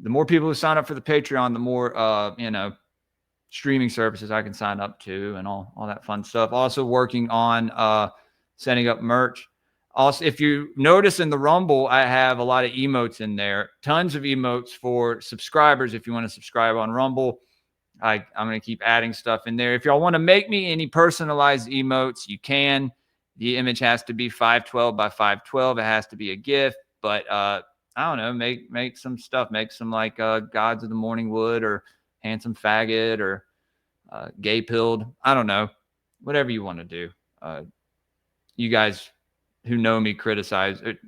The more people who sign up for the Patreon, the more, streaming services I can sign up to, and all that fun stuff. Also working on setting up merch. Also, if you notice in the Rumble, I have a lot of emotes in there. Tons of emotes for subscribers. If you want to subscribe on Rumble, I'm going to keep adding stuff in there. If y'all want to make me any personalized emotes, you can. The image has to be 512 by 512. It has to be a GIF, but I don't know, make some stuff. Make some like Gods of the Morning Wood, or Handsome Faggot, or Gay Pilled. I don't know. Whatever you want to do. You guys who know me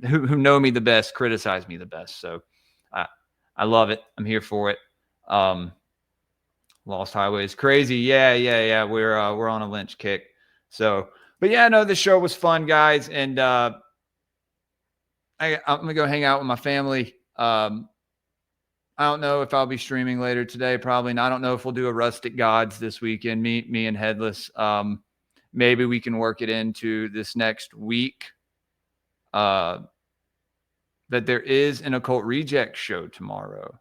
who know me the best, criticize me the best. So I love it. I'm here for it. Lost Highway is crazy. Yeah. We're on a Lynch kick. So, but yeah, no, the show was fun, guys. And I'm going to go hang out with my family. I don't know if I'll be streaming later today. Probably not. I don't know if we'll do a Rustic Gods this weekend. Me and Headless. Maybe we can work it into this next week. That there is an Occult Reject show tomorrow.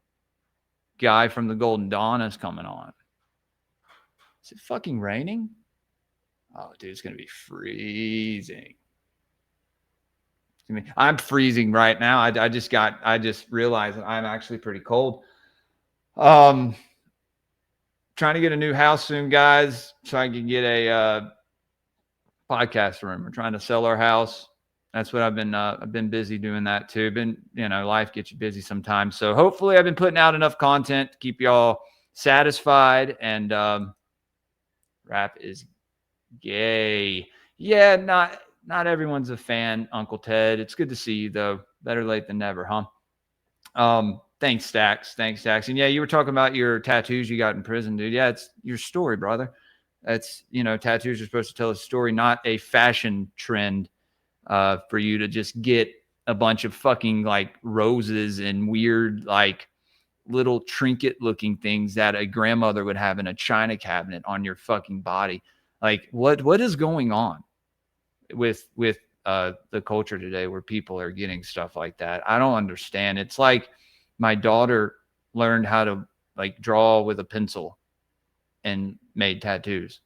Guy from the Golden Dawn is coming on. Is it fucking raining? Oh, dude, it's going to be freezing. I'm freezing right now. I just realized that I'm actually pretty cold. Trying to get a new house soon, guys, so I can get a podcast room. We're trying to sell our house. That's what I've been busy doing that too. Life gets you busy sometimes. So hopefully I've been putting out enough content to keep y'all satisfied. And rap is gay. Yeah, not everyone's a fan, Uncle Ted. It's good to see you though. Better late than never, huh? Thanks, Stacks. And yeah, you were talking about your tattoos you got in prison, dude. Yeah, it's your story, brother. That's, tattoos are supposed to tell a story, not a fashion trend. For you to just get a bunch of fucking like roses and weird like little trinket looking things that a grandmother would have in a china cabinet on your fucking body. Like what is going on with the culture today where people are getting stuff like that. I don't understand. It's like my daughter learned how to like draw with a pencil and made tattoos.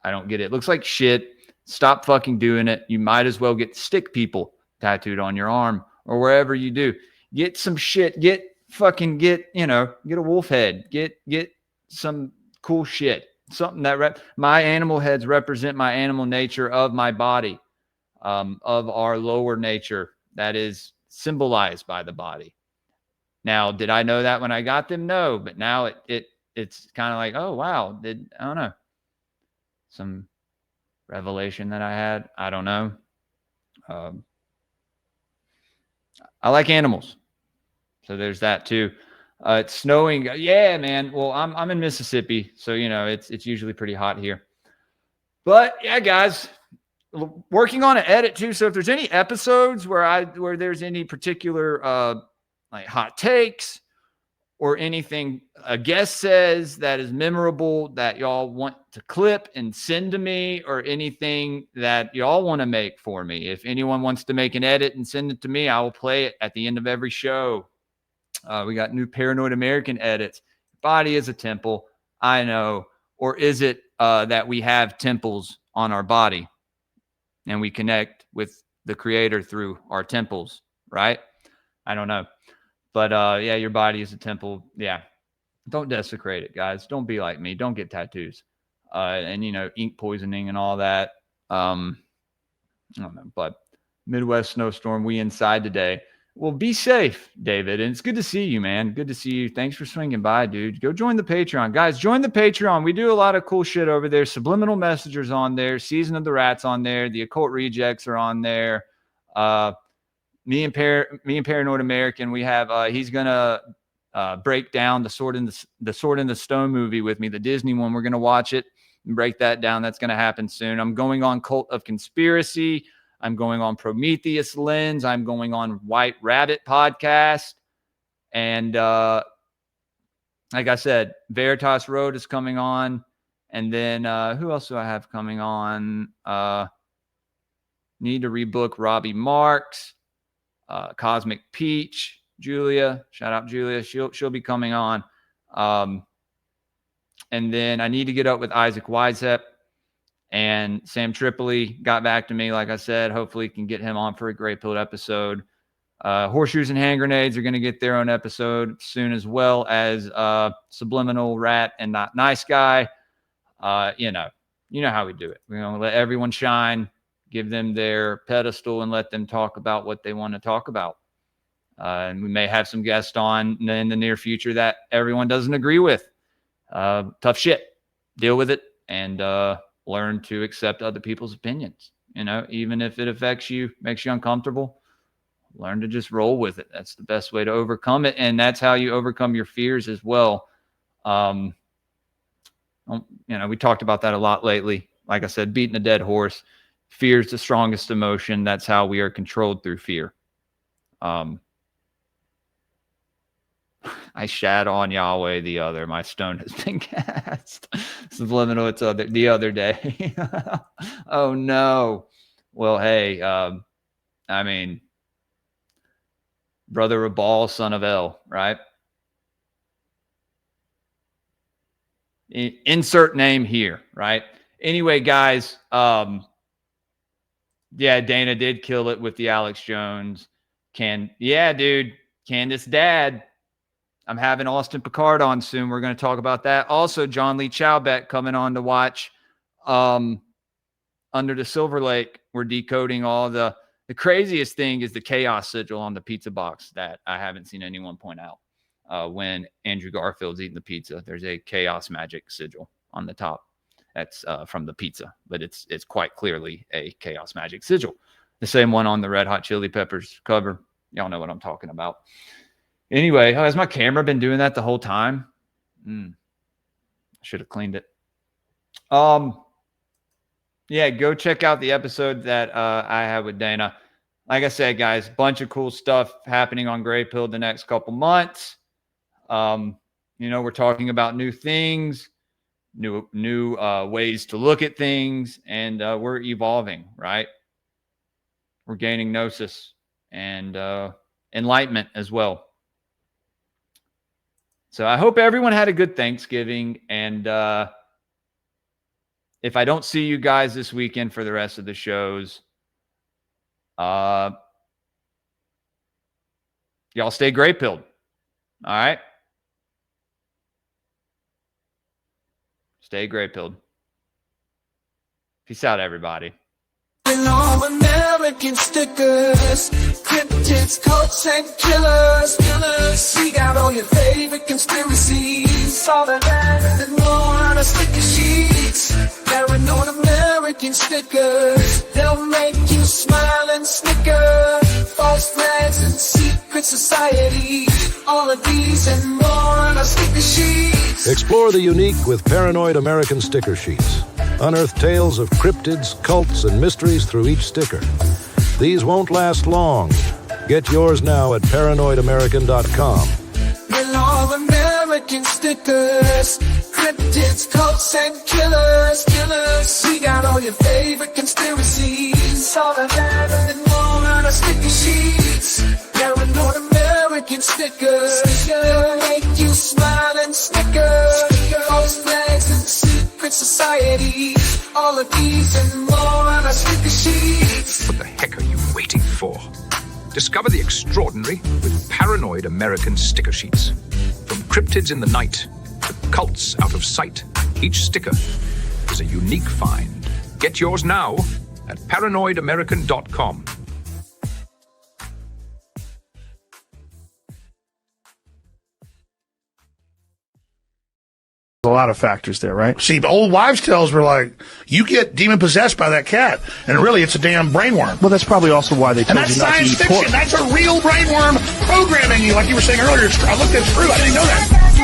I don't get it. It looks like shit. Stop fucking doing it. You might as well get stick people tattooed on your arm or wherever you do. Get some shit. Get a wolf head. Get some cool shit. Something that my animal heads represent my animal nature of my body, of our lower nature that is symbolized by the body. Now, did I know that when I got them? No, but now it's kind of like, oh wow, I don't know, some revelation that I had. I don't know. I like animals, so there's that too. It's snowing. Yeah, man. Well, I'm in Mississippi, so it's usually pretty hot here. But yeah, guys, working on an edit too. So if there's any episodes where there's any particular like hot takes or anything a guest says that is memorable that y'all want to clip and send to me, or anything that y'all want to make for me, if anyone wants to make an edit and send it to me, I will play it at the end of every show. We got new Paranoid American edits. Body is a temple, I know. Or is it that we have temples on our body and we connect with the creator through our temples, right? I don't know. But yeah, your body is a temple. Yeah. Don't desecrate it, guys. Don't be like me. Don't get tattoos. And, ink poisoning and all that. I don't know. But Midwest snowstorm, we inside today. Well, be safe, David. And it's good to see you, man. Good to see you. Thanks for swinging by, dude. Go join the Patreon. Guys, join the Patreon. We do a lot of cool shit over there. Subliminal Messengers on there. Season of the Rats on there. The Occult Rejects are on there. Me and Paranoid American, we have, he's going to break down the Sword in the Stone movie with me, the Disney one. We're going to watch it and break that down. That's going to happen soon. I'm going on Cult of Conspiracy. I'm going on Prometheus Lens. I'm going on White Rabbit Podcast. And like I said, Veritas Road is coming on. And then who else do I have coming on? Need to rebook Robbie Marks, Cosmic Peach, Julia. Shout out Julia. She'll be coming on. And then I need to get up with Isaac Wisep. And Sam Tripoli got back to me. Like I said, hopefully can get him on for a Great Pilled episode. Horseshoes and Hand Grenades are going to get their own episode soon, as well as Subliminal Rat and Not Nice Guy. You know how we do it. We're going to let everyone shine, give them their pedestal, and let them talk about what they want to talk about. And we may have some guests on in the near future that everyone doesn't agree with. Tough shit. Deal with it and learn to accept other people's opinions. Even if it affects you, makes you uncomfortable, learn to just roll with it. That's the best way to overcome it. And that's how you overcome your fears as well. We talked about that a lot lately. Like I said, beating a dead horse. Fear is the strongest emotion. That's how we are controlled, through fear. I shat on Yahweh the other. My stone has been cast. Subliminal, it's the other day. Oh no. Well, hey, Brother Rabal, son of El, right? Insert name here, right? Anyway, guys, yeah, Dana did kill it with the Alex Jones. Yeah, dude, Candace dad. I'm having Austin Picard on soon. We're going to talk about that. Also, John Lee Chowbeck coming on to watch Under the Silver Lake. We're decoding all the craziest thing is the chaos sigil on the pizza box that I haven't seen anyone point out. When Andrew Garfield's eating the pizza, there's a chaos magic sigil on the top. That's from the pizza, but it's quite clearly a chaos magic sigil. The same one on the Red Hot Chili Peppers cover. Y'all know what I'm talking about. Anyway, has my camera been doing that the whole time? I should have cleaned it. Yeah, go check out the episode that I had with Dana. Like I said, guys, bunch of cool stuff happening on Grey Pill the next couple months. We're talking about new things, new ways to look at things, and we're evolving, right? we're gaining gnosis and enlightenment as well. So I hope everyone had a good Thanksgiving. And if I don't see you guys this weekend for the rest of the shows, y'all stay gray-pilled. All right? Stay gray-pilled. Peace out, everybody. All American stickers, cryptids, cults, and killers. We got all your favorite conspiracies, all of that and more on our sticker sheets. Paranoid American stickers, they'll make you smile and snicker. False flags and secret society, all of these and more on our sticker sheets. Explore the unique with Paranoid American sticker sheets. Unearth tales of cryptids, cults, and mysteries through each sticker. These won't last long. Get yours now at paranoidamerican.com. We're all American stickers, cryptids, cults, and killers. We got all your favorite conspiracies, all of that and more on our sticker sheets. Paranoid American stickers, they'll make you smile and snicker. False flags and secret society, all of these and more on our sticker sheets. What the heck are you waiting for? Discover the extraordinary with Paranoid American sticker sheets. From cryptids in the night to cults out of sight, each sticker is a unique find. Get yours now at paranoidamerican.com. A lot of factors there, right? See, old wives' tales were like, you get demon possessed by that cat, and really it's a damn brainworm. Well, that's probably also why they told and that's you not to science eat fiction. pork. That's a real brainworm programming you, like you were saying earlier. I looked at it through. I didn't know that.